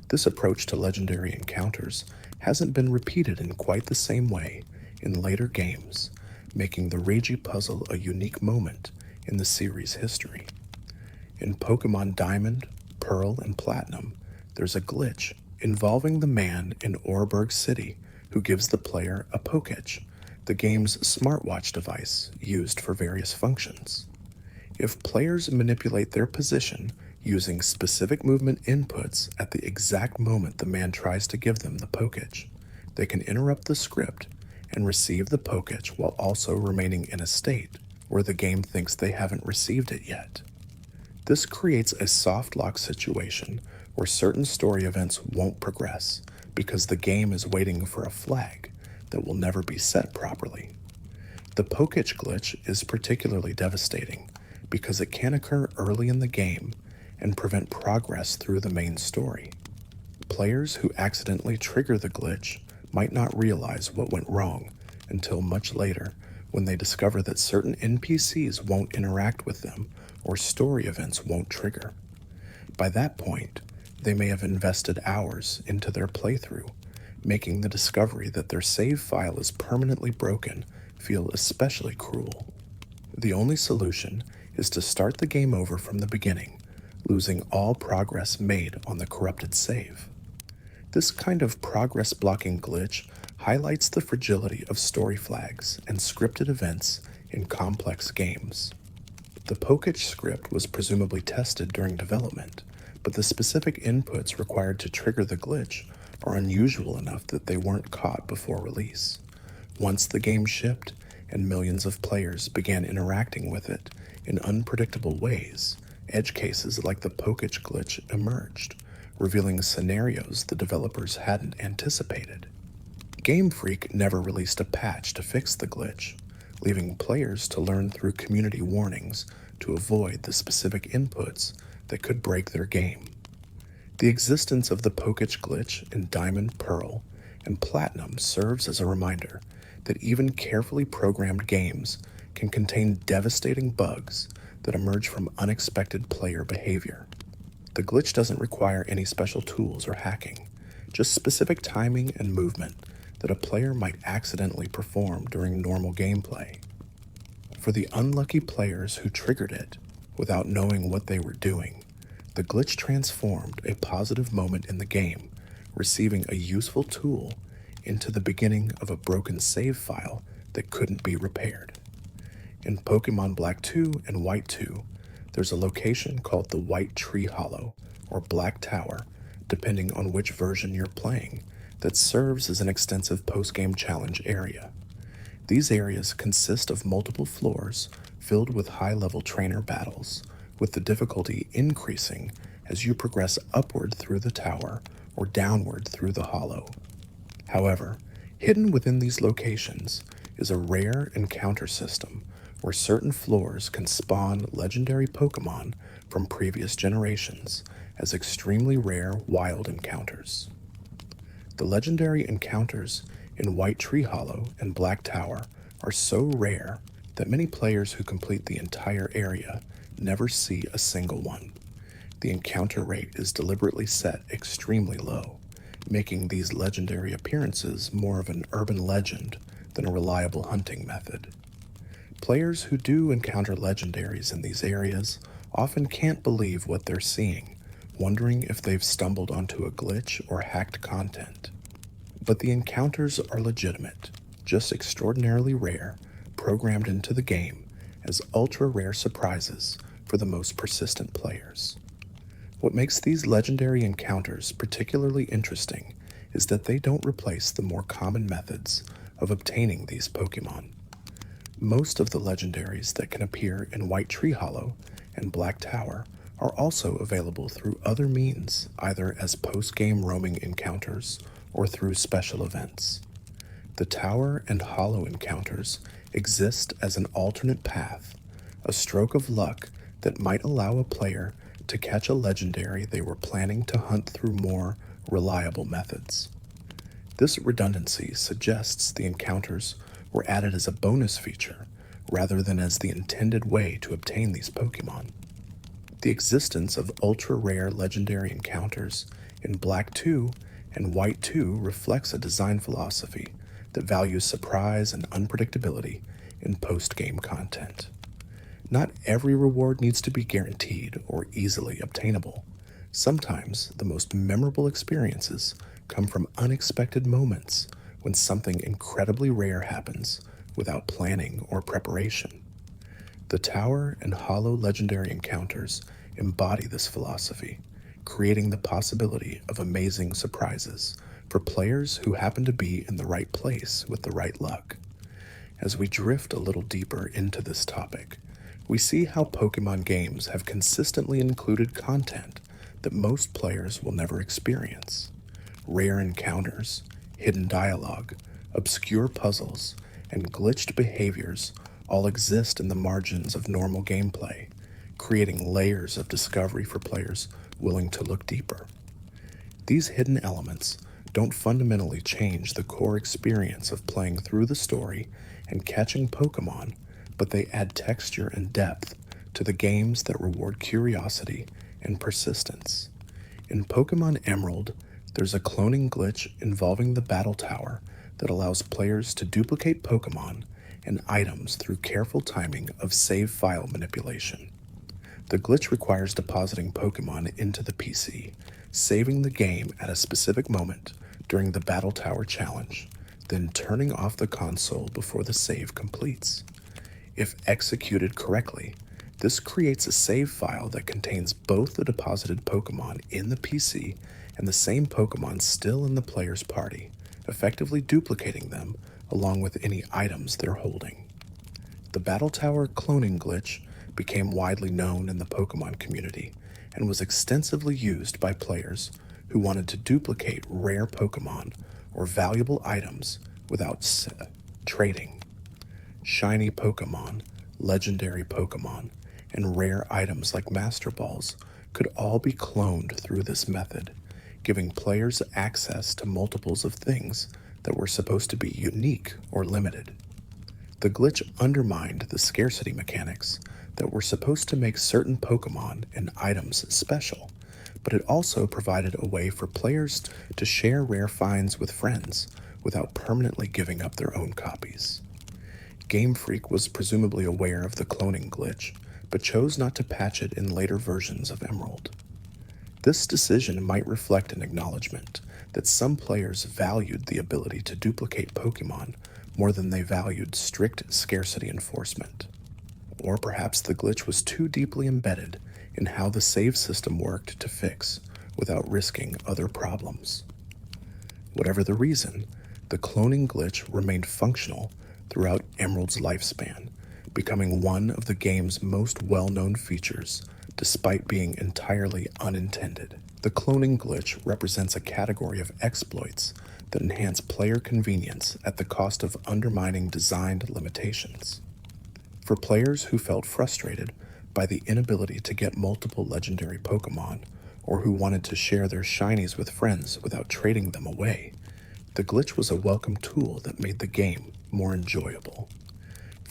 This approach to legendary encounters hasn't been repeated in quite the same way in later games, making the Regi puzzle a unique moment in the series' history. In Pokemon Diamond, Pearl, and Platinum, there's a glitch involving the man in Oreburgh City who gives the player a Pokéch, the game's smartwatch device used for various functions. If players manipulate their position using specific movement inputs at the exact moment the man tries to give them the Pokéch, they can interrupt the script and receive the Pokéch while also remaining in a state where the game thinks they haven't received it yet. This creates a soft lock situation where certain story events won't progress because the game is waiting for a flag that will never be set properly. The Pokéch glitch is particularly devastating because it can occur early in the game and prevent progress through the main story. Players who accidentally trigger the glitch might not realize what went wrong until much later when they discover that certain NPCs won't interact with them or story events won't trigger. By that point, they may have invested hours into their playthrough, making the discovery that their save file is permanently broken feel especially cruel. The only solution is to start the game over from the beginning, losing all progress made on the corrupted save. This kind of progress blocking glitch highlights the fragility of story flags and scripted events in complex games. The Pokéch script was presumably tested during development, but the specific inputs required to trigger the glitch are unusual enough that they weren't caught before release. Once the game shipped and millions of players began interacting with it in unpredictable ways, edge cases like the Pokéch glitch emerged, revealing scenarios the developers hadn't anticipated. Game Freak never released a patch to fix the glitch, leaving players to learn through community warnings to avoid the specific inputs that could break their game. The existence of the Pokéch glitch in Diamond, Pearl, and Platinum serves as a reminder that even carefully programmed games can contain devastating bugs that emerge from unexpected player behavior. The glitch doesn't require any special tools or hacking, just specific timing and movement that a player might accidentally perform during normal gameplay. For the unlucky players who triggered it without knowing what they were doing, the glitch transformed a positive moment in the game, receiving a useful tool into the beginning of a broken save file that couldn't be repaired. In Pokemon Black 2 and White 2, there's a location called the White Tree Hollow, or Black Tower, depending on which version you're playing, that serves as an extensive post-game challenge area. These areas consist of multiple floors filled with high-level trainer battles, with the difficulty increasing as you progress upward through the tower or downward through the hollow. However, hidden within these locations is a rare encounter system where certain floors can spawn legendary Pokemon from previous generations as extremely rare wild encounters. The legendary encounters in White Tree Hollow and Black Tower are so rare that many players who complete the entire area never see a single one. The encounter rate is deliberately set extremely low, making these legendary appearances more of an urban legend than a reliable hunting method. Players who do encounter legendaries in these areas often can't believe what they're seeing, wondering if they've stumbled onto a glitch or hacked content. But the encounters are legitimate, just extraordinarily rare, programmed into the game as ultra-rare surprises for the most persistent players. What makes these legendary encounters particularly interesting is that they don't replace the more common methods of obtaining these Pokémon. Most of the legendaries that can appear in White Tree Hollow and Black Tower are also available through other means, either as post-game roaming encounters or through special events. The Tower and Hollow encounters exist as an alternate path, a stroke of luck that might allow a player to catch a legendary they were planning to hunt through more reliable methods. This redundancy suggests the encounters were added as a bonus feature rather than as the intended way to obtain these Pokémon. The existence of ultra-rare legendary encounters in Black 2 and White 2 reflects a design philosophy that values surprise and unpredictability in post-game content. Not every reward needs to be guaranteed or easily obtainable. Sometimes the most memorable experiences come from unexpected moments when something incredibly rare happens without planning or preparation. The Tower and Hollow legendary encounters embody this philosophy, creating the possibility of amazing surprises for players who happen to be in the right place with the right luck. As we drift a little deeper into this topic, we see how Pokémon games have consistently included content that most players will never experience. Rare encounters, hidden dialogue, obscure puzzles, and glitched behaviors all exist in the margins of normal gameplay, creating layers of discovery for players willing to look deeper. These hidden elements don't fundamentally change the core experience of playing through the story and catching Pokémon, but they add texture and depth to the games that reward curiosity and persistence. In Pokémon Emerald, there's a cloning glitch involving the Battle Tower that allows players to duplicate Pokémon and items through careful timing of save file manipulation. The glitch requires depositing Pokémon into the PC, saving the game at a specific moment during the Battle Tower challenge, then turning off the console before the save completes. If executed correctly, this creates a save file that contains both the deposited Pokémon in the PC and the same Pokémon still in the player's party, effectively duplicating them along with any items they're holding. The Battle Tower cloning glitch became widely known in the Pokémon community and was extensively used by players who wanted to duplicate rare Pokémon or valuable items without trading. Shiny Pokémon, legendary Pokémon, and rare items like Master Balls could all be cloned through this method, giving players access to multiples of things that were supposed to be unique or limited. The glitch undermined the scarcity mechanics that were supposed to make certain Pokémon and items special, but it also provided a way for players to share rare finds with friends without permanently giving up their own copies. Game Freak was presumably aware of the cloning glitch, but chose not to patch it in later versions of Emerald. This decision might reflect an acknowledgement that some players valued the ability to duplicate Pokémon more than they valued strict scarcity enforcement. Or perhaps the glitch was too deeply embedded in how the save system worked to fix without risking other problems. Whatever the reason, the cloning glitch remained functional throughout Emerald's lifespan, becoming one of the game's most well-known features despite being entirely unintended. The cloning glitch represents a category of exploits that enhance player convenience at the cost of undermining designed limitations. For players who felt frustrated by the inability to get multiple legendary Pokémon, or who wanted to share their shinies with friends without trading them away, the glitch was a welcome tool that made the game more enjoyable.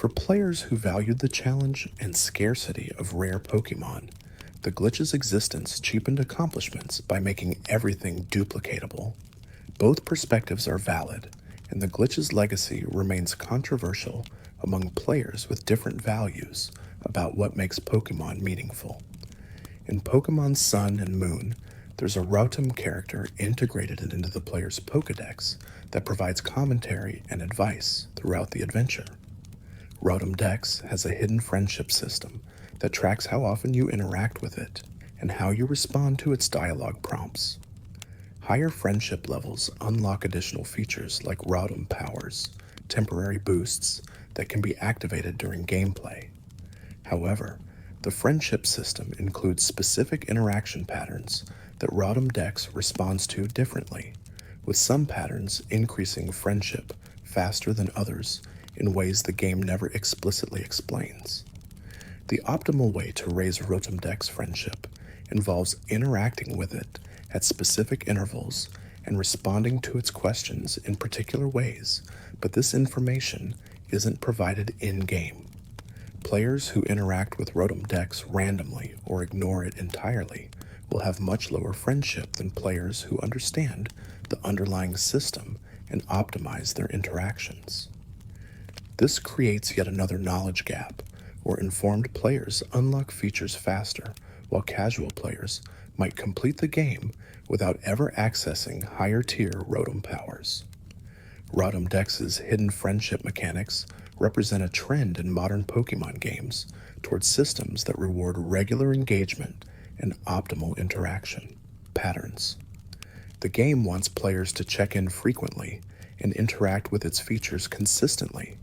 For players who valued the challenge and scarcity of rare Pokemon, the glitch's existence cheapened accomplishments by making everything duplicatable. Both perspectives are valid, and the glitch's legacy remains controversial among players with different values about what makes Pokemon meaningful. In Pokemon Sun and Moon, there's a Rotom character integrated into the player's Pokédex that provides commentary and advice throughout the adventure. Rotom Dex has a hidden friendship system that tracks how often you interact with it and how you respond to its dialogue prompts. Higher friendship levels unlock additional features like Rotom powers, temporary boosts that can be activated during gameplay. However, the friendship system includes specific interaction patterns that Rotom Dex responds to differently, with some patterns increasing friendship faster than others in ways the game never explicitly explains. The optimal way to raise Rotom Dex friendship involves interacting with it at specific intervals and responding to its questions in particular ways, but this information isn't provided in-game. Players who interact with Rotom Dex randomly or ignore it entirely will have much lower friendship than players who understand the underlying system and optimize their interactions. This creates yet another knowledge gap, where informed players unlock features faster, while casual players might complete the game without ever accessing higher-tier Rotom powers. Rotom Dex's hidden friendship mechanics represent a trend in modern Pokemon games towards systems that reward regular engagement and optimal interaction patterns. The game wants players to check in frequently and interact with its features consistently,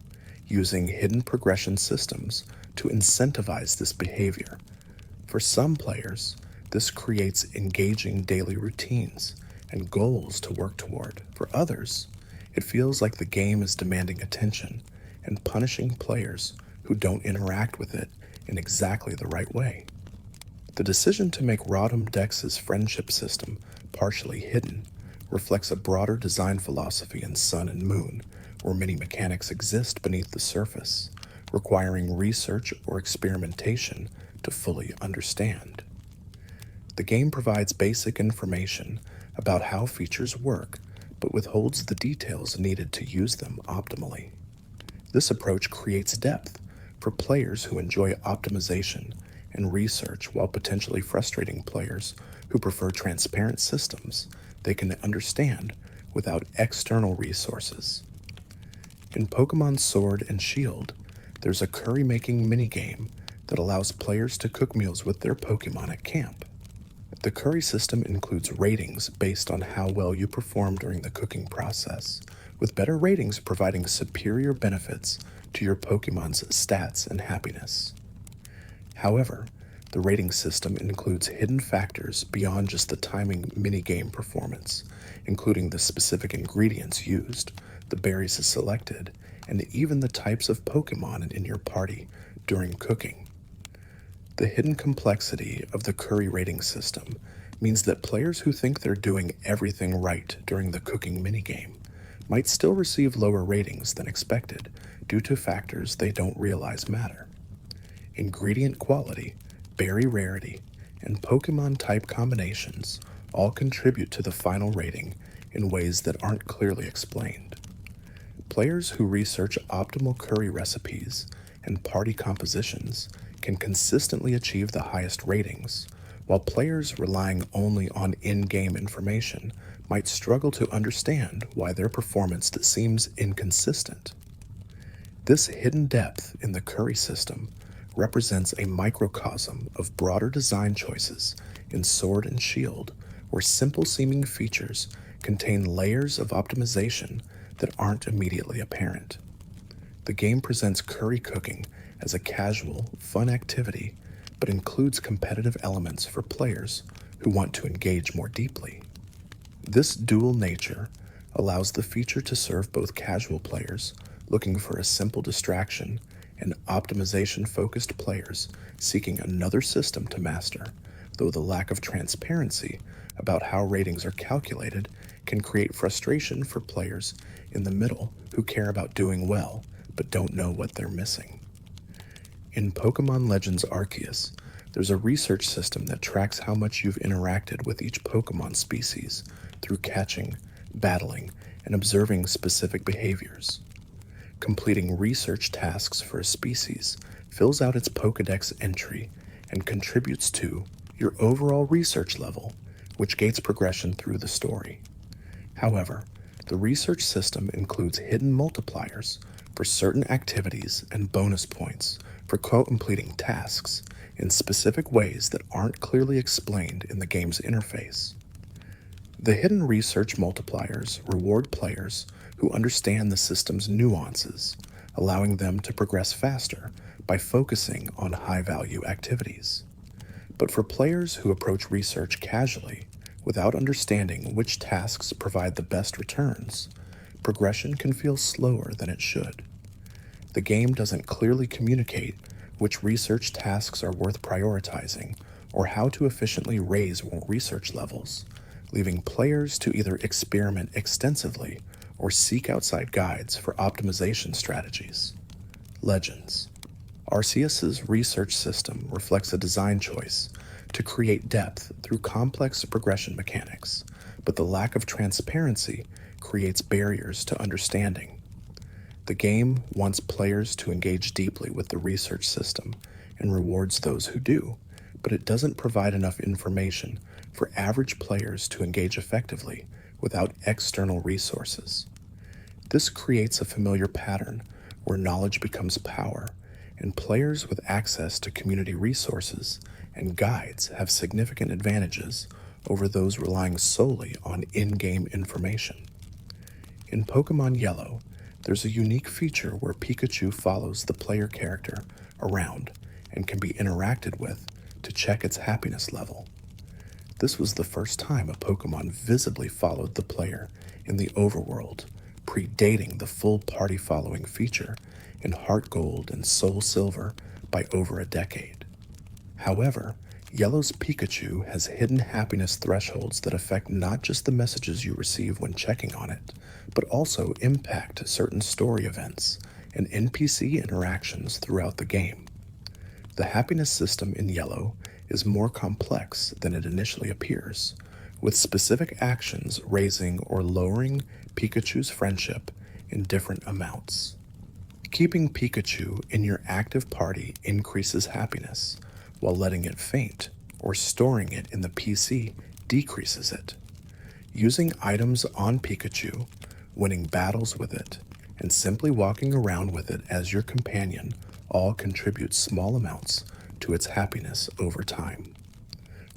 using hidden progression systems to incentivize this behavior. For some players, this creates engaging daily routines and goals to work toward. For others, it feels like the game is demanding attention and punishing players who don't interact with it in exactly the right way. The decision to make Rotom Dex's friendship system partially hidden reflects a broader design philosophy in Sun and Moon, where many mechanics exist beneath the surface, requiring research or experimentation to fully understand. The game provides basic information about how features work, but withholds the details needed to use them optimally. This approach creates depth for players who enjoy optimization and research, while potentially frustrating players who prefer transparent systems they can understand without external resources. In Pokemon Sword and Shield, there's a curry-making minigame that allows players to cook meals with their Pokemon at camp. The curry system includes ratings based on how well you perform during the cooking process, with better ratings providing superior benefits to your Pokemon's stats and happiness. However, the rating system includes hidden factors beyond just the timing minigame performance, including the specific ingredients used, the berries selected, and even the types of Pokemon in your party during cooking. The hidden complexity of the curry rating system means that players who think they're doing everything right during the cooking minigame might still receive lower ratings than expected due to factors they don't realize matter. Ingredient quality, berry rarity, and Pokemon type combinations all contribute to the final rating in ways that aren't clearly explained. Players who research optimal curry recipes and party compositions can consistently achieve the highest ratings, while players relying only on in-game information might struggle to understand why their performance seems inconsistent. This hidden depth in the curry system represents a microcosm of broader design choices in Sword and Shield, where simple-seeming features contain layers of optimization that aren't immediately apparent. The game presents curry cooking as a casual, fun activity, but includes competitive elements for players who want to engage more deeply. This dual nature allows the feature to serve both casual players looking for a simple distraction and optimization-focused players seeking another system to master, though the lack of transparency about how ratings are calculated can create frustration for players in the middle who care about doing well but don't know what they're missing. In Pokemon Legends Arceus, there's a research system that tracks how much you've interacted with each Pokemon species through catching, battling, and observing specific behaviors. Completing research tasks for a species fills out its Pokédex entry and contributes to your overall research level, which gates progression through the story. However, the research system includes hidden multipliers for certain activities and bonus points for completing tasks in specific ways that aren't clearly explained in the game's interface. The hidden research multipliers reward players who understand the system's nuances, allowing them to progress faster by focusing on high-value activities. But for players who approach research casually, without understanding which tasks provide the best returns, progression can feel slower than it should. The game doesn't clearly communicate which research tasks are worth prioritizing or how to efficiently raise research levels, leaving players to either experiment extensively or seek outside guides for optimization strategies. Legends. Arceus's research system reflects a design choice to create depth through complex progression mechanics, but the lack of transparency creates barriers to understanding. The game wants players to engage deeply with the research system and rewards those who do, but it doesn't provide enough information for average players to engage effectively without external resources. This creates a familiar pattern where knowledge becomes power, and players with access to community resources and guides have significant advantages over those relying solely on in-game information. In Pokemon Yellow, there's a unique feature where Pikachu follows the player character around and can be interacted with to check its happiness level. This was the first time a Pokemon visibly followed the player in the overworld, predating the full party following feature in Heart Gold and Soul Silver by over a decade. However, Yellow's Pikachu has hidden happiness thresholds that affect not just the messages you receive when checking on it, but also impact certain story events and NPC interactions throughout the game. The happiness system in Yellow is more complex than it initially appears, with specific actions raising or lowering Pikachu's friendship in different amounts. Keeping Pikachu in your active party increases happiness, while letting it faint or storing it in the PC decreases it. Using items on Pikachu, winning battles with it, and simply walking around with it as your companion all contribute small amounts to its happiness over time.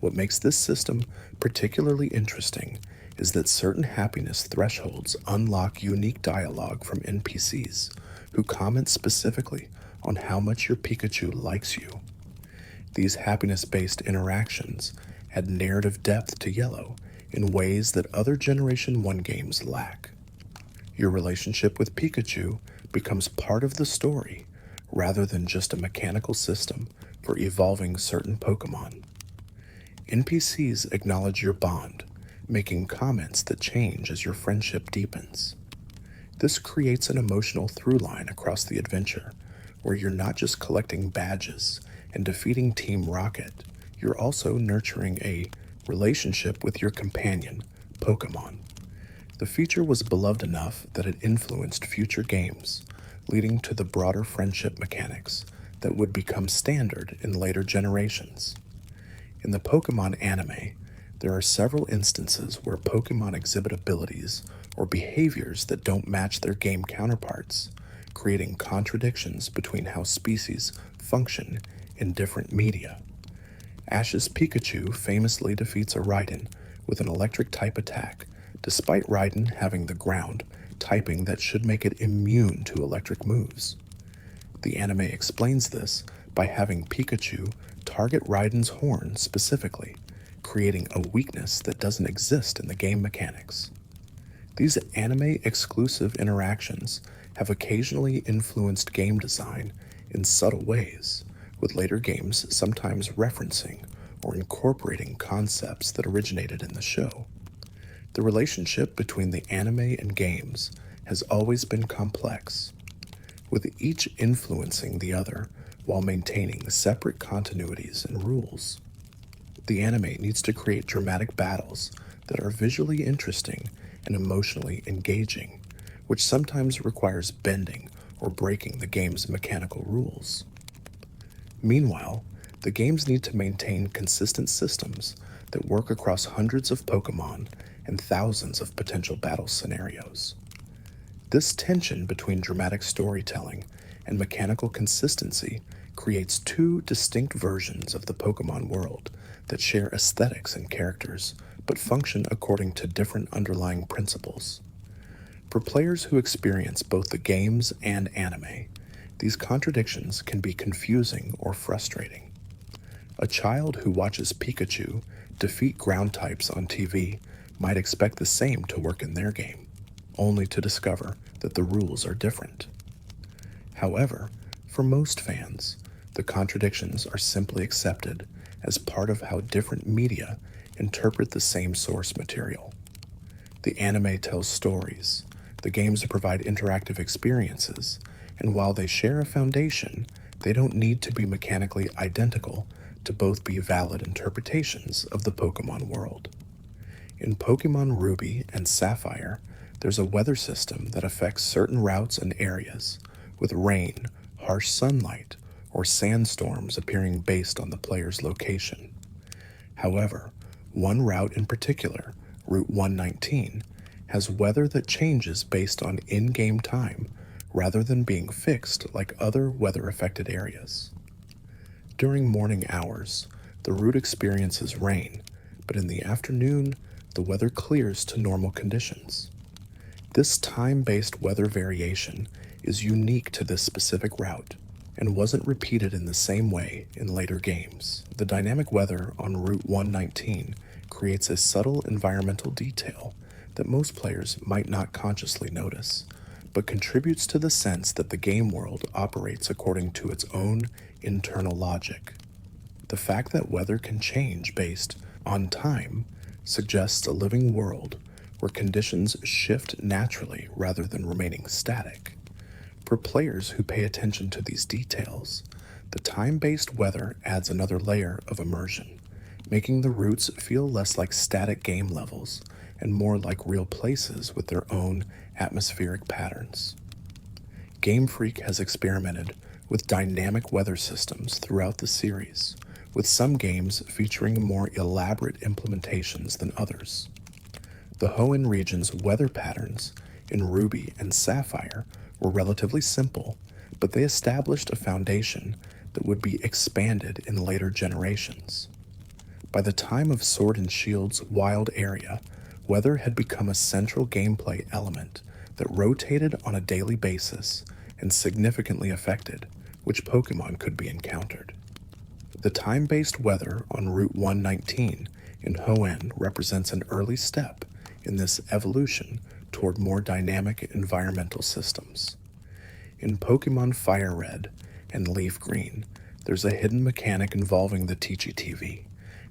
What makes this system particularly interesting is that certain happiness thresholds unlock unique dialogue from NPCs who comment specifically on how much your Pikachu likes you. These happiness-based interactions add narrative depth to Yellow in ways that other Generation 1 games lack. Your relationship with Pikachu becomes part of the story rather than just a mechanical system for evolving certain Pokemon. NPCs acknowledge your bond, making comments that change as your friendship deepens. This creates an emotional through line across the adventure, where you're not just collecting badges and defeating Team Rocket, you're also nurturing a relationship with your companion, Pokemon. The feature was beloved enough that it influenced future games, leading to the broader friendship mechanics that would become standard in later generations. In the Pokemon anime, there are several instances where Pokemon exhibit abilities or behaviors that don't match their game counterparts, creating contradictions between how species function in different media. Ash's Pikachu famously defeats a Raiden with an electric-type attack, despite Raiden having the ground typing that should make it immune to electric moves. The anime explains this by having Pikachu target Raiden's horn specifically, creating a weakness that doesn't exist in the game mechanics. These anime-exclusive interactions have occasionally influenced game design in subtle ways, with later games sometimes referencing or incorporating concepts that originated in the show. The relationship between the anime and games has always been complex. with each influencing the other while maintaining separate continuities and rules. The anime needs to create dramatic battles that are visually interesting and emotionally engaging, which sometimes requires bending or breaking the game's mechanical rules. Meanwhile, the games need to maintain consistent systems that work across hundreds of Pokemon and thousands of potential battle scenarios. This tension between dramatic storytelling and mechanical consistency creates two distinct versions of the Pokemon world that share aesthetics and characters, but function according to different underlying principles. For players who experience both the games and anime, these contradictions can be confusing or frustrating. A child who watches Pikachu defeat ground types on TV might expect the same to work in their game, only to discover that the rules are different. However, for most fans, the contradictions are simply accepted as part of how different media interpret the same source material. The anime tells stories, the games provide interactive experiences, and while they share a foundation, they don't need to be mechanically identical to both be valid interpretations of the Pokemon world. In Pokemon Ruby and Sapphire, there's a weather system that affects certain routes and areas, with rain, harsh sunlight, or sandstorms appearing based on the player's location. However, one route in particular, Route 119, has weather that changes based on in-game time rather than being fixed like other weather-affected areas. During morning hours, the route experiences rain, but in the afternoon, the weather clears to normal conditions. This time-based weather variation is unique to this specific route and wasn't repeated in the same way in later games. The dynamic weather on Route 119 creates a subtle environmental detail that most players might not consciously notice, but contributes to the sense that the game world operates according to its own internal logic. The fact that weather can change based on time suggests a living world where conditions shift naturally rather than remaining static. For players who pay attention to these details, the time-based weather adds another layer of immersion, making the routes feel less like static game levels and more like real places with their own atmospheric patterns. Game Freak has experimented with dynamic weather systems throughout the series, with some games featuring more elaborate implementations than others. The Hoenn region's weather patterns in Ruby and Sapphire were relatively simple, but they established a foundation that would be expanded in later generations. By the time of Sword and Shield's wild area, weather had become a central gameplay element that rotated on a daily basis and significantly affected which Pokemon could be encountered. The time-based weather on Route 119 in Hoenn represents an early step in this evolution toward more dynamic environmental systems. In Pokemon Fire Red and Leaf Green, there's a hidden mechanic involving the TCG,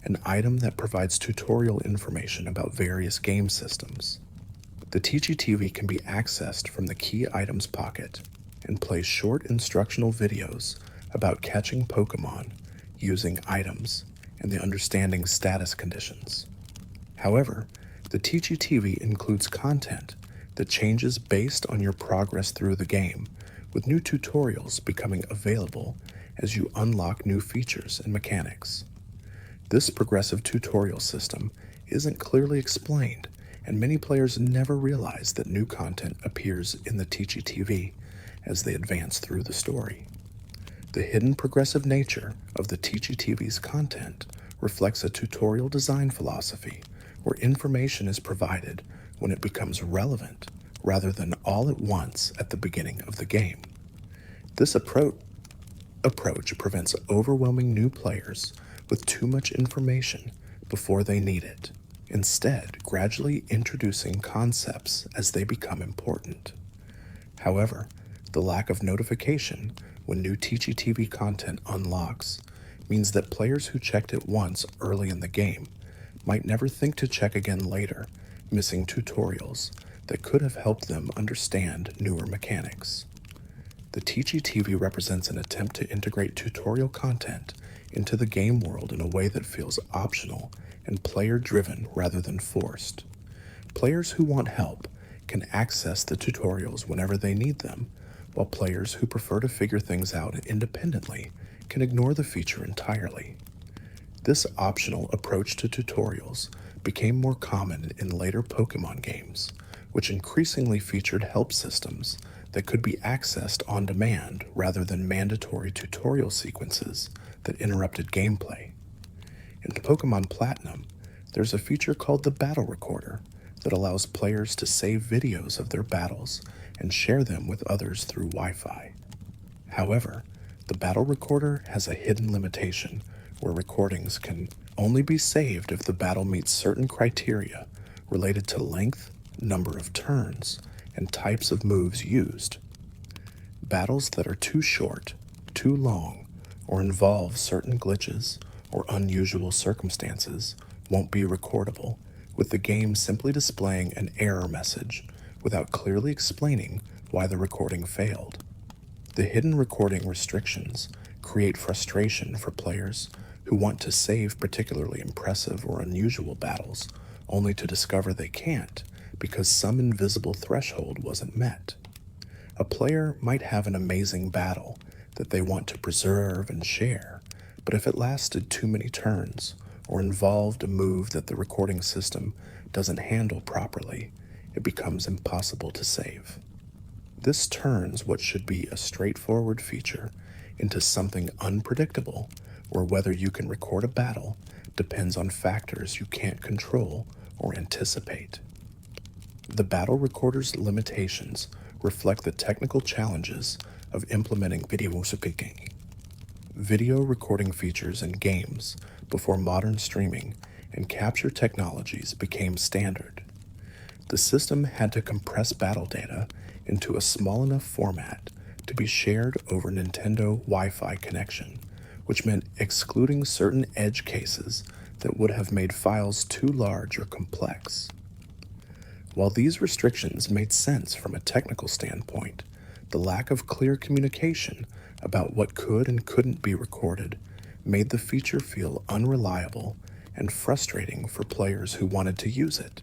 an item that provides tutorial information about various game systems. The TCG can be accessed from the Key Items pocket and plays short instructional videos about catching Pokemon, using items, and the understanding status conditions. However, the TCG includes content that changes based on your progress through the game, with new tutorials becoming available as you unlock new features and mechanics. This progressive tutorial system isn't clearly explained, and many players never realize that new content appears in the TCG as they advance through the story. The hidden progressive nature of the TCG's content reflects a tutorial design philosophy where information is provided when it becomes relevant rather than all at once at the beginning of the game. This approach prevents overwhelming new players with too much information before they need it, instead gradually introducing concepts as they become important. However, the lack of notification when new TCG content unlocks means that players who checked it once early in the game might never think to check again later, missing tutorials that could have helped them understand newer mechanics. The TGTV represents an attempt to integrate tutorial content into the game world in a way that feels optional and player-driven rather than forced. Players who want help can access the tutorials whenever they need them, while players who prefer to figure things out independently can ignore the feature entirely. This optional approach to tutorials became more common in later Pokemon games, which increasingly featured help systems that could be accessed on demand rather than mandatory tutorial sequences that interrupted gameplay. In Pokemon Platinum, there's a feature called the Battle Recorder that allows players to save videos of their battles and share them with others through Wi-Fi. However, the Battle Recorder has a hidden limitation where recordings can only be saved if the battle meets certain criteria related to length, number of turns, and types of moves used. Battles that are too short, too long, or involve certain glitches or unusual circumstances won't be recordable, with the game simply displaying an error message without clearly explaining why the recording failed. The hidden recording restrictions create frustration for players who want to save particularly impressive or unusual battles, only to discover they can't because some invisible threshold wasn't met. A player might have an amazing battle that they want to preserve and share, but if it lasted too many turns or involved a move that the recording system doesn't handle properly, it becomes impossible to save. This turns what should be a straightforward feature into something unpredictable, where whether you can record a battle depends on factors you can't control or anticipate. The Battle Recorder's limitations reflect the technical challenges of implementing video recording features in games before modern streaming and capture technologies became standard. The system had to compress battle data into a small enough format to be shared over Nintendo Wi-Fi connection, which meant excluding certain edge cases that would have made files too large or complex. While these restrictions made sense from a technical standpoint, the lack of clear communication about what could and couldn't be recorded made the feature feel unreliable and frustrating for players who wanted to use it.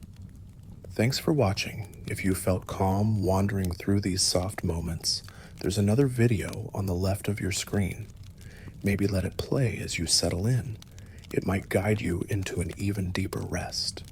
Thanks for watching. If you felt calm wandering through these soft moments, there's another video on the left of your screen. Maybe let it play as you settle in. It might guide you into an even deeper rest.